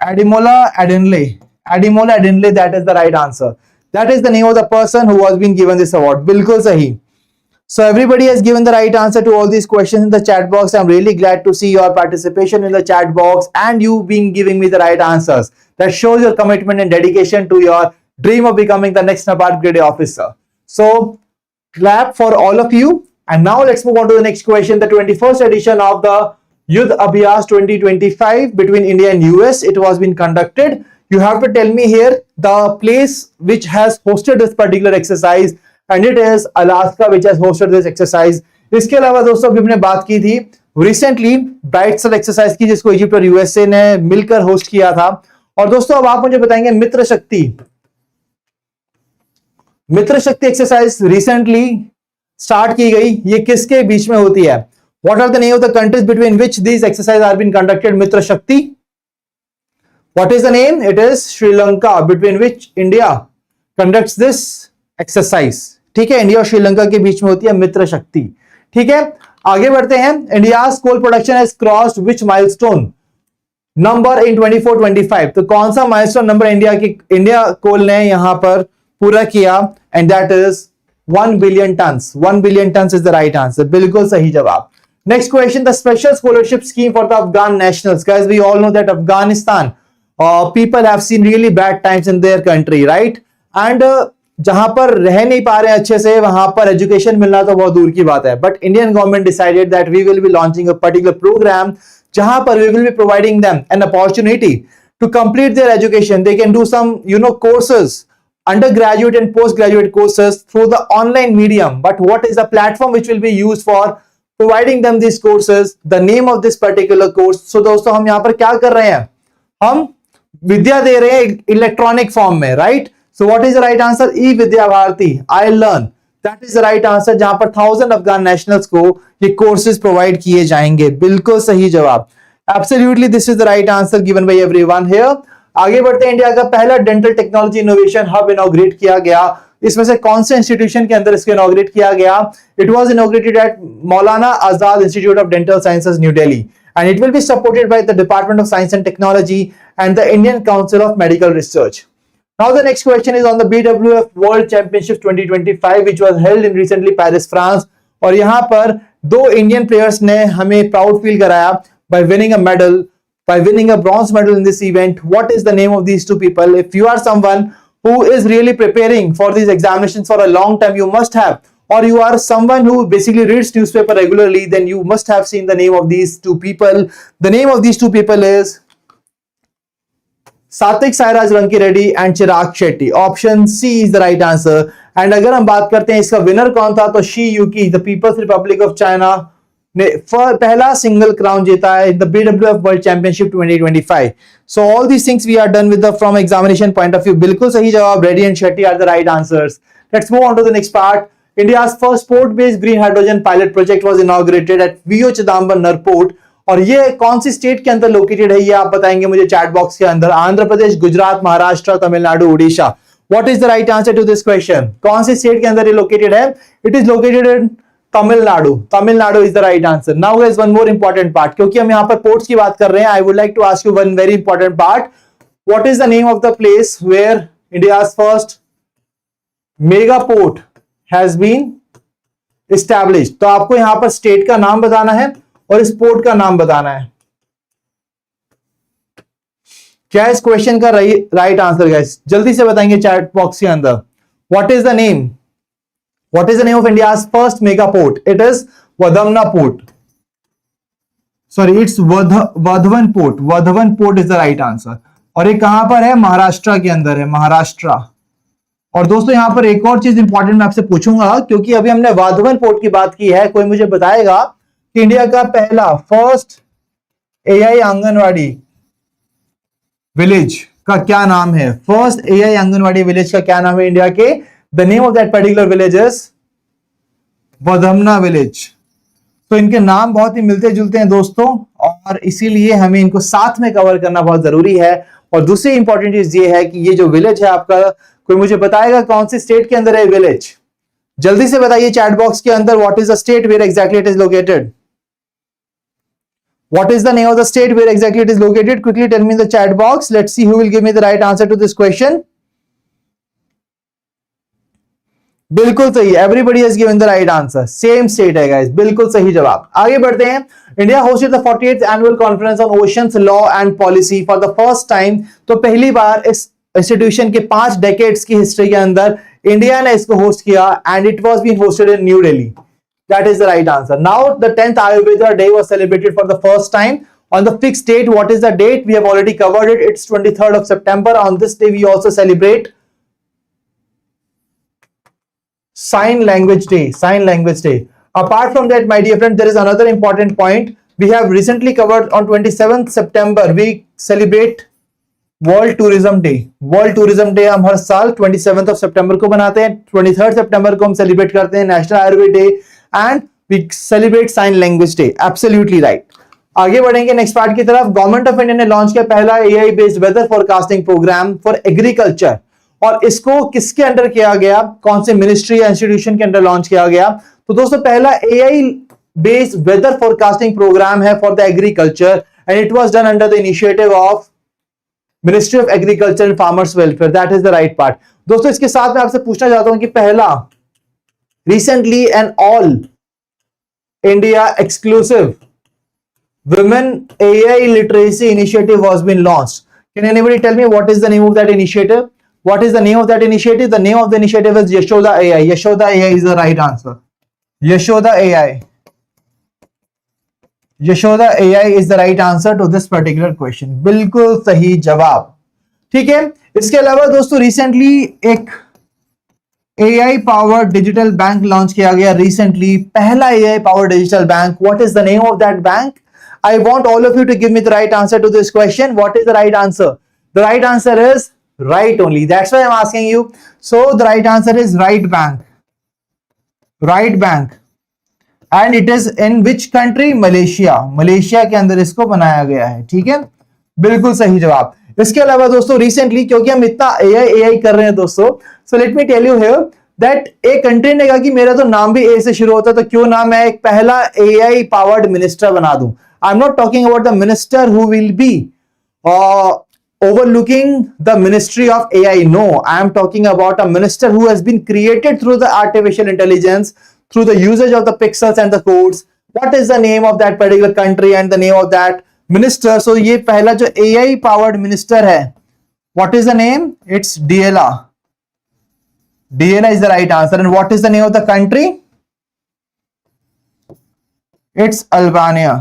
Ademola Adenle. Ademola Adenle, that is the right answer. That is the name of the person who was been given this award. Bilkul sahi. So everybody has given the right answer to all these questions in the chat box. I'm really glad to see your participation in the chat box and you being giving me the right answers. That shows your commitment and dedication to your dream of becoming the next NABARD Grade A officer. So clap for all of you. And now let's move on to the next question. The 21st edition of the Yudh Abhyas 2025 between India and US. It was been conducted. You have to tell me here the place which has hosted this particular exercise, and it is Alaska which has hosted this exercise. इसके अलावा दोस्तों अभी हमने बात की थी recently bright सल exercise की, जिसको इजिप्ट और यूएसए ने मिलकर होस्ट किया था. और दोस्तों अब आप मुझे बताएंगे मित्र शक्ति एक्सरसाइज रिसेंटली स्टार्ट की गई, ये किसके बीच में होती है? What are the name of the countries between which these exercises are being conducted? मित्र शक्ति. What is the name? It is Sri Lanka, between which India conducts this exercise. ठीक है, इंडिया और श्रीलंका के बीच में होती है मित्र शक्ति. ठीक है, आगे बढ़ते हैं. India's coal production has crossed which milestone number in 24-25? तो कौन सा milestone number इंडिया कोल ने यहां पर पूरा किया? And that is 1 billion tons. 1 billion tons is the right answer. बिल्कुल सही जवाब. Next question, the special scholarship scheme for the Afghan nationals. Guys, we all know that Afghanistan people have seen really bad times in their country, right? And जहां पर रह नहीं पा रहे हैं अच्छे से, वहां पर एजुकेशन मिलना तो बहुत दूर की बात है. But Indian government decided that we will be launching a particular program जहां पर we will be providing them an opportunity to complete their education. They can do some courses, undergraduate and postgraduate courses through the online medium. But what is the platform which will be used for providing them these courses? The name of this particular course. So दोस्तों हम यहाँ पर क्या कर रहे हैं? हम विद्या दे रहे हैं इलेक्ट्रॉनिक फॉर्म में, right? So what is the right answer? E Vidya Bharati, I learn. That is the right answer, जहां पर 1000 अफगान नेशनल्स को ये कोर्सेज प्रोवाइड किए जाएंगे. बिल्कुल सही जवाब. Absolutely this is the right answer given by everyone here. आगे बढ़ते हैं. इंडिया का पहला dental technology innovation hub inaugurate किया गया. इसमें से कौन से इंस्टीट्यूशन के अंदर इसको इनॉग्रेट किया गया? It was inaugurated at Maulana Azad Institute of Dental Sciences, New Delhi, and it will be supported by the Department of Science and Technology and the Indian Council of Medical Research. Now the next question is on the BWF World Championship 2025 which was held in recently Paris, France. और यहाँ पर दो Indian players ने हमें proud feel कराया by winning a medal, by winning a bronze medal in this event. What is the name of these two people? If you are someone who is really preparing for these examinations for a long time, you must have, or you are someone who basically reads newspaper regularly, then you must have seen the name of these two people. The name of these two people is Satvik Sairaj Ranki Reddy and Chirag Shetty. Option C is the right answer. And अगर हम बात करते हैं इसका winner कौन था, तो she Yuki, the People's Republic of China ने पहला सिंगल क्राउन जीता है in the BWF world championship 2025. So all these things we are done with the from examination point of view. बिल्कुल सही जवाब, Reddy and Shetty are the right answers. Let's move on to the next part. India's first sport-based green hydrogen pilot project was inaugurated at VO Chidambar Airport. और ये कौन सी state के अंदर located है, ये आप बताएंगे मुझे चैट बॉक्स के अंदर. Andhra Pradesh, Gujarat, Maharashtra, Tamil Nadu, Orissa. What is the right answer to this question? कौन सी स्टेट के अंदर ये लोकेटेड है? It is located in Tamil Nadu. Tamil Nadu is the right answer. Now guys one more important part, क्योंकि हम यहाँ पर पोर्ट्स की बात कर रहे हैं. I would like to ask you one very important part. What is the name of the place where India's first mega port has been established? तो आपको यहां पर स्टेट का नाम बताना है और इस पोर्ट का नाम बताना है. क्या इस क्वेश्चन का राइट आंसर गाइस? जल्दी से बताएंगे चैट बॉक्स के अंदर. What is the name? What is the name of India's first mega port? It is Vadhvana port. Sorry, it's Vadhavan port. Vadhavan port is the right answer. और ये कहां पर है? महाराष्ट्र के अंदर है, महाराष्ट्र. और दोस्तों यहां पर एक और चीज इंपॉर्टेंट मैं आपसे पूछूंगा, क्योंकि अभी हमने वाधवन पोर्ट की बात की है. कोई मुझे बताएगा कि इंडिया का पहला फर्स्ट एआई आंगनवाड़ी विलेज का क्या नाम है? फर्स्ट एआई आंगनवाड़ी विलेज का क्या नाम है इंडिया के? The name of that particular village is Vadhmana village. तो इनके नाम बहुत ही मिलते जुलते हैं दोस्तों, और इसीलिए हमें इनको साथ में कवर करना बहुत जरूरी है. और दूसरी इंपॉर्टेंट चीज ये है कि ये जो विलेज है आपका, कोई मुझे बताएगा कौन सी स्टेट के अंदर है विलेज? जल्दी से बताइए चैट बॉक्स के अंदर. What is the state where exactly it is located? What is the name of the state where exactly it is located? Quickly tell me in the chat box. Let's see who will give me the right answer to this question. बिल्कुल सही, everybody has given the right answer. Same state है guys, बिल्कुल सही जवाब. आगे बढ़ते हैं. India hosted the 48th annual conference on oceans law and policy for the first time. तो पहली बार इस इंस्टीट्यूशन के 5 डेकेड्स की हिस्ट्री के अंदर इंडिया ने इसको होस्ट किया, and it was been hosted in new Delhi. That is the right answer. Now the 10th Ayurveda Day was celebrated for the first time on the fixed date. What is the date? We have already covered it. It's 23rd of September. On this day we also celebrate Sign Language Day. Sign Language Day. Apart from that, my dear friend, there is another important point. We have recently covered on 27th September. We celebrate world tourism day. World tourism day हम हर साल 27th of September को बनाते हैं. 23rd September को हम celebrate करते हैं national Ayurveda day, and we celebrate sign language day. Absolutely right. आगे बढ़ेंगे नेक्स्ट पार्ट की तरफ. गवर्नमेंट ऑफ इंडिया ने लॉन्च किया पहला AI based weather forecasting program for agriculture. और इसको किसके अंडर किया गया? कौन से मिनिस्ट्री या इंस्टीट्यूशन के अंडर लॉन्च किया गया? तो दोस्तों पहला AI based weather forecasting programme है for the agriculture, and it was done under the initiative of ministry of agriculture and farmers welfare. That is the right part. दोस्तों इसके साथ मैं आपसे पूछना चाहता हूं कि पहला recently an all India exclusive women AI literacy initiative was been launched. Can anybody tell me what is the name of that initiative? What is the name of that initiative? The name of the initiative is Yashoda AI. Yashoda AI is the right answer. Yashoda AI. Yashoda AI is the right answer to this particular question. बिल्कुल सही जवाब. ठीक है. इसके अलावा दोस्तों recently एक AI powered digital bank launch किया गया रिसेंटली. पहला AI powered digital bank. What is the name of that bank? I want all of you to give me the right answer to this question. What is the right answer? The right answer is right only. That's why I am asking you. So the right answer is right bank. Right bank. And it is in which country? Malaysia. Malaysia के अंदर इसको बनाया गया है. ठीक है, बिल्कुल सही जवाब. इसके अलावा दोस्तों रिसेंटली, क्योंकि हम इतना एआई कर रहे हैं दोस्तों, so let me tell you here that एक कंट्री ने कहा कि मेरा तो नाम भी ए से शुरू होता है, तो क्यों ना मैं एक पहला एआई पावर्ड मिनिस्टर बना दूं. आई am not talking about the minister who will be overlooking the ministry of AI. No, I am talking about a minister who has been created through the artificial intelligence, through the usage of the pixels and the codes. What is the name of that particular country and the name of that minister? So ये पहला जो AI powered minister है, what is the name? It's DLA. DLA is the right answer. And what is the name of the country? It's Albania.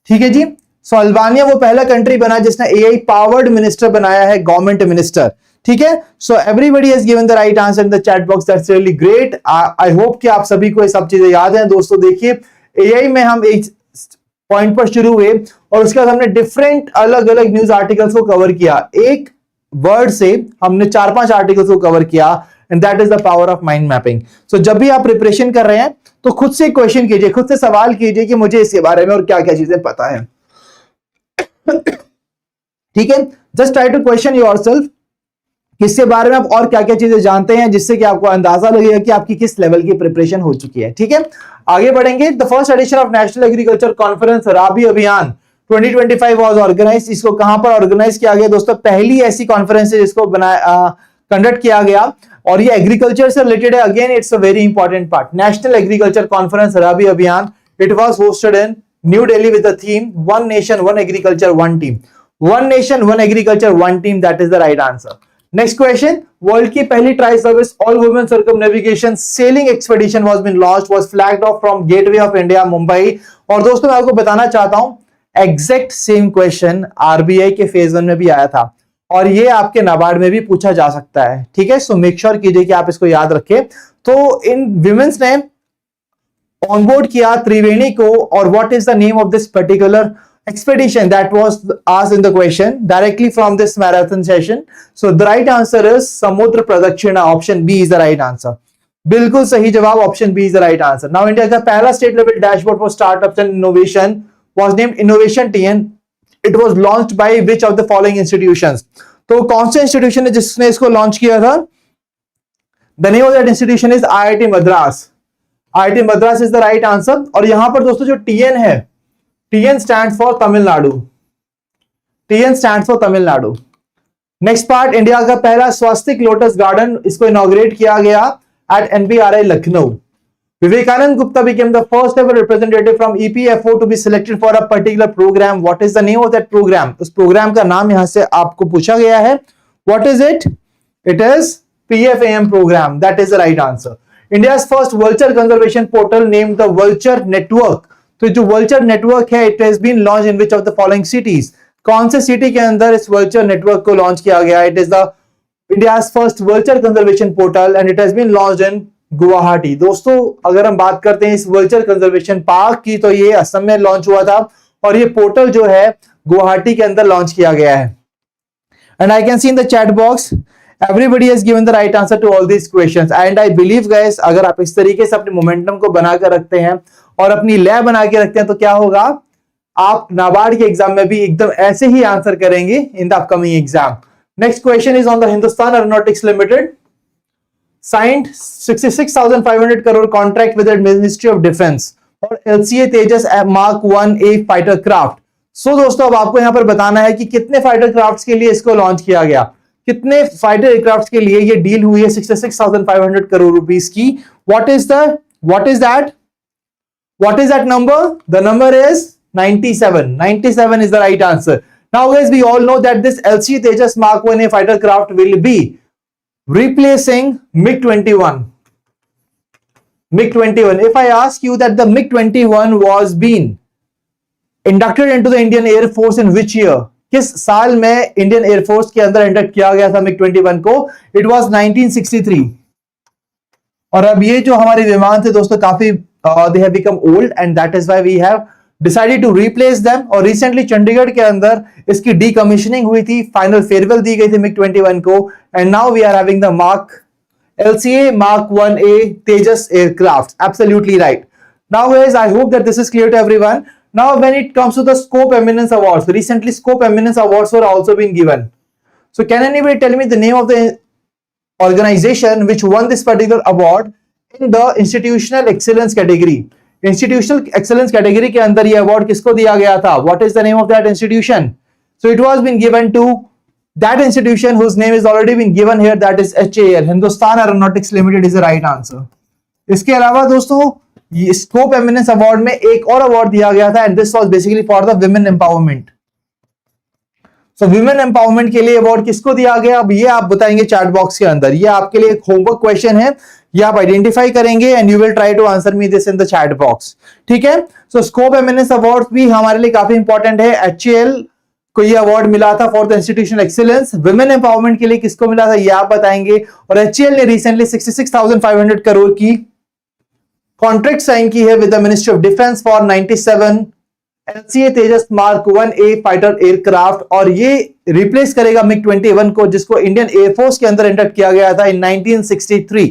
ठीक है जी. सो Albania वो पहला country बना जिसने एआई पावर्ड मिनिस्टर बनाया है, गवर्नमेंट मिनिस्टर. ठीक है, so everybody has given the right answer in the chat box, that's really great. I hope कि आप सभी को ये सब चीजें याद हैं। दोस्तों देखिए, एआई में हम एक पॉइंट पर शुरू हुए और उसके बाद हमने डिफरेंट अलग अलग न्यूज आर्टिकल्स को कवर किया। एक वर्ड से हमने 4-5 आर्टिकल्स को कवर किया, and that is the power of mind mapping. So जब भी आप प्रिपरेशन कर रहे हैं तो खुद से क्वेश्चन कीजिए, खुद से सवाल कीजिए कि मुझे इसके बारे में और क्या क्या चीजें पता है। ठीक है, just try to question yourself, किसके बारे में आप और क्या क्या चीजें जानते हैं, जिससे कि आपको अंदाजा लगेगा कि आपकी किस लेवल की प्रिपरेशन हो चुकी है। ठीक है, आगे बढ़ेंगे। The first edition of national agriculture conference Rabi Abhiyan 2025 was organised. इसको कहां पर ऑर्गेनाइज किया गया दोस्तों? पहली ऐसी कॉन्फ्रेंस है जिसको कंडक्ट किया गया, और ये एग्रीकल्चर से रिलेटेड है। Again it's a very important part, national agriculture conference Rabi Abhiyan. It was hosted in new Delhi with the theme one nation one agriculture one team. One nation one agriculture one team, that is the right answer. Next question, world की पहली tri service all women circumnavigation sailing expedition was been launched, was flagged off from Gateway of India Mumbai. और दोस्तों मैं आपको बताना चाहता हूं, exact same question RBI के फेज 1 में भी आया था, और ये आपके नाबार्ड में भी पूछा जा सकता है। ठीक है, सो मेक श्योर कीजिए कि आप इसको याद रखें। तो इन विमेन्स ने ऑनबोर्ड किया त्रिवेणी को, और what is the name of this particular expedition? That was asked in the question directly from this marathon session. So the right answer is samudra pradakshina. Option B is the right answer. बिल्कुल सही जवाब, option B is the right answer. Now India का पहला state level dashboard for startups and innovation was named Innovation TN. It was launched by which of the following institutions? तो कौन सा institution है जिसने इसको लॉन्च किया था? The name of that institution is IIT Madras. IIT Madras is the right answer. और यहां पर दोस्तों जो TN है, TN stands for Tamil Nadu. TN stands for Tamil Nadu. Next part, India का पहला स्वास्तिक लोटस गार्डन, इसको इनॉग्रेट किया गया at NBRI Lucknow. Vivekanand Gupta became the first ever representative from EPFO to be selected for a particular program. What is the name of that program? उस programme का नाम यहां से आपको पूछा गया है। What is it? It is PFAM program. That is the right answer. India's first vulture conservation portal named the Vulture Network. तो जो वल्चर नेटवर्क है, it has been launch in which of the following cities? कौन से city के अंदर इस vulture network को launch किया गया? It is the India's first vulture conservation portal and it has been launched in Guwahati. दोस्तों अगर हम बात करते हैं इस वल्चर कंजर्वेशन पार्क की, तो ये असम में लॉन्च हुआ था, और ये पोर्टल जो है गुवाहाटी के अंदर लॉन्च किया गया है। And I can see in the chat box everybody has given the right answer to all these questions, and I believe guys, अगर आप इस तरीके से अपने मोमेंटम को बनाकर रखते हैं और अपनी लैब बना के रखते हैं, तो क्या होगा, आप नाबार्ड के एग्जाम में भी एकदम ऐसे ही आंसर करेंगे in the upcoming exam. Next question is on the Hindustan aeronautics limited signed 66,500 crore contract with the Ministry of Defense और LCA तेजस Mark 1A फाइटर क्राफ्ट। सो दोस्तों अब आपको यहां पर बताना है कि कितने फाइटर क्राफ्ट्स के लिए इसको लॉन्च किया गया, कितने फाइटर एयरक्राफ्ट के लिए ये डील हुई है 66,500 करोड़ रुपीस की। what is that number? The number is 97. 97 is the right answer. Now guys, we all know that this LCA Tejas Mark 1A fighter craft will be replacing MiG-21. MiG-21. If I ask you that the MiG-21 was being inducted into the Indian Air Force in which year? किस साल में Indian air force के अंदर induct किया गया था MiG-21 को? It was 1963। और अब ये जो हमारे विमान थे दोस्तों, काफी they have become old and that is why we have decided to replace them. और रिसेंटली चंडीगढ़ के अंदर इसकी डीकमीशनिंग हुई थी, फाइनल फेयरवेल दी गई थी MiG-21 को, and now we are having the LCA Mark 1A Tejas aircraft. Absolutely right. Now guys, I hope that this is clear to everyone. Now when it comes to the Scope Eminence Awards, recently Scope Eminence Awards were also being given. So can anybody tell me the name of the organization which won this particular award in the Institutional Excellence category? Institutional Excellence category के अंदर ये award किसको दिया गया था? What is the name of that institution? So it was been given to that institution whose name is already been given here, that is HAL, Hindustan Aeronautics Limited is the right answer. इसके अलावा दोस्तों ये scope eminence award में एक और award दिया गया था, and this was basically for the women empowerment. So women empowerment के लिए अवार्ड किसको दिया गया, अब ये आप बताएंगे चैट बॉक्स के अंदर। ये आपके लिए एक होमवर्क क्वेश्चन है, ये आप आइडेंटिफाई करेंगे and you will try to answer me this in the chat box. ठीक है, सो स्कोप एमिनेंस अवार्ड भी हमारे लिए काफी इंपॉर्टेंट है। HAL को ये अवार्ड मिला था for the institutional excellence. Women empowerment के लिए किसको मिला था ये आप बताएंगे। और HCL ने रिसेंटली 66,500 करोड़ की कॉन्ट्रैक्ट साइन की है with the ministry of defence for 97 LCA Tejas mark 1A fighter aircraft, और ये रिप्लेस करेगा MiG-21 को, जिसको इंडियन एयरफोर्स के अंदर इंडक्ट किया गया था in 1963।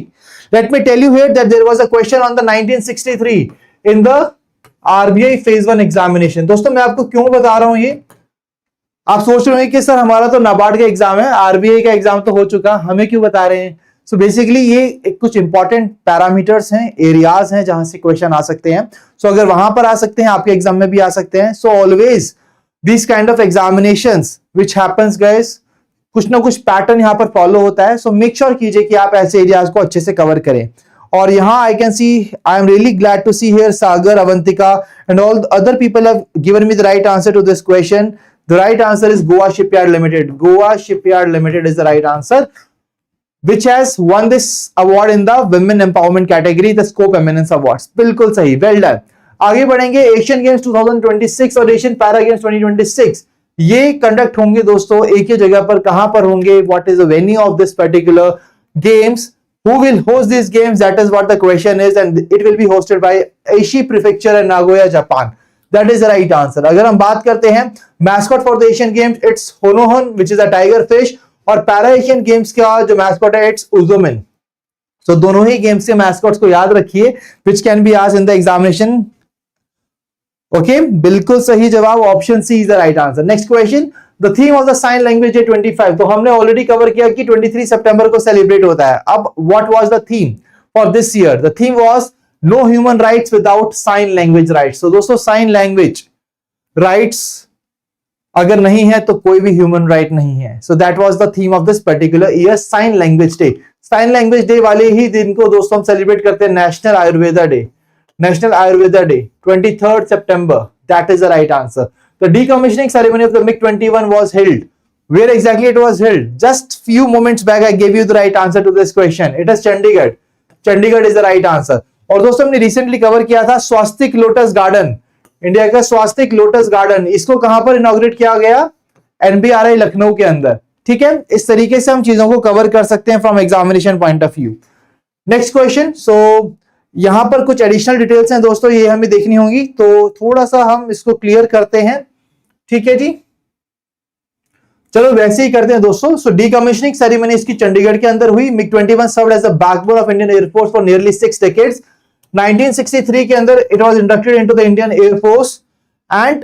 Let me tell you here that there was a question on the 1963 in the RBI phase 1 examination. दोस्तों मैं आपको क्यों बता रहा हूं ये, आप सोच रहे हो कि सर हमारा तो नाबार्ड का एग्जाम है, RBI का एग्जाम तो हो चुका, हमें क्यों बता रहे हैं। सो बेसिकली ये कुछ इंपॉर्टेंट पैरामीटर्स हैं, एरियाज हैं जहां से क्वेश्चन आ सकते हैं। सो अगर वहां पर आ सकते हैं आपके एग्जाम में भी आ सकते हैं। So always this kind of examinations which happens guys, कुछ ना कुछ पैटर्न यहां पर फॉलो होता है। सो मेक श्योर कीजिए कि आप ऐसे एरियाज को अच्छे से कवर करें। और यहां I can see, I am really glad to see here Sagar, Avantika and all other people have given me the right answer to this question. The right answer is Goa Shipyard Limited. Goa Shipyard Limited is the right answer, which has won this award in the Women Empowerment category, the Scope Eminence Awards. बिल्कुल सही, well done. आगे बढ़ेंगे। Asian games 2026 और Asian para games 2026 ये conduct होंगे दोस्तों एक ही जगह पर। कहां पर होंगे, what is the venue of this particular games, who will host these games, that is what the question is, and it will be hosted by Aichi Prefecture in Nagoya, Japan. That is the right answer. अगर हम बात करते हैं mascot for the Asian games, it's Honohan which is a tiger fish, और para Asian games का जो mascot है it's उजुमिन। सो दोनों ही गेम्स के मैस्कॉट्स को याद रखिए which can be asked in the examination. Okay, बिल्कुल सही जवाब, option C is the right answer. Next question, the theme of the sign language day 25, तो हमने ऑलरेडी कवर किया कि 23 सितंबर को सेलिब्रेट होता है। अब what was the theme for this year, the theme was No human rights without sign language rights. So दोस्तों sign language rights अगर नहीं है तो कोई भी human right नहीं है। So that was the theme of this particular year sign language day. Sign language day वाले ही दिन को दोस्तों हम सेलिब्रेट करते हैं National Ayurveda Day. National Ayurveda Day 23rd September. That is the right answer. The decommissioning ceremony of the MiG-21 was held. Where exactly it was held? Just few moments back I gave you the right answer to this question. It is Chandigarh. Chandigarh is the right answer. और दोस्तों हमने recently cover किया था स्वास्तिक lotus garden, India का स्वास्तिक lotus garden, इसको कहां पर inaugurate किया गया, NBRI लखनऊ के अंदर। ठीक है, इस तरीके से हम चीजों को कवर कर सकते हैं from examination point of view. Next question, so यहां पर कुछ एडिशनल डिटेल्स हैं दोस्तों, ये हमें देखनी होंगी, तो थोड़ा सा हम इसको क्लियर करते हैं। ठीक है जी, चलो वैसे ही करते हैं दोस्तों। सो डीकमिशनिंग सेरेमनी इसकी चंडीगढ़ के अंदर हुई। MiG-21 served as the backbone of Indian air force for nearly 6 decades. 1963 के अंदर it was inducted into the Indian air force and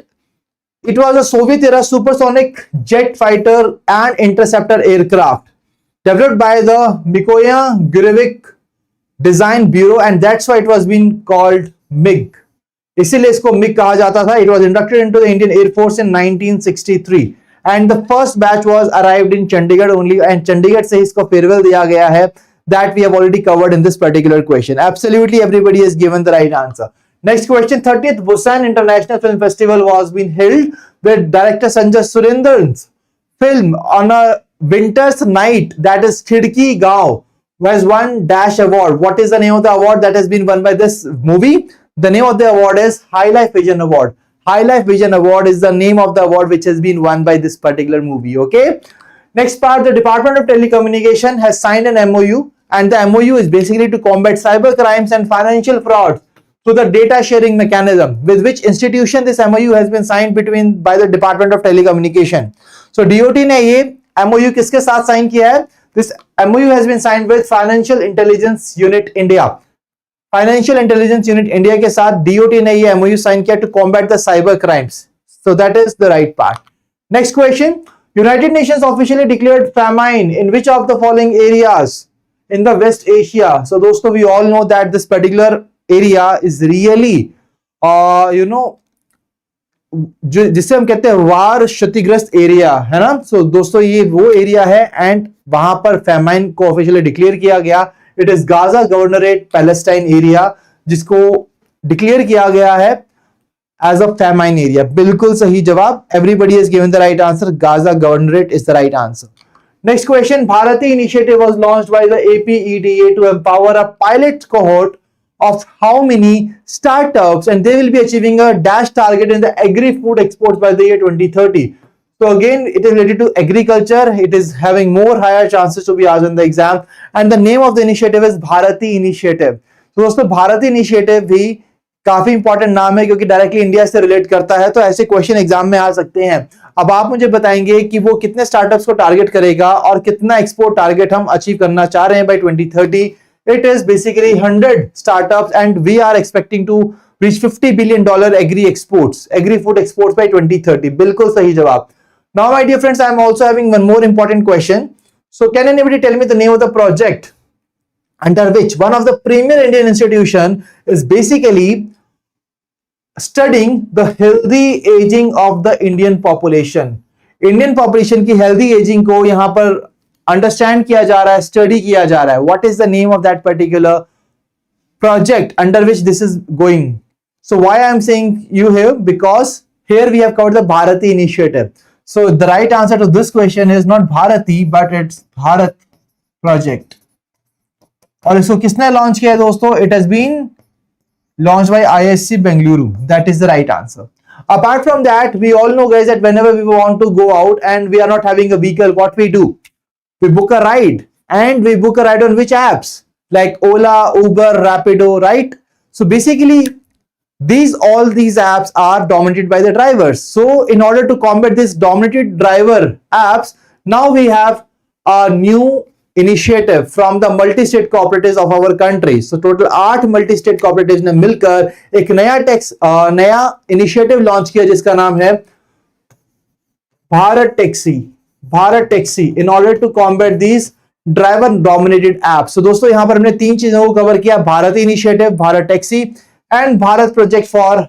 it was a Soviet era supersonic jet fighter and interceptor aircraft developed by the Mikoyan Gurevich design bureau and that's why it was been called MiG, इसीलिए इसको MiG कहा जाता था। It was inducted into the Indian air force in 1963 and the first batch was arrived in Chandigarh only, and Chandigarh से इसको farewell दिया गया है। That we have already covered in this particular question. Absolutely everybody has given the right answer. Next question, 30th Busan International Film Festival was being held where director Sanjay Surendra's film on a winter's night, that is Khidki Gaon, was won dash award. What is the name of the award that has been won by this movie? The name of the award is High Life Vision Award. High Life Vision Award is the name of the award which has been won by this particular movie. Okay, next part, the Department of Telecommunication has signed an MOU, and the MOU is basically to combat cyber crimes and financial frauds through the data sharing mechanism. With which institution this MOU has been signed by the Department of Telecommunication? So DOT ने ये MOU किसके साथ sign किया है? This MOU has been signed with Financial Intelligence Unit India. Financial intelligence unit India के साथ DOT ने ये MOU साइन किया to combat the cyber crimes. So that is the right part. Next question, United Nations officially declared famine in which of the following areas in the West Asia? So दोस्तों we all know that this particular area is really जिसे हम कहते हैं वार क्षतिग्रस्त area है ना। सो दोस्तों ये वो एरिया है एंड वहां पर फैमाइन को ऑफिशियली डिक्लेयर किया गया। It is Gaza governorate Palestine area, जिसको डिक्लेयर किया गया है एज अ फैमाइन एरिया। बिल्कुल सही जवाब, everybody has given the right answer, Gaza governorate is the right answer. Next question, Bharatiya initiative was launched by the APEDA to empower a pilot cohort of how many startups and they will be achieving a dash target in the agri-food exports by the year 2030. So again, it is related to agriculture. It is having more higher chances to be asked in the exam. And the name of the initiative is Bharati Initiative. तो दोस्तों Bharti initiative भी काफी important नाम है क्योंकि directly India से relate करता है, तो ऐसे क्वेश्चन एग्जाम में आ सकते हैं। अब आप मुझे बताएंगे कि वो कितने स्टार्टअप्स को टारगेट करेगा और कितना एक्सपोर्ट टारगेट हम अचीव करना चाह रहे हैं by 2030। It is basically 100 startups and we are expecting to reach $50 billion agri food exports by 2030। बिल्कुल सही जवाब। Now, my dear friends, I am also having one more important question. So, can anybody tell me the name of the project under which one of the premier Indian institution is basically studying the healthy aging of the Indian population? Indian population की healthy aging को यहाँ पर understand किया जा रहा है, study किया जा रहा है. What is the name of that particular project under which this is going? So, why I am saying you here? Because here we have covered the Bharati initiative. So the right answer to this question is not Bharati, but it's Bharat project. और इसको किसने launch किया है दोस्तों? It has been launched by ISC Bengaluru. That is the right answer. Apart from that, we all know guys that whenever we want to go out and we are not having a vehicle, what we do? We book a ride, and we book a ride on which apps? Like Ola, Uber, Rapido, right? So basically all these apps are dominated by the drivers. So in order to combat this dominated driver apps, now we have a new initiative from the multi-state cooperatives of our country. So total 8 multi-state cooperatives ने मिलकर एक नया initiative launch किया जिसका नाम है Bharat taxi in order to combat these driver dominated apps. So दोस्तों यहाँ पर हमने 3 चीजों को कवर किया, Bharat initiative, Bharat taxi and Bharat project for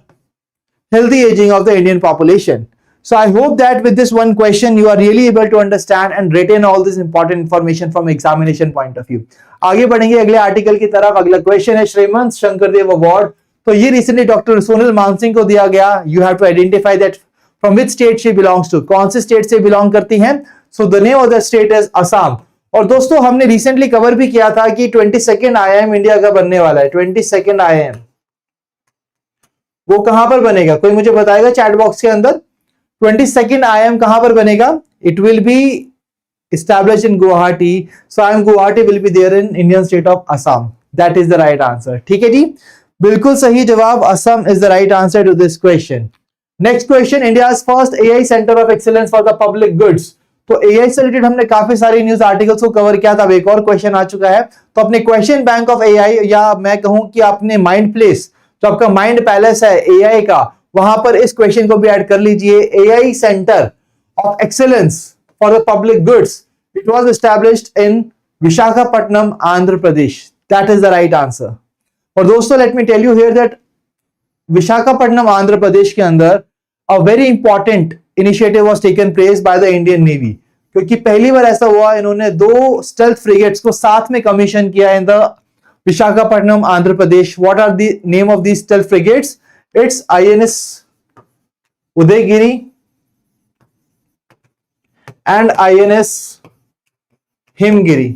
healthy aging of the Indian population. So I hope that with this one question you are really able to understand and retain all this important information from examination point of view. आगे बढ़ेंगे अगले article की तरफ। अगला question है श्रीमंत Shankardev award. तो ये recently doctor Sonal Mansingh को दिया गया। You have to identify that from which state she belongs to, कौन से स्टेट से बिलोंग करती हैं। So the name of the state is Assam. और दोस्तों हमने रिसेंटली कवर भी किया था कि 22nd IIM इंडिया का बनने वाला है। 22nd IIM वो कहां पर बनेगा, कोई मुझे बताएगा चैट बॉक्स के अंदर। 22nd IIM कहां पर बनेगा? It will B established in Guwahati. So IIM Guwahati will be there in Indian state of Assam. That is the right answer. ठीक है जी, बिल्कुल सही जवाब, Assam is the right answer to this question. Next question, India's first AI Center of Excellence for the Public Goods. तो AI से related हमने काफी सारी न्यूज आर्टिकल्स को कवर किया था। अब एक और क्वेश्चन आ चुका है। तो अपने क्वेश्चन बैंक ऑफ AI, या मैं कहूं कि अपने माइंड प्लेस, जो आपका माइंड पैलेस है AI का, वहां पर इस क्वेश्चन को भी ऐड कर लीजिए। AI centre of excellence for the public goods, it was established in Visakhapatnam, Andhra Pradesh. That is the right answer. और दोस्तों let me tell you here that Visakhapatnam Andhra Pradesh के अंदर a very important initiative was taken place by the Indian Navy, क्योंकि पहली बार ऐसा हुआ इन्होंने 2 stealth frigates को साथ में कमीशन किया in the Visakhapatnam, Andhra Pradesh. What are the name of these stealth frigates? It's INS Udaygiri and INS Himgiri.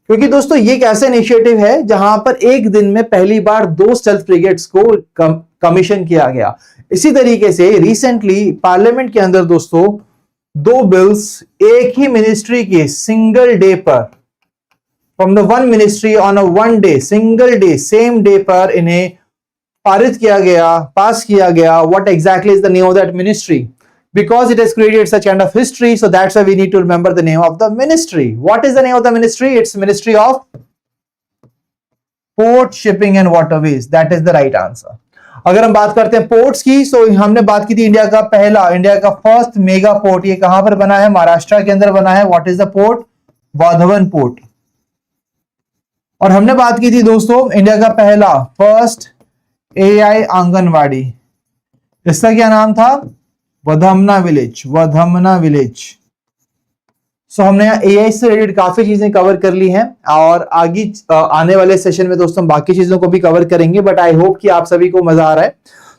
क्योंकि दोस्तों ये एक ऐसा इनिशिएटिव है जहां पर एक दिन में पहली बार 2 स्टेल्थ फ्रिगेट्स को कमीशन किया गया। इसी तरीके से रिसेंटली पार्लियामेंट के अंदर दोस्तों 2 बिल्स एक ही मिनिस्ट्री के सिंगल डे पर, from the one ministry on a one day, single day, same day पर इन्हें पारित किया गया, पास किया गया। What exactly is the name of that ministry? Because it has created such kind of history, so that's why we need to remember the name of the ministry. What is the name of the ministry? It's Ministry of Port, Shipping and Waterways. That is the right answer. अगर हम बात करते हैं ports की, so हमने बात की थी इंडिया का फर्स्ट मेगा पोर्ट, ये कहां पर बना है? महाराष्ट्र के अंदर बना है। What is the port? Vadhavan port. और हमने बात की थी दोस्तों इंडिया का पहला फर्स्ट AI आंगनवाड़ी, इसका क्या नाम था? वधमना विलेज। सो हमने यहाँ AI से रिलेटेड काफी चीजें कवर कर ली हैं और आगे आने वाले सेशन में दोस्तों बाकी चीजों को भी कवर करेंगे। बट आई होप कि आप सभी को मजा आ रहा है।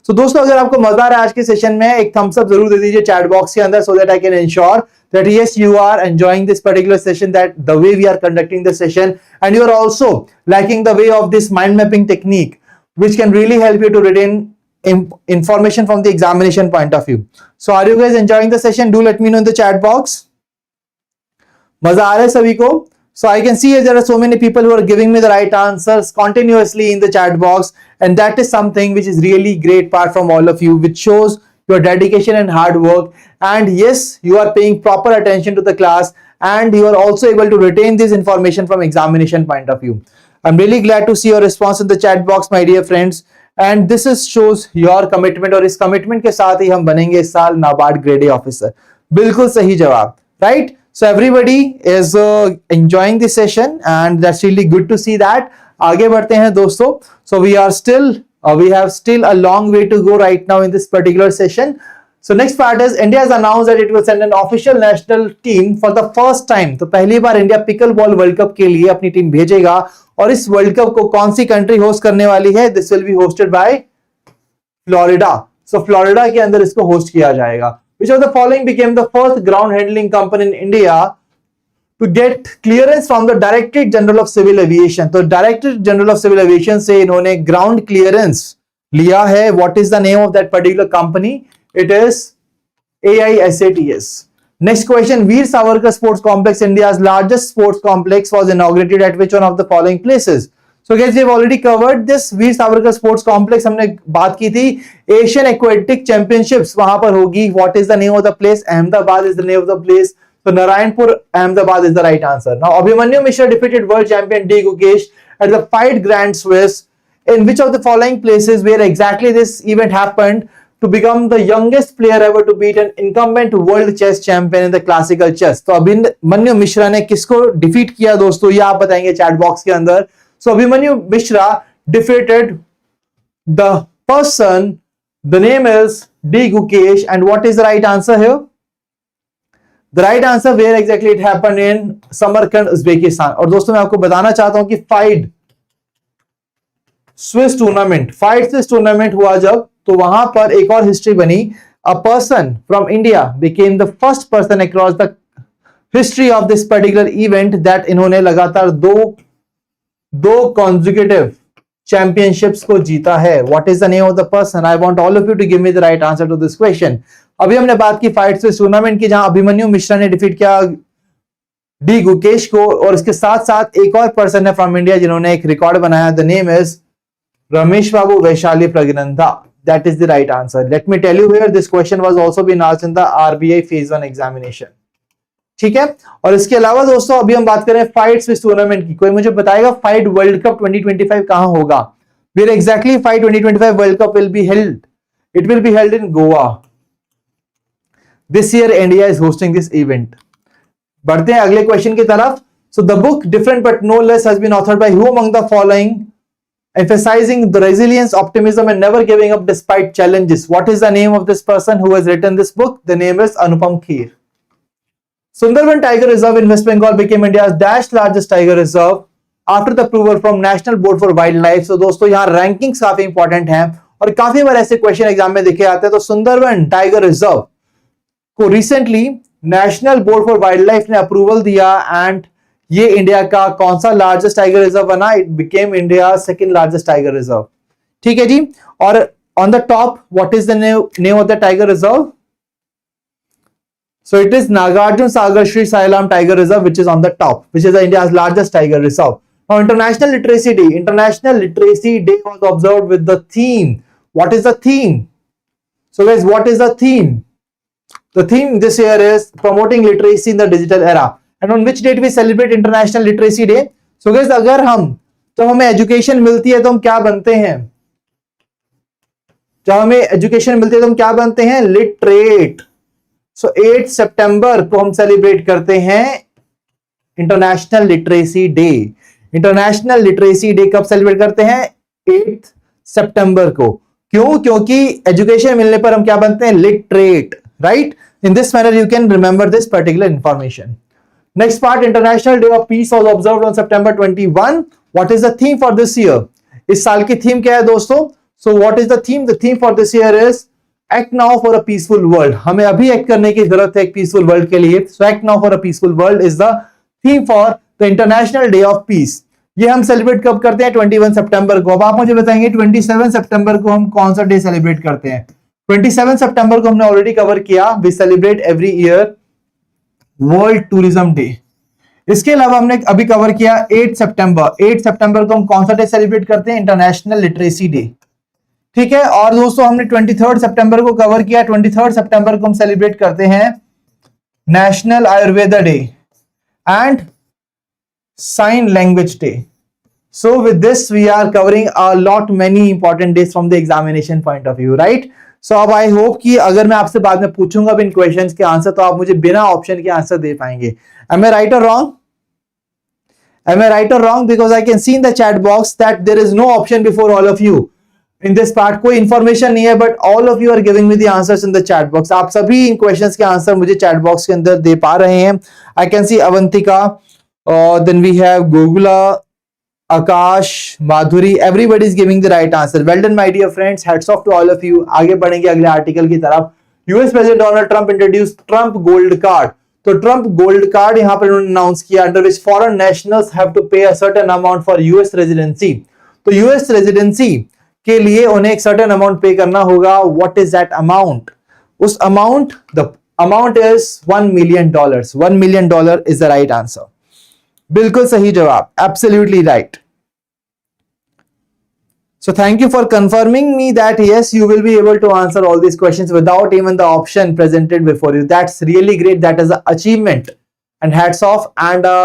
सो दोस्तों अगर आपको मजा आ रहा है आज के सेशन में, एक थम्स अप जरूर दे दीजिए चैट बॉक्स के अंदर, so that I can ensure that yes, you are enjoying this particular session, that the way we are conducting the session, and you are also liking the way of this mind mapping technique, which can really help you to retain information from the examination point of view. So are you guys enjoying the session? Do let me know in the chat box. मजा आ रहा है सभी को? So I can see there are so many people who are giving me the right answers continuously in the chat box, and that is something which is really great part from all of you, which shows your dedication and hard work. And yes, you are paying proper attention to the class, and you are also able to retain this information from examination point of view. I'm really glad to see your response in the chat box, my dear friends. And this is shows your commitment, और इस commitment के साथ ही हम बनेंगे इस साल NABARD Grade A officer. बिल्कुल सही जवाब, right? So everybody is enjoying this session, and that's really good to see that. आगे बढ़ते हैं दोस्तों. So we have still a long way to go right now in this particular session. So next part is India has announced that it will send an official national team for the first time. तो पहली बार India pickleball world cup के लिए अपनी team भेजेगा, और इस world cup को कौन सी कंट्री होस्ट करने वाली है? This will be hosted by Florida. So Florida के अंदर इसको होस्ट किया जाएगा. Which of the following became the first ground handling company in India to get clearance from the Directorate General of Civil Aviation? तो Directorate General of Civil Aviation से इन्होंने ground clearance लिया है. What is the name of that particular company? It is AISATS. Next question, Veer Savarkar Sports Complex, India's largest sports complex, was inaugurated at which one of the following places? So guys, we've already covered this. Veer Savarkar sports complex हमने बात की थी. Asian aquatic championships वहां पर होगी. What is the name of the place? Ahmedabad is the name of the place. So Narayanpur Ahmedabad is the right answer. Now Abhimanyu Mishra defeated world champion D Gukesh at the FIDE Grand Swiss in which of the following places where exactly this event happened to become the youngest player ever to beat an incumbent world chess champion in the classical chess? तो अभिमन्यु मिश्रा ने किसको defeat किया दोस्तों? ये आप बताएंगे chat box के अंदर. So Abhimanyu Mishra defeated the person, the name is D. Gukesh, and what is the right answer here? The right answer, where exactly it happened? In Samarkand, Uzbekistan. और दोस्तों मैं आपको बताना चाहता हूं कि फाइट स्विस टूर्नामेंट हुआ जब, तो वहां पर एक और हिस्ट्री बनी. A person from India became the first person across the history of this particular event that इन्होंने लगातार दो consecutive championships को जीता है. What is the name of the person? I want all of you to give me the right answer to this question. अभी हमने बात की फाइट स्विस टूर्नामेंट की, जहां अभिमन्यु मिश्रा ने डिफीट किया डी गुकेश को, और इसके साथ साथ एक और पर्सन है फ्रॉम इंडिया जिन्होंने एक रिकॉर्ड बनाया. The name is Ramesh Babu Vaishali Praggnanandhaa. That is the right answer. Let me tell you here, this question was also been asked in the RBI phase 1 examination. ठीक है. और इसके अलावा दोस्तों अभी हम बात करें फाइट स्विस टूर्नामेंट की. कोई मुझे बताएगा फाइट वर्ल्ड कप 2025 कहां होगा? Where exactly fight 2025 world cup will be held? It will be held in Goa. This year India is hosting this event. बढ़ते हैं अगले क्वेश्चन की तरफ. So the book Different But No Less has been authored by who among the following, emphasizing the resilience, optimism and never giving up despite challenges? What is the name of this person who has written this book? The name is Anupam Kher. Sundarban Tiger Reserve in West Bengal became India's dash largest tiger reserve after the approval from National Board for Wildlife. So दोस्तों यहाँ rankings काफी important हैं और काफी बार ऐसे question exam में देखे जाते हैं. तो सुंदरबन टाइगर रिजर्व को recently national board for wild life ने अप्रूवल दिया, एंड ये इंडिया का कौन सा लार्जेस्ट टाइगर रिजर्व बना? It became India second largest tiger reserve. ठीक है जी. और on the top what is the name of the tiger reserve? So it is Nagarjun Sagar Shri Sailam Tiger Reserve, which is on the top, which is India's largest tiger reserve. Now, International Literacy Day. International Literacy Day was observed with the theme. What is the theme? So guys, what is the theme? The theme this year is promoting literacy in the digital era. And on which date we celebrate International Literacy Day? So guys, अगर तो हमें education मिलती है तो हम क्या बनते हैं? जब हमें एजुकेशन मिलती है तो हम क्या बनते हैं? लिटरेट. सो 8 सितंबर को हम सेलिब्रेट करते हैं international literacy day. International literacy day कब सेलिब्रेट करते हैं? 8 सितंबर को. क्यों? क्योंकि एजुकेशन मिलने पर हम क्या बनते हैं? Literate. Right. In this manner you can remember this particular information. Next part, international day of piece was observed on September 21. What is the theme for this year? इस साल की थीम क्या है दोस्तों? सो what is the theme? The theme for this year is act now for a peaceful world. हमें अभी act करने की जरूरत है एक पीसफुल वर्ल्ड के लिए. So act now for a peaceful world is the theme for the international day of peace. ये हम सेलिब्रेट कब करते हैं? 21 सितंबर को। अब आप मुझे बताएंगे 27 सितंबर को हम कौन सा डे सेलिब्रेट करते हैं? 27 सितंबर को हमने ऑलरेडी कवर किया, we celebrate every year world tourism day. इसके अलावा हमने अभी कवर किया 8 सितंबर। 8 सितंबर को हम कौन सा डे सेलिब्रेट करते हैं? International literacy day. ठीक है, और दोस्तों हमने 23 सितंबर को कवर किया। 23 सितंबर को हम सेलिब्रेट करते हैं national Ayurveda day and sign language day. So with this we are covering a lot many important days from the examination point of view, right? So अब I hope कि अगर मैं आपसे बाद में पूछूंगा इन क्वेश्चंस के आंसर तो आप मुझे बिना ऑप्शन के आंसर दे पाएंगे। Am I right or wrong? Am I right or wrong? Because I can see in the chat box that there is no option before all of you. In this part कोई information नहीं है, but all of you are giving me the answers in the chat box. आप सभी इन questions के answer मुझे chat box के अंदर दे पा रहे हैं। I can see Avantika, then we have Gogula, Akash, Madhuri, everybody is giving the right answer. Well done, my dear friends. Hats off to all of you. आगे बढ़ेंगे अगले आर्टिकल की तरफ। US president Donald Trump introduce Trump gold card. तो Trump gold card यहां पर उन्होंने announce किया, under which foreign nationals have to pay a certain amount for US residency. तो यूएस रेजिडेंसी के लिए उन्हें एक सर्टेन अमाउंट पे करना होगा। What is that amount? उस amount, the amount is $1 million। $1 million is the right answer. बिल्कुल सही जवाब, absolutely right. So thank you for confirming me that yes, you will be able to answer all these questions without even the option presented before you. That's really great. That is an achievement, and hats off and a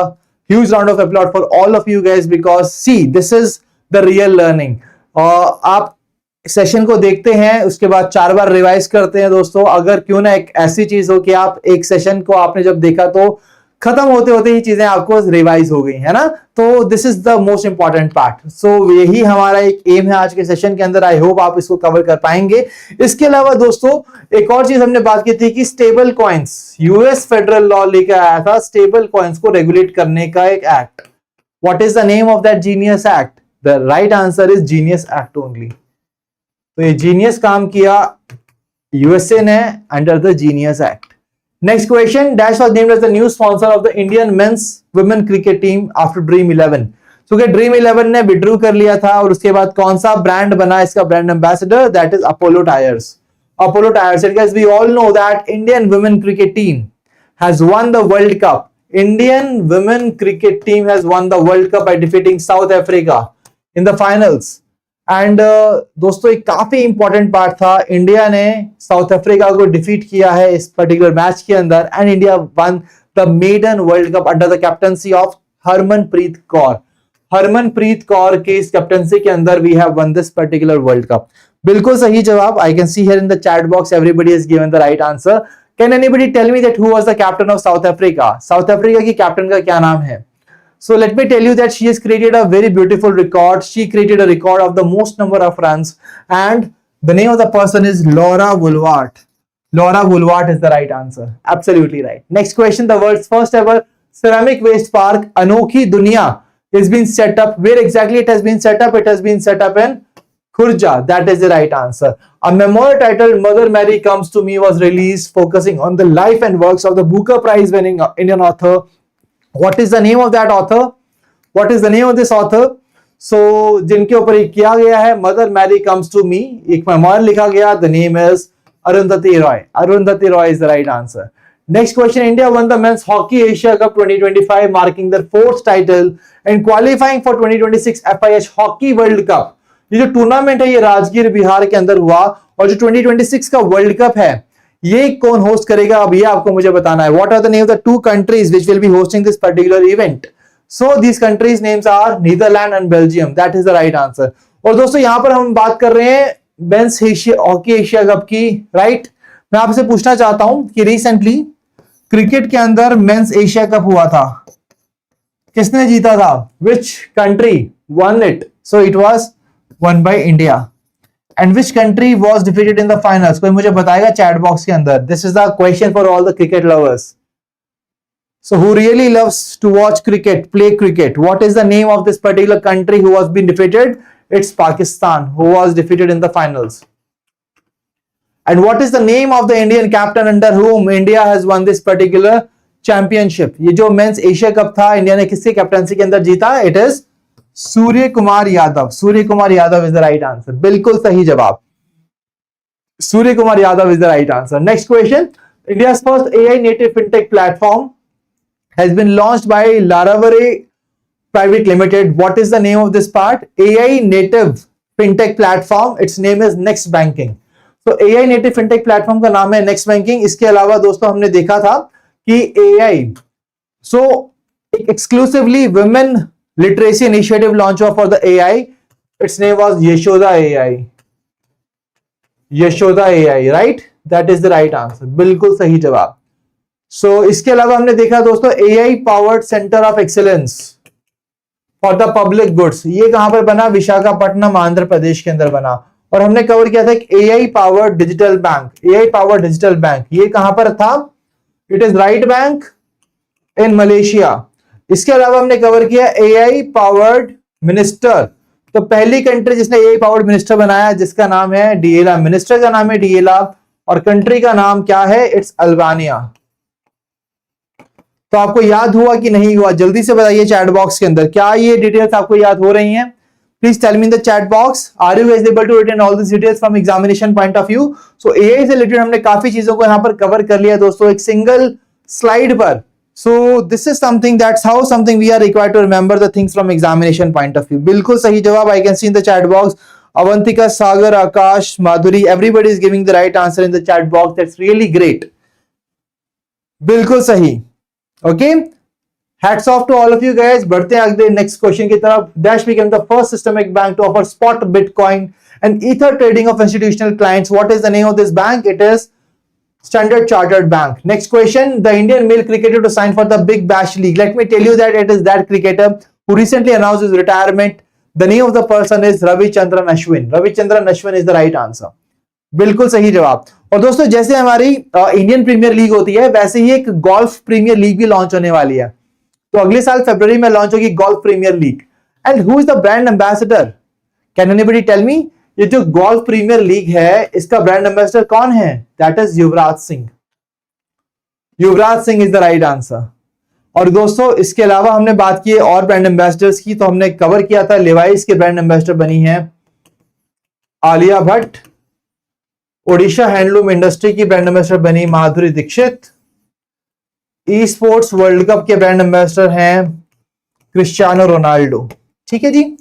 huge round of applause for all of you guys, because see, this is the real learning. आप session को देखते हैं, उसके बाद 4 बार revise करते हैं दोस्तों। अगर क्यों ना एक ऐसी चीज हो कि आप एक सेशन को आपने जब देखा तो खत्म होते होते ही चीजें आपको रिवाइज हो गई है ना, तो this is the most important part. So यही हमारा एक एम है आज के सेशन के अंदर। आई होप आप इसको कवर कर पाएंगे। इसके अलावा दोस्तों एक और चीज हमने बात की थी कि stable coins, US federal law लेकर आया था स्टेबल कॉइन्स को रेगुलेट करने का एक act. What is the name of that genius act? The right answer is genius act only. तो ये जीनियस काम किया यूएसए ने under the genius act. Next question, Dash was named as the new sponsor of the Indian men's women cricket team after Dream 11. So क्या Dream 11 ने withdrew कर लिया था और उसके बाद कौन सा ब्रांड बना इसका brand ambassador? That is Apollo Tyres. Apollo Tyres. And guys, we all know that Indian women cricket team has won the World Cup. Indian women cricket team has won the World Cup by defeating South Africa in the finals. And दोस्तों एक काफी important part था, India ने south Africa को defeat किया है इस particular match के अंदर, and India won the maiden world cup under the captaincy of Harmanpreet Kaur. Harmanpreet Kaur के इस कैप्टनसी के अंदर we have won this particular world cup. बिल्कुल सही जवाब। I can see here in the chat box everybody has given the right answer. Can anybody tell me that who was the captain of South Africa? South Africa की captain का क्या नाम है? So let me tell you that she has created a very beautiful record. She created a record of the most number of runs, and the name of the person is Laura Woolward. Laura Woolward is the right answer. Absolutely right. Next question. The world's first ever ceramic waste park, Anokhi Dunia, has been set up. Where exactly it has been set up? It has been set up in Khurja. That is the right answer. A memoir titled Mother Mary Comes to Me was released, focusing on the life and works of the Booker Prize winning Indian author. What is the name of that author? What is the name of this author? So जिनके ऊपर ये किया गया है, Mother Mary comes to me, एक memoir लिखा गया, the name is Arundhati Roy. Arundhati Roy is the right answer. Next question, India won the men's hockey Asia Cup 2025, marking their 4th title and qualifying for 2026 FIH Hockey World Cup. ये जो tournament है ये राजगीर बिहार के अंदर हुआ, और जो 2026 का वर्ल्ड कप है ये कौन होस्ट करेगा, अब ये आपको मुझे बताना है। What are the name of the 2 countries which will be hosting this particular event? So these countries names are Netherlands and Belgium. That is the right answer. और दोस्तों यहां पर हम बात कर रहे हैं मेंस हॉकी एशिया कप की, राइट? मैं आपसे पूछना चाहता हूं कि रिसेंटली क्रिकेट के अंदर मेंस एशिया कप हुआ था, किसने जीता था? Which country won it? So it was won by India. And which country was defeated in the finals? कोई मुझे बताएगा चैट बॉक्स के अंदर। This is the question for all the cricket lovers. So who really loves to watch cricket, play cricket? What is the name of this particular country who was being defeated? It's Pakistan, who was defeated in the finals. And what is the name of the Indian captain under whom India has won this particular championship? ये जो men's Asia cup था, India ने किसके captaincy के अंदर जीता? It is Surya Kumar Yadav, Surya Kumar Yadav is the right answer, बिल्कुल सही जवाब, Surya Kumar Yadav is the right answer. Next question, India's first AI native fintech platform has been launched by Laravel Private Limited. What is the name of this part? AI native fintech platform, its name is Next Banking. तो AI native fintech platform का नाम है Next Banking। इसके अलावा दोस्तों हमने देखा था कि AI exclusively women literacy initiative launch for the AI, its name was Yashoda AI, Yashoda AI, right, that is the right answer, बिल्कुल सही जवाब। इसके अलावा हमने देखा दोस्तों AI powered centre of excellence for the public goods, ये कहां पर बना? विशाखापट्टनम आंध्र प्रदेश के अंदर बना। और हमने कवर किया था AI powered digital bank, AI powered digital bank, ये कहां पर था? It is right bank in Malaysia. इसके अलावा हमने कवर किया AI पावर्ड मिनिस्टर, तो पहली कंट्री जिसने AI पावर्ड मिनिस्टर बनाया जिसका नाम है डिएला, मिनिस्टर का नाम है डिएला और कंट्री का नाम क्या है? It's Albania. तो आपको याद हुआ कि नहीं हुआ? जल्दी से बताइए चैट बॉक्स के अंदर, क्या ये डिटेल्स आपको याद हो रही हैं? Please tell me in the chat box, are you guys able to retain all this details from examination point of view? So AI से रिलेटेड हमने काफी चीजों को यहां पर कवर कर लिया दोस्तों एक सिंगल स्लाइड पर। So this is something, that's how something we are required to remember the things from examination point of view. बिल्कुल सही जवाब, I can see in the chat box. Avantika, Sagar, Akash, Madhuri, everybody is giving the right answer in the chat box. That's really great. बिल्कुल सही। Okay. Hats off to all of you guys. बढ़ते हैं अगले next question की तरफ। Dash became the first systemic bank to offer spot Bitcoin and Ether trading of institutional clients. What is the name of this bank? It is Standard Chartered Bank. Next question, the Indian male cricketer to sign for the Big Bash League. Let me tell you that it is that cricketer who recently announced his retirement. The name of the person is Ravichandran Ashwin. Ravichandran Ashwin is the right answer. बिल्कुल सही जवाब। और दोस्तों जैसे हमारी Indian premiere league होती है वैसे ही एक गोल्फ प्रीमियर लीग भी लॉन्च होने वाली है। तो अगले साल फरवरी में लॉन्च होगी golf premier league. And who is the brand ambassador? Can anybody tell me? ये जो गोल्फ प्रीमियर लीग है इसका ब्रांड एम्बेसडर कौन है? That is Yuvraj Singh. Yuvraj Singh is the right answer. और दोस्तों इसके अलावा हमने बात की और ब्रांड एम्बेसडर्स की, तो हमने कवर किया था लेवाइस के ब्रांड एम्बेसडर बनी है आलिया भट्ट, ओडिशा हैंडलूम इंडस्ट्री की ब्रांड एम्बेसडर बनी Madhuri Dixit, e sports world cup के ब्रांड एम्बेसडर हैं क्रिस्टियानो रोनाल्डो। ठीक है जी,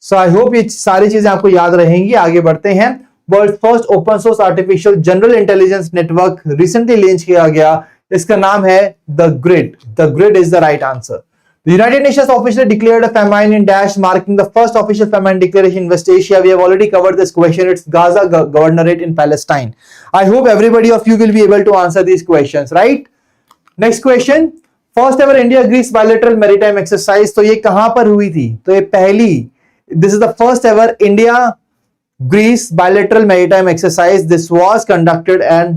सो आई होप ये सारी चीजें आपको याद रहेंगी। आगे बढ़ते हैं। World first open source artificial general intelligence network recently launch किया गया, इसका नाम है the grid. The grid is the right answer. The United Nations officially declared a famine in Dash, marking the first official famine declaration in West Asia. We have already covered this question. It's Gaza governorate in Palestine. I hope everybody of you will be able to answer these questions, right? Next question. First ever India-Greece bilateral maritime exercise. तो ये कहां पर हुई थी? तो ये पहली, this is the first ever India-Greece bilateral maritime exercise. This was conducted in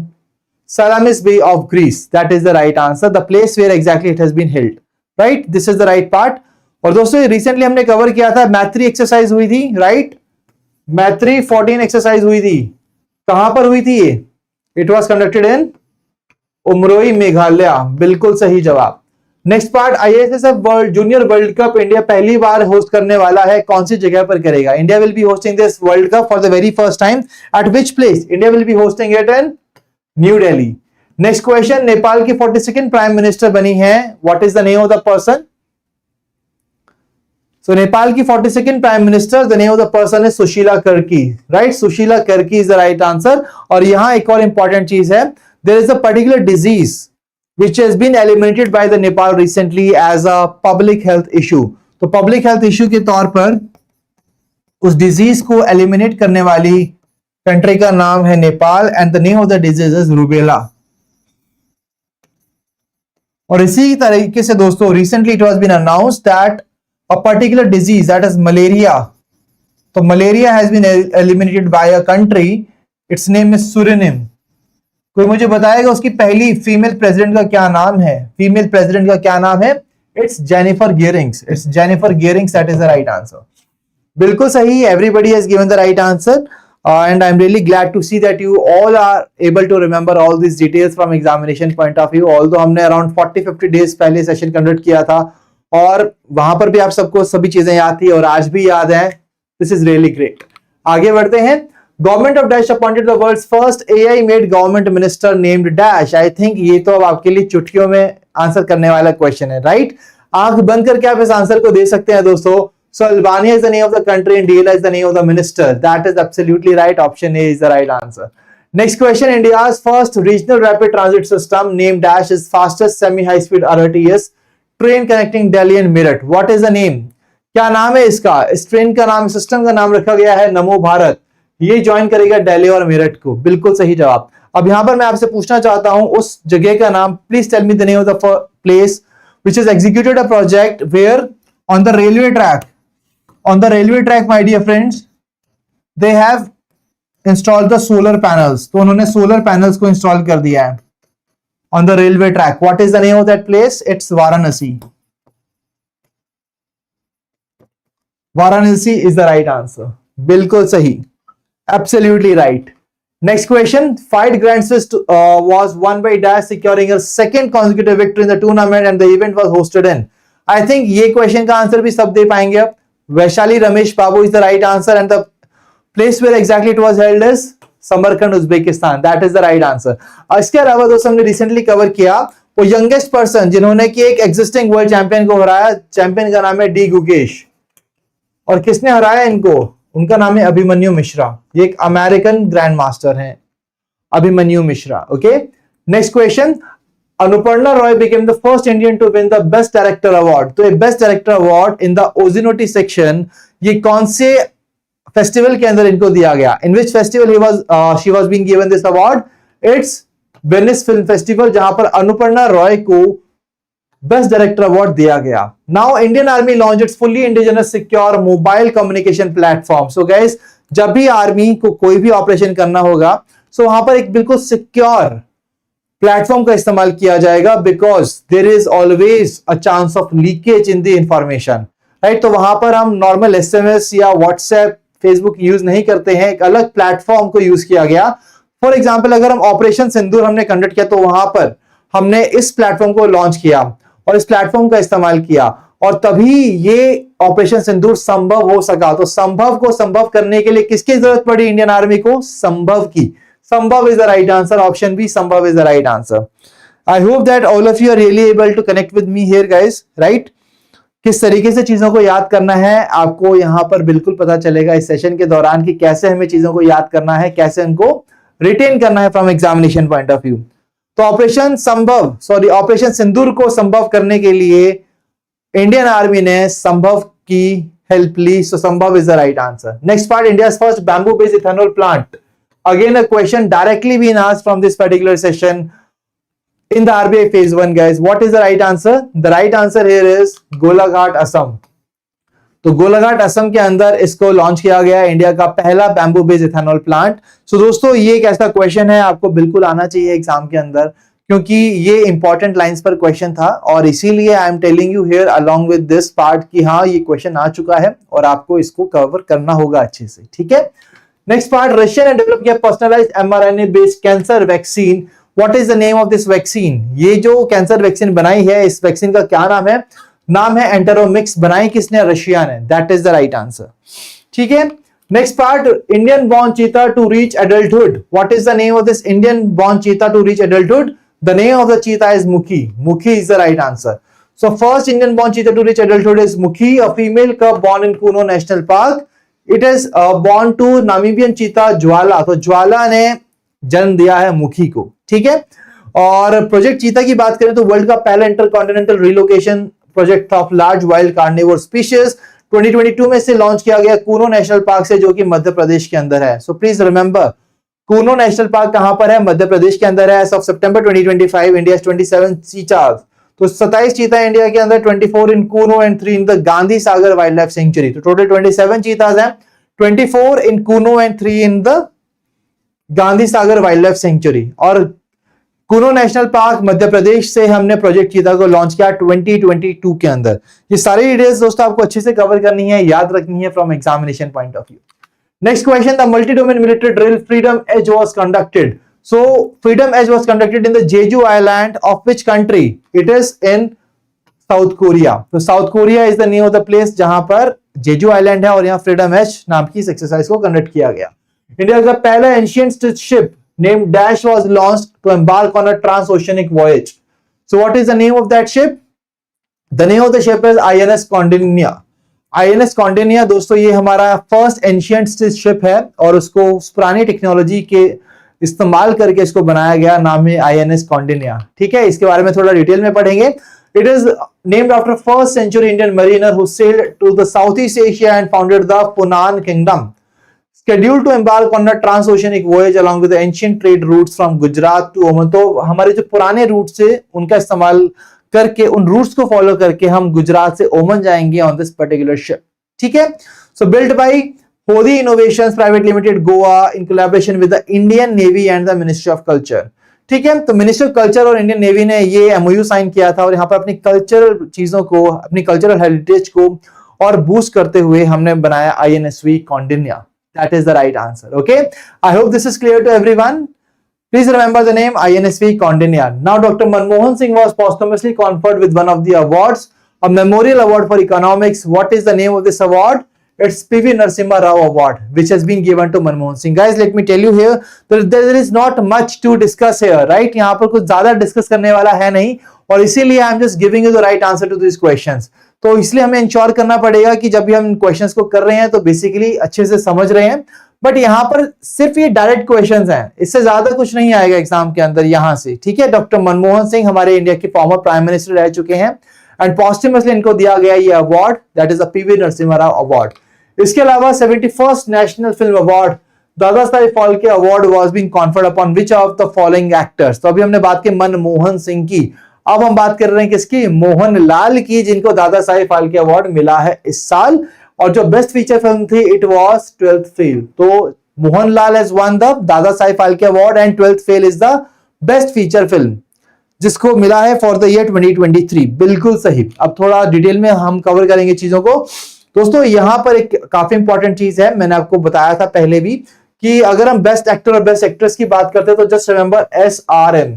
Salamis Bay of Greece. That is the right answer. The place where exactly it has been held. Right, this is the right part. और दोस्तों recently हमने cover किया था मैत्री exercise हुई थी, right? मैत्री 14 exercise हुई थी, कहां पर हुई थी ये? It was conducted in Umroi Meghalaya, बिल्कुल सही जवाब। Next part, ISSF world junior world cup India पहली बार होस्ट करने वाला है, कौन सी जगह पर करेगा? India will be hosting this world cup for the very first time. At which place? India will be hosting it in new Delhi. Next question, Nepal की 42nd prime minister बनी है, what is the name of the person? So Nepal की 42nd prime minister, the name of the person is Sushila Karki, right? Sushila Karki is the right answer. और यहां एक और important चीज है, there is a particular disease which has been eliminated by the Nepal recently as a public health issue. तो public health issue के तौर पर उस डिजीज को एलिमिनेट करने वाली कंट्री का नाम है Nepal and the name of the disease is rubella. और इसी तरीके से दोस्तों recently it was been announced that a particular disease that is malaria, तो malaria has been eliminated by a country, its name is Suriname. कोई मुझे बताएगा उसकी पहली फीमेल प्रेसिडेंट का क्या नाम है? फीमेल प्रेसिडेंट का क्या नाम है? It's Jennifer Gearings. It's Jennifer Gearings, that is the right answer. बिल्कुल सही, everybody has given the right answer and I'm really glad to see that you all are able to remember all these details from examination point of view. Although हमने around 40-50 days पहले session conduct किया था और वहां पर भी आप सबको सभी चीजें याद थी और आज भी याद है। This is really great. आगे बढ़ते हैं। Government of dash appointed the world's first AI made government minister named dash. I think ये तो अब आपके लिए चुटकियों में आंसर करने वाला क्वेश्चन है, राइट? आंख बंद करके आप इस आंसर को दे सकते हैं दोस्तों। So Albania is the name of the country and DLA is the name of the minister. That is absolutely right. Option A is the right answer. Next question. India's first regional rapid transit system named Dash is fastest semi-high-speed RRTS train connecting Delhi and Meerut. What is the name? क्या नाम है इसका? इस train का नाम, system का नाम रखा गया है नमो भारत। ये ज्वाइन करेगा दिल्ली और मेरठ को। बिल्कुल सही जवाब। अब यहां पर मैं आपसे पूछना चाहता हूं उस जगह का नाम। Please tell me the name of the place which has executed a project where on the railway track, my dear friends, they have installed the solar panels. तो उन्होंने solar panels को install कर दिया है on the railway track. What is the name of that place? It's Varanasi. Varanasi is the right answer. बिल्कुल सही, absolutely right. Next question. Fight Grand Swiss was won by Dash, securing a second consecutive victory in the tournament, and the event was hosted in. I think ये question का answer भी सब दे पाएंगे अब। वैशाली रमेश बाबू is the right answer, and the place where exactly it was held is Samarkand, Uzbekistan. That is the right answer. इसके अलावा दोस्तों हमने रिसेंटली कवर किया वो यंगेस्ट पर्सन जिन्होंने कि एक एग्जिस्टिंग वर्ल्ड चैंपियन को हराया। चैंपियन का नाम है डी गुगेश। और किसने हराया इनको? उनका नाम है अभिमन्यु मिश्रा। ये एक अमेरिकन ग्रैंड मास्टर हैं, Abhimanyu Mishra. Okay, next question. Anuparna Roy became the first Indian to win the Best Director Award. तो best director award in the Orizzonti section ये कौन से फेस्टिवल के अंदर इनको दिया गया? In which festival she was being given this award? It's Venice film festival, जहां पर अनुपर्णा रॉय को बेस्ट डायरेक्टर अवार्ड दिया गया। Now Indian army launch its fully indigenous secure mobile communication platform. So guys, जब भी आर्मी को कोई भी ऑपरेशन करना होगा सो वहां पर एक बिल्कुल सिक्योर प्लेटफॉर्म का इस्तेमाल किया जाएगा, because there is always a chance of leakage in the information, right? तो वहां पर हम नॉर्मल एसएमएस या व्हाट्सएप, फेसबुक यूज नहीं करते हैं, एक अलग प्लेटफॉर्म को यूज किया गया। फॉर एग्जाम्पल, अगर हम ऑपरेशन सिंदूर हमने कंडक्ट किया तो वहां पर हमने इस प्लेटफॉर्म को लॉन्च किया और इस प्लेटफॉर्म का इस्तेमाल किया, और तभी ये ऑपरेशन सिंदूर संभव हो सका। तो संभव को संभव करने के लिए किसकी जरूरत पड़ी इंडियन आर्मी को? संभव की। संभव is the right answer. Option B, संभव is the right answer. I hope that all of you are really able to connect with me here, guys. Right? किस तरीके से चीजों को याद करना है आपको यहां पर बिल्कुल पता चलेगा इस सेशन के दौरान कि कैसे हमें चीजों को याद करना है, कैसे उनको रिटेन करना है from examination point of view. तो ऑपरेशन सिंदूर को संभव करने के लिए इंडियन आर्मी ने संभव की हेल्प ली। सो संभव is the right answer. Next part, India first bamboo based ethanol plant. Again, a question directly being asked from this particular session in the RBI phase 1, guys. What is the right answer? The right answer here is Golaghat, Assam. तो गोलाघाट असम के अंदर इसको launch किया गया है, India का पहला bamboo based ethanol plant. सो दोस्तों, ये एक ऐसा क्वेश्चन है आपको बिल्कुल आना चाहिए एग्जाम के अंदर, क्योंकि ये इंपॉर्टेंट लाइंस पर क्वेश्चन था, और इसीलिए I am telling you here along with this part कि हाँ ये क्वेश्चन आ चुका है और आपको इसको कवर करना होगा अच्छे से, ठीक है? Next part, Russian and develop किया personalized mRNA based cancer vaccine. What is the name of this vaccine? ये जो कैंसर वैक्सीन बनाई है, इस वैक्सीन का क्या नाम है? नाम है एंटेरोमिक्स। बनाई किसने? रशिया ने। That is the right answer. ठीक है? Next part, Indian born cheetah to reach adulthood. What is the name of this Indian born cheetah to reach adulthood? The name of the cheetah is Mukhi. Mukhi is the right answer. So first Indian born cheetah to reach adulthood is Mukhi, a female cub born in Kuno National Park. It is born to Namibian cheetah Jwala. तो ज्वाला ने जन्म दिया है मुखी को, ठीक है? और प्रोजेक्ट चीता की बात करें तो वर्ल्ड का पहला intercontinental relocation project of large wild carnivore species 2022 में से लॉन्च किया गया कूनो नेशनल पार्क से, जो कि मध्य प्रदेश के अंदर है। So please remember, Kuno national park कहां पर है? मध्य प्रदेश के अंदर है। As of September 2025 India 27 cheetahs. तो 27 चीता इंडिया के अंदर, 24 in Kuno and 3 in the Gandhi Sagar wild life sanctuary. तो टोटल 27 चीताज हैं, 24 in Kuno and 3 in the Gandhi Sagar wild life sanctuary. और कूनो नेशनल पार्क मध्य प्रदेश से हमने प्रोजेक्ट चीता को लॉन्च किया 2022 के अंदर। ये सारी डिटेल्स दोस्तों आपको अच्छे से कवर करनी है, याद रखनी है from examination point of view. Next question, the multi domain military drill freedom edge was conducted. So freedom edge was conducted in the Jeju Island of which country? It is in south Korea. तो south Korea is the name of the place जहां पर Jeju island है और यहाँ freedom H नाम की इस exercise को कंडक्ट किया गया। इंडिया का पहला ancient ship named Dash was launched to embark on a transoceanic voyage. So what is the name of that ship? The name of the ship is INS Condinia. INS Condinia दोस्तों ये हमारा first ancient ship है और उसको पुरानी technology के इस्तेमाल करके इसको बनाया गया, नाम है INS Condinia। ठीक है, इसके बारे में थोड़ा डिटेल में पढ़ेंगे। It is named after first century Indian mariner who sailed to the Southeast Asia and founded the Punan Kingdom. Scheduled to embark on a transoceanic voyage along with the ancient trade routes from Gujarat to Oman। तो हमारे जो पुराने root से उनका इस्तेमाल करके उन roots को फॉलो करके हम गुजरात से ओमन जाएंगे ऑन दिस पर्टिकुलर शिप। ठीक है, सो बिल्ड बाय होदी innovations private limited Goa in collaboration with the Indian navy and the ministry of culture. ठीक है, तो मिनिस्ट्री ऑफ कल्चर और इंडियन नेवी ने ये एमओयू साइन किया था और यहाँ पर अपनी कल्चरल चीजों को, अपनी कल्चरल हेरिटेज को और बूस्ट करते हुए हमने बनाया INSV Condinia। That is the right answer. Okay, I hope this is clear to everyone. Please remember the name INSV Condinia. Now Dr. Manmohan Singh was posthumously conferred with one of the awards, a memorial award for economics. What is the name of this award? It's PV Narasimha Rao Award, which has been given to Manmohan Singh. Guys, let me tell you here that there is not much to discuss here, right? यहाँ पर कुछ ज्यादा discuss करने वाला है नहीं और इसीलिए I am just giving you the right answer to this questions. तो इसलिए हमें इंश्योर करना पड़ेगा कि जब भी हम क्वेश्चंस को कर रहे हैं तो बेसिकली अच्छे से समझ रहे हैं। बट यहाँ पर सिर्फ ये डायरेक्ट क्वेश्चंस हैं, इससे ज्यादा कुछ नहीं आएगा एग्जाम के अंदर यहाँ से। ठीक है, डॉक्टर मनमोहन सिंह हमारे इंडिया के फॉर्मर प्राइम मिनिस्टर रह चुके हैं एंड पॉस्टमसली इनको दिया गया ये award, that is the PV Narasimha Rao award. इसके अलावा 71st national film award Dada Saheb Phalke award was being conferred upon which of the following actors. तो अभी हमने बात की मनमोहन सिंह की, अब हम बात कर रहे हैं किसकी? मोहन लाल की, जिनको दादा साहेब फाल्के अवार्ड मिला है इस साल। और जो बेस्ट फीचर फिल्म थी इट वाज 12th फेल। तो Mohan Lal has won the Dada Saheb Phalke award and 12th fail is the best feature film जिसको मिला है फॉर द ईयर 2023। बिल्कुल सही। अब थोड़ा डिटेल में हम कवर करेंगे चीजों को। दोस्तों यहां पर एक काफी इंपॉर्टेंट चीज है, मैंने आपको बताया था पहले भी कि अगर हम बेस्ट एक्टर और बेस्ट एक्ट्रेस की बात करते हैं तो just remember SRM।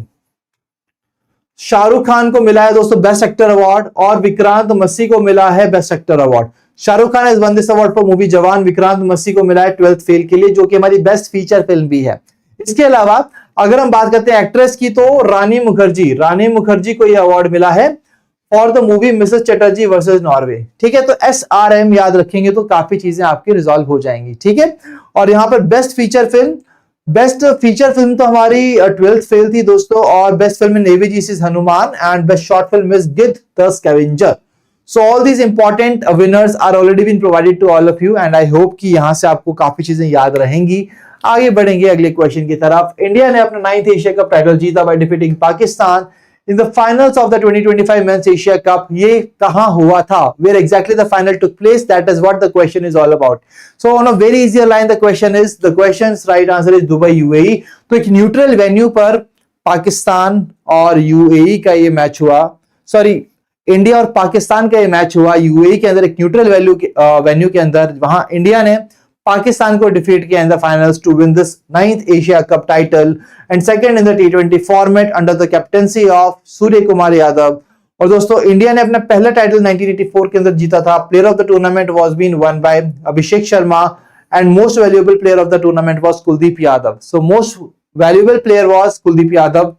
Shahrukh Khan को मिला है दोस्तों बेस्ट एक्टर अवार्ड और विक्रांत मसी को मिला है best actor award. Shahrukh Khan has one this award for movie जवान, विक्रांत मसी को मिला है 12th फेल के लिए, जो कि हमारी बेस्ट फीचर फिल्म भी है। इसके अलावा अगर हम बात करते हैं एक्ट्रेस की तो रानी मुखर्जी को यह अवार्ड मिला है for the movie Mrs Chatterjee versus Norway. ठीक है, तो SRM याद रखेंगे तो काफी चीजें आपकी रिजॉल्व हो जाएंगी। ठीक है, और यहाँ पर बेस्ट फीचर फिल्म तो हमारी 12th फेल थी दोस्तों, और बेस्ट फिल्म नेवी जीसीस Hanuman and best short film is Giddh the scavenger. So all these important winners are already been provided to all of you and I hope कि यहां से आपको काफी चीजें याद रहेंगी। आगे बढ़ेंगे अगले क्वेश्चन की तरफ। इंडिया ने अपना 9th एशिया कप टाइटल जीता by defeating Pakistan in the finals of the 2025 Men's Asia Cup। ये कहां हुआ था? Where exactly the final took place? That is what the question is all about. So on a very easier line, the question's right answer is Dubai, UAE। तो एक neutral venue पर पाकिस्तान और UAE का ये मैच हुआ, sorry India और पाकिस्तान का ये मैच हुआ UAE के अंदर, एक न्यूट्रल वेन्यू के अंदर। वहां इंडिया ने पाकिस्तान को डिफीट किया in the finals to win this 9th Asia cup title and second in the T20 format under the captaincy of Surya Kumar Yadav. और दोस्तों इंडिया ने अपना पहला टाइटल 1984 के अंदर जीता था। Player of the tournament was been won by Abhishek Sharma and most valuable player of the tournament was Kuldeep Yadav. So most valuable player was Kuldeep Yadav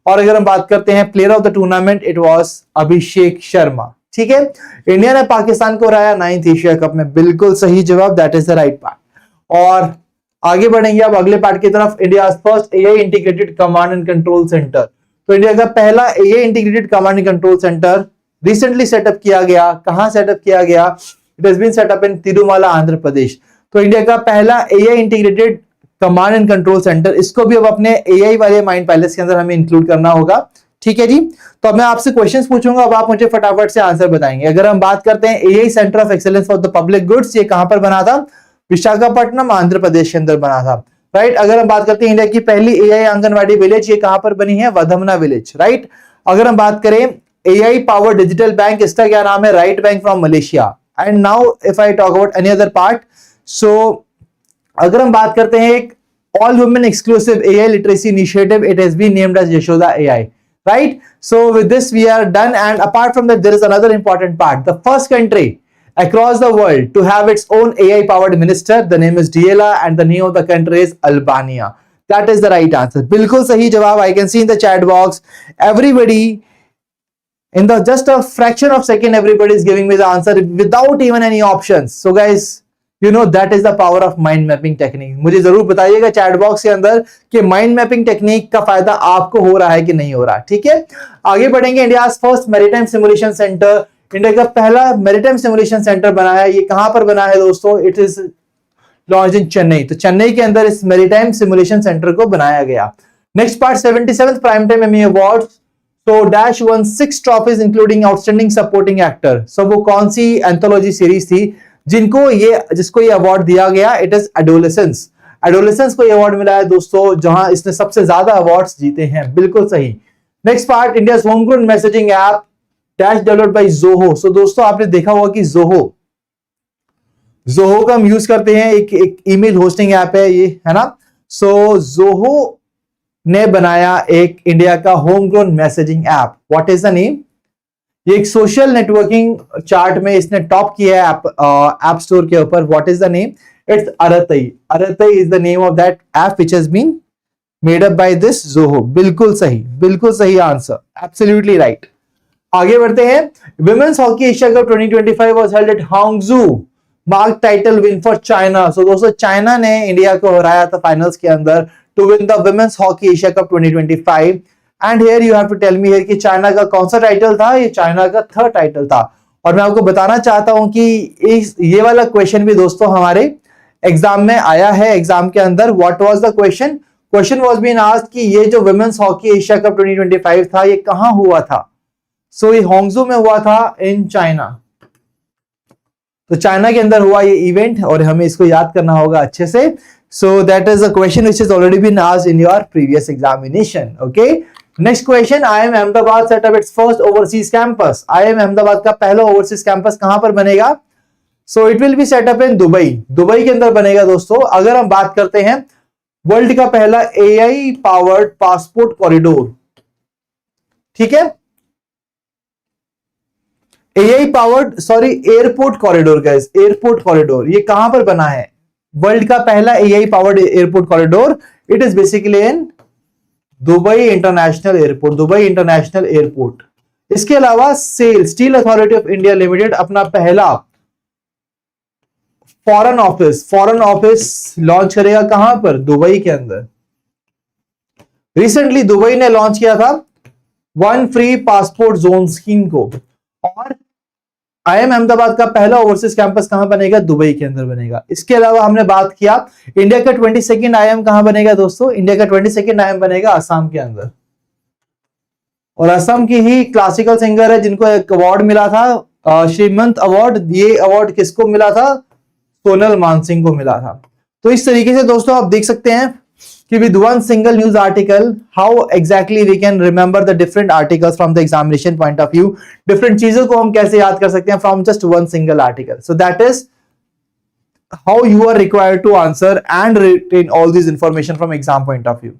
और अगर हम बात करते हैं player of the tournament it was Abhishek Sharma. ठीक है, इंडिया ने पाकिस्तान को हराया 9th एशिया कप में। बिल्कुल सही जवाब, that is the right part. और आगे बढ़ेंगे अब अगले पार्ट की तरफ। India first AI integrated command and control centre. तो इंडिया का पहला AI integrated command and control centre recently setup किया गया। कहां सेटअप किया गया? इट हैज बीन सेटअप इन तिरुमला, आंध्र प्रदेश। तो इंडिया का पहला AI integrated command and control centre, इसको भी अब अपने AI वाले माइंड पैलेस के अंदर हमें इंक्लूड करना होगा। ठीक है जी, तो अब मैं आपसे क्वेश्चंस पूछूंगा, अब आप मुझे फटाफट से आंसर बताएंगे। अगर हम बात करते हैं AI centre of excellence for the public goods, ये कहां पर बना था? विशाखापट्टनम, आंध्र प्रदेश के अंदर बना था। राइट, अगर हम बात करते हैं इंडिया की पहली AI आंगनवाड़ी विलेज, ये कहां पर बनी है? वधमना विलेज। राइट, अगर हम बात करें AI पावर डिजिटल बैंक, इसका क्या नाम है? Right bank from Malaysia. And now if I talk about any other part, so अगर हम बात करते हैं एक all women exclusive AI literacy initiative, it has been named as Yashoda AI। right? So with this we are done, and apart from that there is another important part. The first country across the world to have its own AI powered minister, the name is DLA and the name of the country is Albania. That is the right answer. बिल्कुल सही जवाब. I can see in the chat box everybody in the just a fraction of second everybody is giving me the answer without even any options. So guys, you know that is the power of mind mapping technique. मुझे जरूर बताइएगा chat box के अंदर कि mind mapping technique का फायदा आपको हो रहा है कि नहीं हो रहा. ठीक है, आगे बढ़ेंगे. India first maritime simulation centre, India का पहला मैरीटाइम सिमुलेशन सेंटर बना है. ये कहां पर बना है दोस्तों? It is launch in Chennai. तो चेन्नई के अंदर इस मैरीटाइम सिमुलेशन सेंटर को बनाया गया. Next part 77th prime time Emmy award. So Dash won 6 trophies including outstanding supporting actor. So वो कौन सी एंथोलॉजी सीरीज थी जिसको ये अवार्ड दिया गया? It is adolescence. एडोलेसेंस को ये अवार्ड मिला है दोस्तों, जहां इसने सबसे ज्यादा अवार्ड्स जीते हैं. बिल्कुल सही. Next part, India's homegrown messaging app dash developed by Zoho. So दोस्तों आपने देखा होगा कि जोहो का हम यूज करते हैं. एक ईमेल होस्टिंग ऐप है ये, है ना. सो जोहो ने बनाया एक इंडिया का home grown messaging app. What is the name? ये एक सोशल नेटवर्किंग चार्ट में इसने टॉप किया है ऐप स्टोर के ऊपर. What is the name? It's Arattai. Arattai is the name of that app which has been made up by this Zoho. बिल्कुल सही आंसर. Absolutely right. आगे बढ़ते हैं. Women's hockey Asia cup 2025 was held at Hangzhou. Mark title win for China. So दोस्तों China ने India को हराया था फाइनल्स के अंदर to win the Women's Hockey Asia Cup 2025. And here you have to tell me here कि China का कौन सा टाइटल था? ये चाइना का 3rd टाइटल था. और मैं आपको बताना चाहता हूं कि ये वाला क्वेश्चन भी दोस्तों हमारे एग्जाम में आया है. एग्जाम के अंदर what was the question? Question was been asked कि ये जो वुमेन्स हॉकी एशिया कप 2025 था ये कहां हुआ था? सो ये हांगझू में हुआ था इन चाइना. तो चाइना के अंदर हुआ ये इवेंट और हमें इसको याद करना होगा अच्छे से. So that is a question which has already been asked in your previous examination. Okay. Next question. IIM Ahmedabad set up its first overseas campus. IIM Ahmedabad का पहला overseas campus कहां पर बनेगा? So it will be set up in Dubai. Dubai के अंदर बनेगा दोस्तों. अगर हम बात करते हैं वर्ल्ड का पहला AI powered passport corridor. ठीक है, AI powered airport corridor guys. Airport corridor ये कहां पर बना है? वर्ल्ड का पहला AI powered airport corridor. It is basically in Dubai international airport. Dubai international airport. इसके अलावा steel authority of India limited अपना पहला फॉरेन ऑफिस लॉन्च करेगा. कहां पर? दुबई के अंदर. रिसेंटली दुबई ने लॉन्च किया था one free passport zone scheme को. और IIM अहमदाबाद का पहला ओवरसीज कैंपस कहां बनेगा? दुबई के अंदर बनेगा. इसके अलावा हमने बात किया इंडिया का 22nd IIM कहां बनेगा दोस्तों? इंडिया का 22nd IIM बनेगा असम के अंदर. और असम की ही क्लासिकल सिंगर है जिनको एक अवार्ड मिला था, श्रीमंत अवार्ड. ये अवार्ड किसको मिला था? सोनल मानसिंह को मिला था. तो इस तरीके से दोस्तों आप देख सकते हैं कि with one single news article how exactly we can remember the different articles from the examination point of view. different चीजों को हम कैसे याद कर सकते हैं from just one single article. So that is how you are required to answer and retain all these information from exam point of view.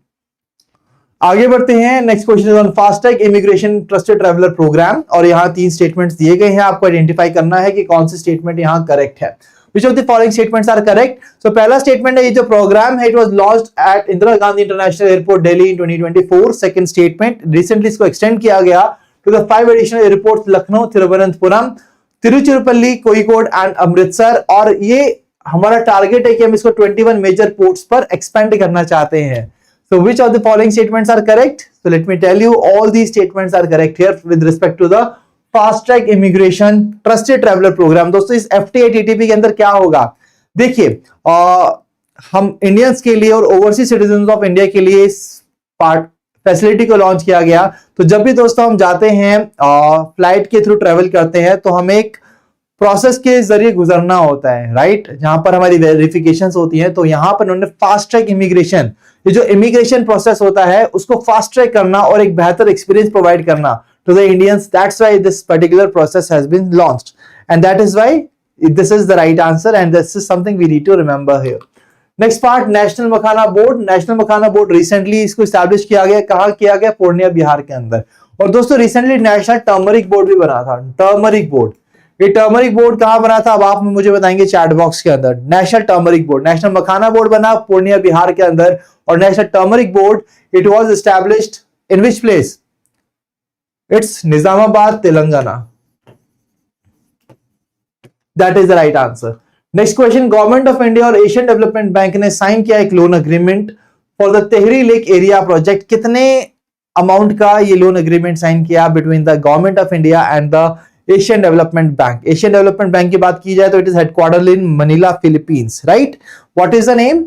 आगे बढ़ते हैं. Next question is on FASTag immigration trusted traveller programme. और यहाँ 3 statements दिए गए हैं. आपको identify करना है कि कौन सी स्टेटमेंट यहाँ करेक्ट है. Which of the following statements are correct? So पहला स्टेटमेंट है ये जो प्रोग्राम है it was launched at Indira Gandhi international airport Delhi in 2024. Second statement recently इसको एक्सटेंड किया गया to the 5 additional airports Lucknow, Thiruvananthapuram, Tiruchirappalli, Kozhikode and Amritsar. और ये हमारा टारगेट है कि हम इसको 21 मेजर पोर्ट्स पर एक्सपेंड करना चाहते हैं. So which of the following statements are correct? So let me tell you all these statements are correct here with respect to the fast track immigration trusted traveller programme. दोस्तों इस FTA TTP के अंदर क्या होगा? देखिए हम Indians के लिए और ओवरसीज सिटीजन ऑफ इंडिया के लिए इस पार्ट फैसिलिटी को लॉन्च किया गया. तो जब भी दोस्तों हम जाते हैं फ्लाइट के थ्रू ट्रेवल करते हैं तो हमें एक प्रोसेस के जरिए गुजरना होता है, राइट, जहां पर हमारी वेरिफिकेशंस होती हैं. तो यहां पर उन्होंने फास्ट ट्रैक इमिग्रेशन, ये जो इमिग्रेशन प्रोसेस होता है उसको फास्ट ट्रैक करना और एक बेहतर एक्सपीरियंस प्रोवाइड करना to the Indians. That's why this particular process has been launched, and that is why this is the right answer, and this is something we need to remember here. Next part, national makhana board. National makhana board recently इसको establish किया गया, कहाँ किया गया? पूर्णिया बिहार के अंदर। और दोस्तों रिसेंटली नेशनल टर्मरिक बोर्ड भी बना था, टर्मरिक बोर्ड। ये टर्मरिक बोर्ड कहां बना था, अब आप मुझे बताएंगे चैट बॉक्स के अंदर। नेशनल टर्मरिक बोर्ड, नेशनल मखाना बोर्ड बना पूर्णिया बिहार के अंदर, और national turmeric board it was established in which place? It's Nizamabad, Telangana. That is the right answer. Next question, government of India और एशियन डेवलपमेंट बैंक ने साइन किया एक loan agreement for the Tehri lake area project. कितने amount का ये loan agreement sign किया between the government of India and the Asian Development bank? Asian Development bank की बात की जाए तो it is headquartered in Manila, Philippines, right? What is the name?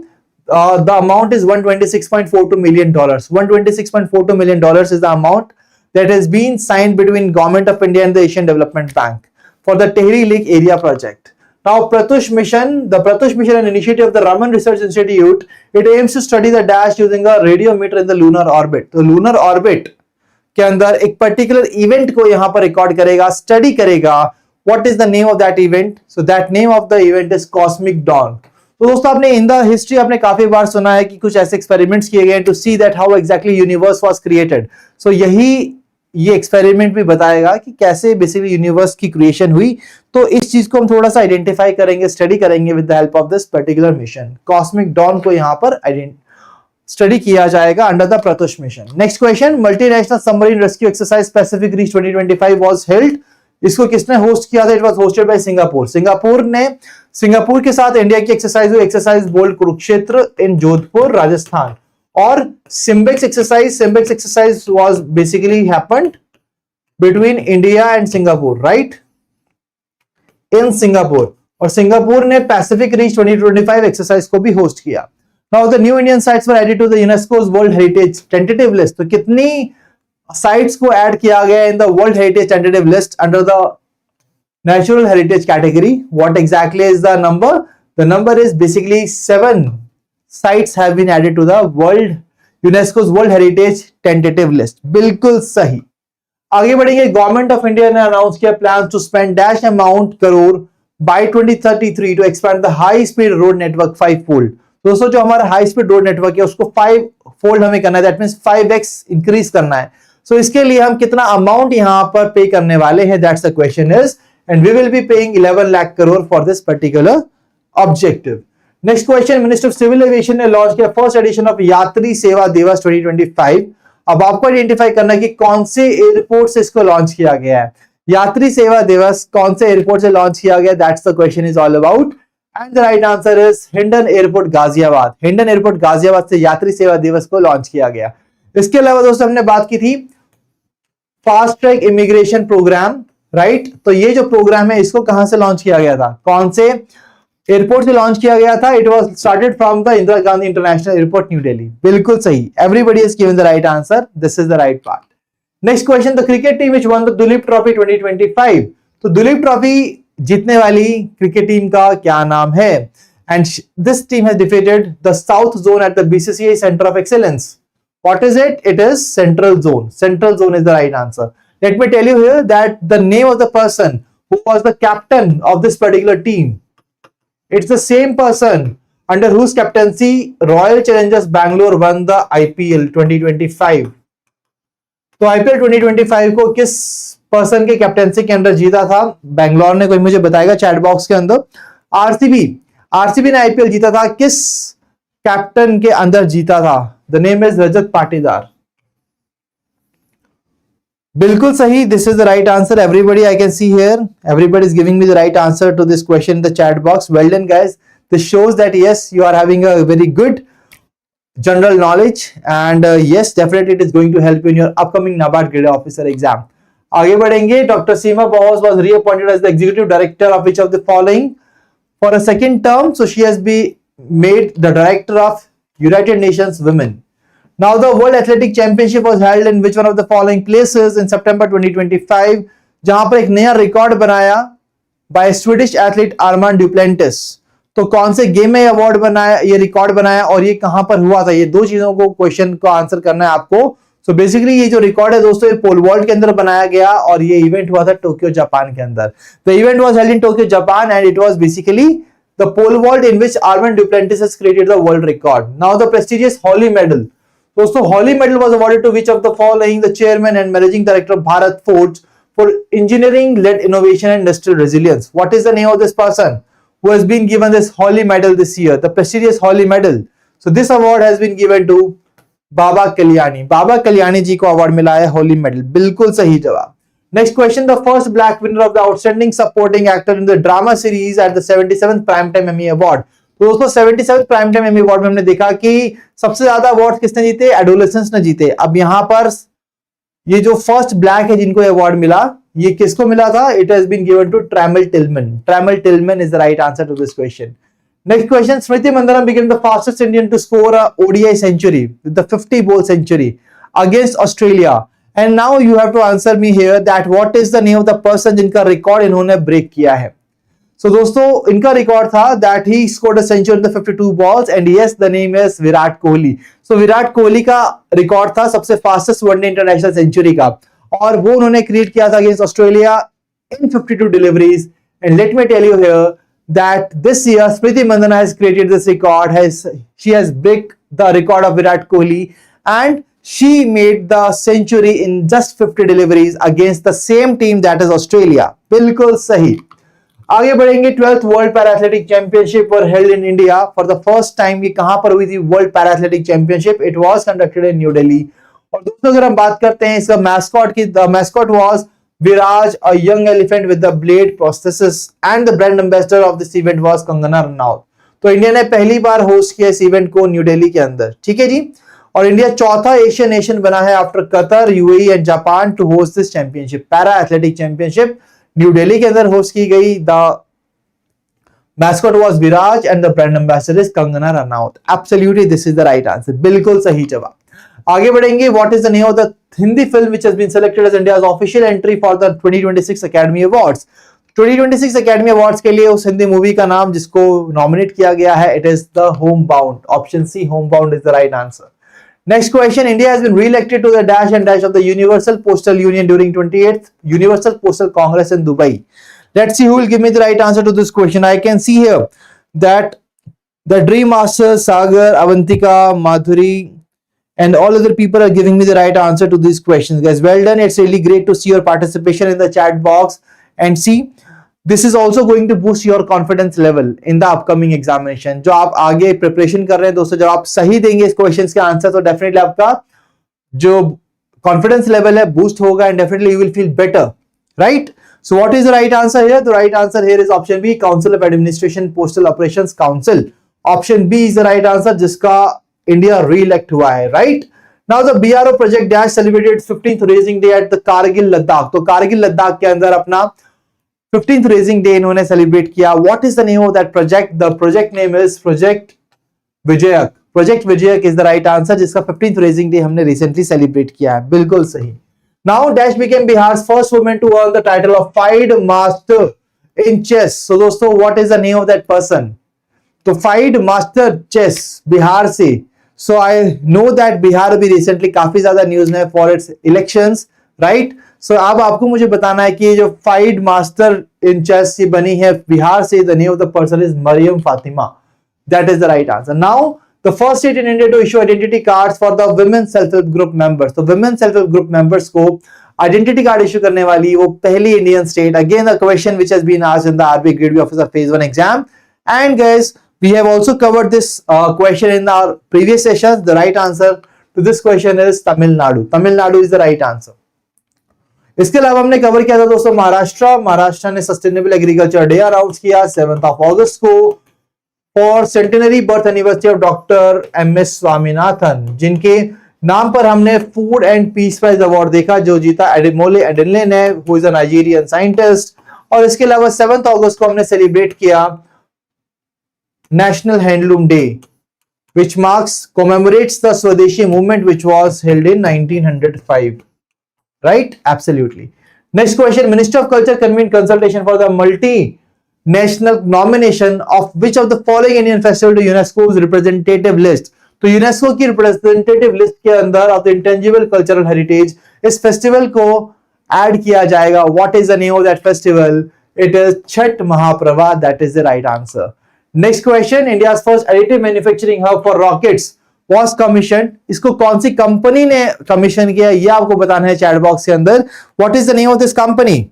The amount is $126.42 million. $126.42 million is the amount that has been signed between Government of India and the Asian Development Bank for the Tehri Lake area project. Now, Pratush mission, the Pratush mission, an initiative of the Raman Research Institute, it aims to study the dash using a radiometer in the lunar orbit. तो lunar orbit के अंदर एक particular event को यहां पर record करेगा, study करेगा. What is the name of that event? So that name of the event is cosmic dawn. तो दोस्तों आपने इन द हिस्ट्री आपने काफी बार सुना है कि कुछ ऐसे एक्सपेरिमेंट्स किए गए to see that how exactly universe was created. So ये एक्सपेरिमेंट भी बताएगा कि कैसे बेसिकली यूनिवर्स की क्रिएशन हुई. तो इस चीज को हम थोड़ा सा आइडेंटिफाई करेंगे, स्टडी करेंगे with the help of this particular mission. Cosmic dawn को यहां पर स्टडी किया जाएगा under the Pratush mission. Next question, multinational submarine rescue exercise Pacific reach 2025 was held. इसको किसने होस्ट किया था? It was hosted by Singapore. Singapore के साथ इंडिया की एक्सरसाइज हुई, exercise bold Kurukshetra in Jodhpur, Rajasthan. और SIMBEX exercise was basically happened between India and Singapore, right? In Singapore. और सिंगापुर ने पैसिफिक रीच 2025 एक्सरसाइज को भी होस्ट किया. Now the new Indian sites were added to the UNESCO's World Heritage Tentative List. तो कितनी sites को add किया गया in the World Heritage Tentative List under the Natural Heritage category? What exactly is the number? The number is basically 7 sites have been added to the UNESCO's World Heritage Tentative List. बिल्कुल सही. आगे बढ़ेंगे. Government of India ने announce किया plan to spend dash amount crore by 2033 to expand the high speed road network 5-fold. दोस्तों जो हमारा high speed road network है उसको 5 फोल्ड हमें करना है, दैट मींस 5x इंक्रीज करना है. सो इसके लिए हम कितना अमाउंट यहां पर पे करने वाले हैं? That's the question is, and we will be paying 11 lakh crore for this particular objective. Next question, minister of civil aviation ने लॉन्च किया first edition of Yatri Seva दिवस 2025. अब आपको आइडेंटिफाई करना है कि कौन से एयरपोर्ट से इसको लॉन्च किया गया है. यात्री सेवा दिवस कौन से एयरपोर्ट से लॉन्च किया गया? That's the question is all about. And the right answer is Hindon airport Ghaziabad. Hindon airport Ghaziabad से यात्री सेवा दिवस को लॉन्च किया गया. इसके अलावा दोस्तों हमने बात की थी fast track immigration programme, right? तो ये जो प्रोग्राम है इसको कहां से लॉन्च किया गया था? कौन से एयरपोर्ट से लॉन्च किया गया था? It was started from the Indira Gandhi international airport, new Delhi. बिल्कुल सही. Everybody is given the right answer. This is the right part. Next question, the cricket team which one the Duleep trophy 2025. तो दुलीप ट्रॉफी जीतने वाली cricket team का क्या नाम है? And this team has defeated the south zone at the BCCI centre of excellence. What is it? It is central zone. Central zone is the right answer. Let me tell you here that the name of the person who was the captain of this particular team, it's the same person under whose captaincy Royal Challengers Bangalore won the IPL 2025. तो IPL 2025 को किस person के captaincy के अंदर जीता था बैंगलोर ने? कोई मुझे बताएगा चैट बॉक्स के अंदर. आरसीबी ने आईपीएल जीता था. किस कैप्टन के अंदर जीता था? The name is Rajat Patidar. बिल्कुल सही. This is the right answer. Everybody, I can see here everybody is giving me the right answer to this question in the chat box. Well done guys. This shows that yes you are having a very good general knowledge and yes definitely it is going to help you in your upcoming NABARD Grade A officer exam. आगे बढ़ेंगे. Doctor Seema boss was reappointed as the executive director of which of the following for a second term? So she has been made the director of United Nations Women. Now the World Athletic Championship was held in which one of the following places in September 2025? जहां पर एक नया record बनाया by Swedish athlete Armand Duplantis. तो कौन से game में award बनाया, ये रिकॉर्ड बनाया, और ये कहां पर हुआ था? ये दो चीजों को क्वेश्चन को आंसर करना है आपको. सो बेसिकली ये जो रिकॉर्ड है दोस्तों ये पोल वॉल्ट के अंदर बनाया गया और ये इवेंट हुआ था टोक्यो जापान के अंदर. The event was held in Tokyo Japan and it was basically the pole vault in which Armand Duplantis has created the world record. Now the prestigious Holly Medal. दोस्तों Holly Medal was awarded to which of the following? The chairman and managing director of Bharat Forge for engineering-led innovation and industrial resilience. What is the name of this person who has been given this Holly Medal this year? The prestigious Holly Medal. So this award has been given to Baba Kalyani. Baba Kalyani ji को award मिला है हॉली medal. बिल्कुल सही जवाब. Next question, the first black winner of the outstanding supporting actor in the drama series at the 77th Primetime Emmy Award. तो दोस्तों 77th Primetime Emmy Award में हमने देखा कि सबसे ज्यादा अवार्ड किसने जीते? एडोलेसेंस ने जीते. अब यहाँ पर ये जो फर्स्ट ब्लैक है जिनको अवार्ड मिला, ये किसको मिला था? It has been given to Trammell Tillman. Trammell Tillman is the right answer to this question. Next question, Smriti Mandaram became the fastest Indian to score a ODI century with the 50-ball century against Australia. And now you have to answer me here that what is the name of the person जिनका record इन्होंने break किया है. So दोस्तों इनका record था that he scored a century in the 52 balls and yes the name is Virat Kohli. So Virat Kohli का record था सबसे फास्टेस्ट वनडे इंटरनेशनल सेंचुरी का और वो उन्होंने क्रिएट किया था against Australia in 52 deliveries. And let me tell you here that this year Smriti Mandana has created this record. She has break the record of Virat Kohli and she made the century in just 50 deliveries against the same team that is Australia. बिल्कुल सही. आगे बढ़ेंगे. 12th World Para Athletic Championship were held in India for the first time. ये कहां पर हुई थी? World Para Athletic Championship. It was conducted in New Delhi. और दोस्तों अगर हम बात करते हैं इसका मैस्कॉट की, the mascot was Viraj, a young elephant with the blade prosthesis, and the brand ambassador of this event was Kangana Ranaut. तो इंडिया ने पहली बार होस्ट किया इस इवेंट को न्यू दिल्ली के अंदर. ठीक है जी. और इंडिया चौथा एशियन नेशन बना है after Qatar, UAE and Japan to host this championship. Para athletic championship new Delhi के अंदर होस्ट की गई. The mascot was Viraj and the brand ambassador is Kangana Ranaut. Absolutely this is the right answer. बिल्कुल सही जवाब. आगे बढ़ेंगे. What is the name of the Hindi film which has been selected as India's official entry for the 2026 academy awards. 2026 academy awards के लिए उस Hindi movie का नाम जिसको नॉमिनेट किया गया है, it is the home bound. Option C, home bound is the right answer. Next question, India has been re-elected to the dash and dash of the Universal Postal Union during 28th Universal Postal Congress in Dubai. Let's see who will give me the right answer to this question. I can see here that the Dream Masters, Sagar, Avantika, Madhuri and all other people are giving me the right answer to these questions. Guys, well done. It's really great to see your participation in the chat box and see. This is also going to boost your confidence level in the upcoming examination. जो आप आगे preparation कर रहे हैं दोस्तों, जब आप सही देंगे इस क्वेश्चंस के आंसर तो डेफिनेटली आपका जो कॉन्फिडेंस लेवल है बूस्ट होगा and definitely you will feel better, right? So what is the right answer here? The right answer here is option B, council of administration postal operations council. Option B is the right answer जिसका India re-elect हुआ है, right? Now the BRO project dash celebrated 15th raising day at the Kargil Ladakh. तो कारगिल लद्दाख के अंदर अपना 15th raising day इन्होंने celebrate किया. What is the name of that project? The project name is project Vijayak. Project Vijayak is the right answer जिसका 15th raising day हमने recently celebrate किया है. बिल्कुल सही. Now dash became Bihar first woman to earn the title of FIDE master in chess. So दोस्तों what is the name of that person? तो FIDE master chess Bihar से. So I know that Bihar अभी recently काफी ज्यादा न्यूज में for its elections, right? सो अब आपको मुझे बताना है कि जो फाइड मास्टर इन चेस ये बनी है बिहार से. The name of the person is Mariyam Fatima. That is the right answer. Now the first state in India to issue identity cards for the women self help group members. तो women self help group members को identity card issue करने वाली वो पहली Indian state. Again the question which has been asked in the RB grade B officer phase 1 exam. And guys we have also covered this question in our previous sessions. The right answer to this question is Tamil Nadu. Tamil Nadu is the right answer. इसके अलावा हमने cover किया था दोस्तों महाराष्ट्र ने sustainable agriculture day announce किया 7th of August को for centenary birth anniversary of doctor M S. Swaminathan, जिनके नाम पर हमने food and peace prize award देखा जो जीता एडिमोले एडेनलेन है, who is a Nigerian scientist. और इसके अलावा 7th August को हमने सेलिब्रेट किया National Handloom Day, which commemorates the Swadeshi movement which was held in 1905. Right? Absolutely. Next question. Minister of Culture convened consultation for the multi-national nomination of which of the following Indian festival to UNESCO's representative list. तो UNESCO की representative list के अंदर of the intangible cultural heritage इस festival को add किया जाएगा. What is the name of that festival? It is Chhath Mahaparva. That is the right answer. Next question, India's first additive manufacturing hub for rockets was commission, इसको कौन सी company ने commission किया, ये आपको बताना है चैट बॉक्स के अंदर. What is the name of this company?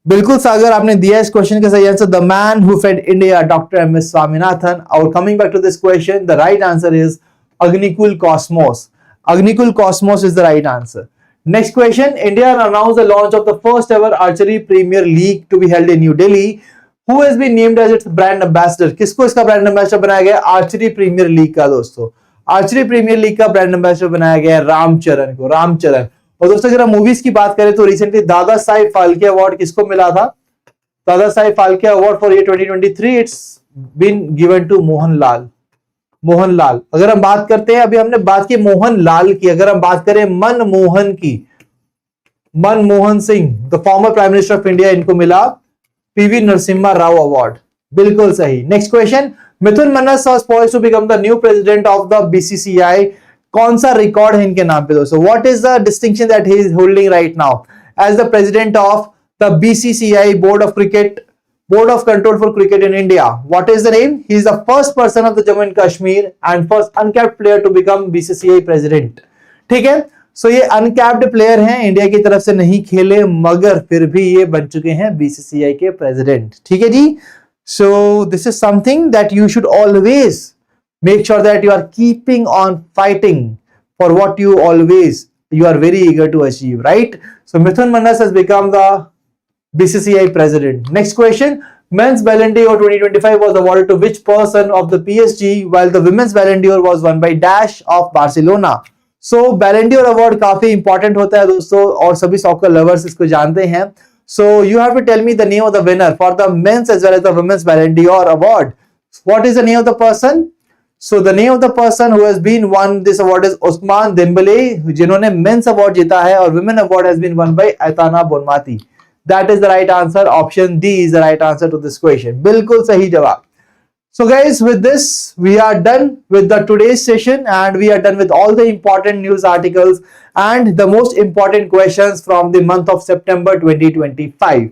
बिल्कुल सागर, आपने दिया इस क्वेश्चन का सही answer, the man who fed India, doctor M S Swaminathan. और coming back to this question, the right answer is Agnikul Cosmos. Agnikul Cosmos is the right answer. Next question, India announced the launch of the first ever archery premier league to be held in New Delhi. Who has been named as its brand ambassador? किसको इसका brand ambassador बनाया गया? Archery premiere league का दोस्तों, archery premiere league का brand ambassador बनाया गया रामचरण को, रामचरण. और दोस्तों अगर हम मूवीज की बात करें तो रिसेंटली दादा साहिब फाल्के अवार्ड किसको मिला था? Dada Saheb Phalke award for year 2023 it's been given to Mohanlal. Mohanlal. अगर हम बात करते हैं, अभी हमने बात की मोहनलाल की, अगर हम बात करें मनमोहन की, Manmohan Singh the former prime minister of India, इनको मिला पीवी नरसिम्हा राव अवार्ड. बिल्कुल सही. Next question, Mithun Manna was poised to become the new president of the BCCI. कौन सा रिकॉर्ड है इनके नाम पे दोस्तों? What is the distinction that he is holding right now as the president of the BCCI board of cricket, Board of Control for Cricket in India? What is the name? He is the first person of the Jammu and Kashmir and first uncapped player to become BCCI president. ठीक है, सो ये uncapped player हैं, India की तरफ से नहीं खेले मगर फिर भी ये बन चुके हैं BCCI के प्रेसिडेंट. ठीक है जी. So this is something that you should always make sure that you are keeping on fighting for what you always you are very eager to achieve, right? So Mithun Manas has become the BCCI president. Next question, men's Ballon d'Or 2025 was awarded to which person of the PSG, while the women's Ballon d'Or was won by Dash of Barcelona. So Ballon d'Or award काफी important होता है दोस्तों, और सभी soccer lovers इसको जानते हैं. So you have to tell me the name of the winner for the men's as well as the women's Ballon d'Or award. What is the name of the person? So the name of the person who has been won this award is Ousmane Dembele, जिन्होंने men's award जीता है, और women award has been won by Aitana Bonmati. That is the right answer. Option D is the right answer to this question. बिल्कुल सही जवाब. So guys, with this we are done with the today's session, and we are done with all the important news articles and the most important questions from the month of September 2025.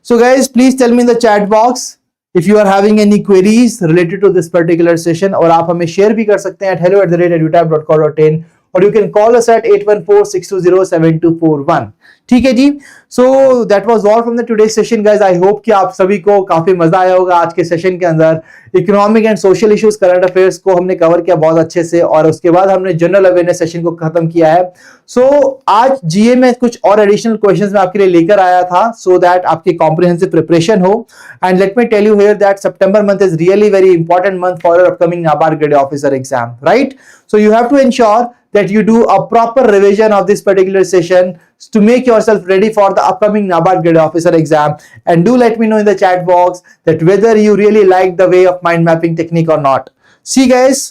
So guys, please tell me in the chat box if you are having any queries related to this particular session, और आप हमें share भी कर सकते हैं at hello@edutab.co.in, और you can call us at 8146207241. ठीक है जी. So that was all from the today session guys. I hope कि आप सभी को काफी मजा आया होगा आज के सेशन के अंदर. Economic and social issues, current affairs को हमने कवर किया बहुत अच्छे से, और उसके बाद हमने जनरल अवेयरनेस सेशन को खत्म किया है. सो आज जीए में कुछ और एडिशनल क्वेश्चंस मैं आपके लिए लेकर आया था, सो दैट आपकी कॉम्प्रिहेंसिव प्रिपरेशन हो. And let me tell you here that September month is really very important month for your upcoming NABARD Grade A officer exam, right? So you have to ensure that you do a proper revision of this particular session to make yourself ready for the upcoming NABARD Grade officer exam. And do let me know in the chat box that whether you really like the way of mind mapping technique or not. See guys,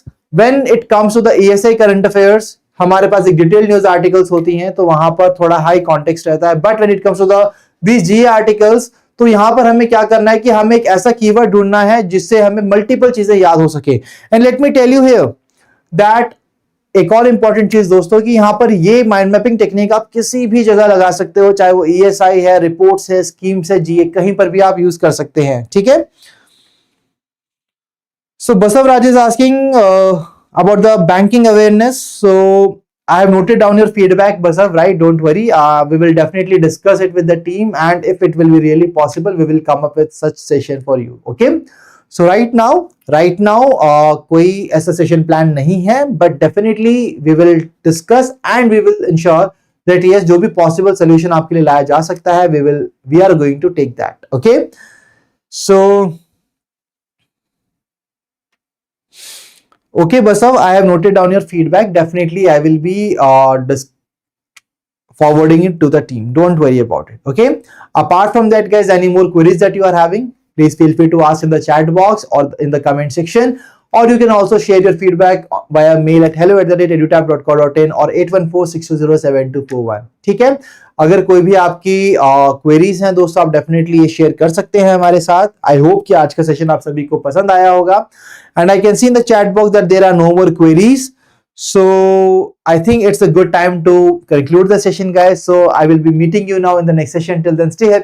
when it comes to the ESI current affairs, हमारे पास एक detail news articles होती हैं, तो वहां पर थोड़ा high context रहता है. But when it comes to these GA articles, तो यहां पर हमें क्या करना है कि हमें एक ऐसा कीवर्ड ढूंढना है जिससे हमें मल्टीपल चीजें याद हो सके. And let me tell you here that एक और इंपॉर्टेंट चीज दोस्तों कि यहां पर ये माइंड मैपिंग टेक्निक आप किसी भी जगह लगा सकते हो, चाहे वो ESI है, रिपोर्ट्स है, स्कीम्स है, जीए, कहीं पर भी आप यूज कर सकते हैं. ठीक है. So Basavaraj is asking about the banking awareness. So I have noted down your feedback, Basav, right? Don't worry. We will definitely discuss it with the team, and if it will be really possible, we will come up with such session for you. Okay? So right now कोई ऐसा session plan नहीं है, but definitely we will discuss and we will ensure that yes, जो भी possible solution आपके लिए लाया जा सकता है, we are going to take that. Okay? So okay, Basav, I have noted down your feedback. Definitely I will be forwarding it to the team. Don't worry about it. Okay? Apart from that guys, any more queries that you are having, please feel free to ask in the chat box or in the comment section, or you can also share your feedback via mail at hello@edutab.co.in or 8146207241. ठीक है. अगर कोई भी आपकी queries हैं दोस्तों, आप definitely ये शेयर कर सकते हैं हमारे साथ. आई होप कि आज का सेशन आप सभी को पसंद आया होगा. And I can see in the chat box that there are no more queries. So I think it's a good time to conclude the session guys. So I will be meeting you now in the next session. Till then, stay happy.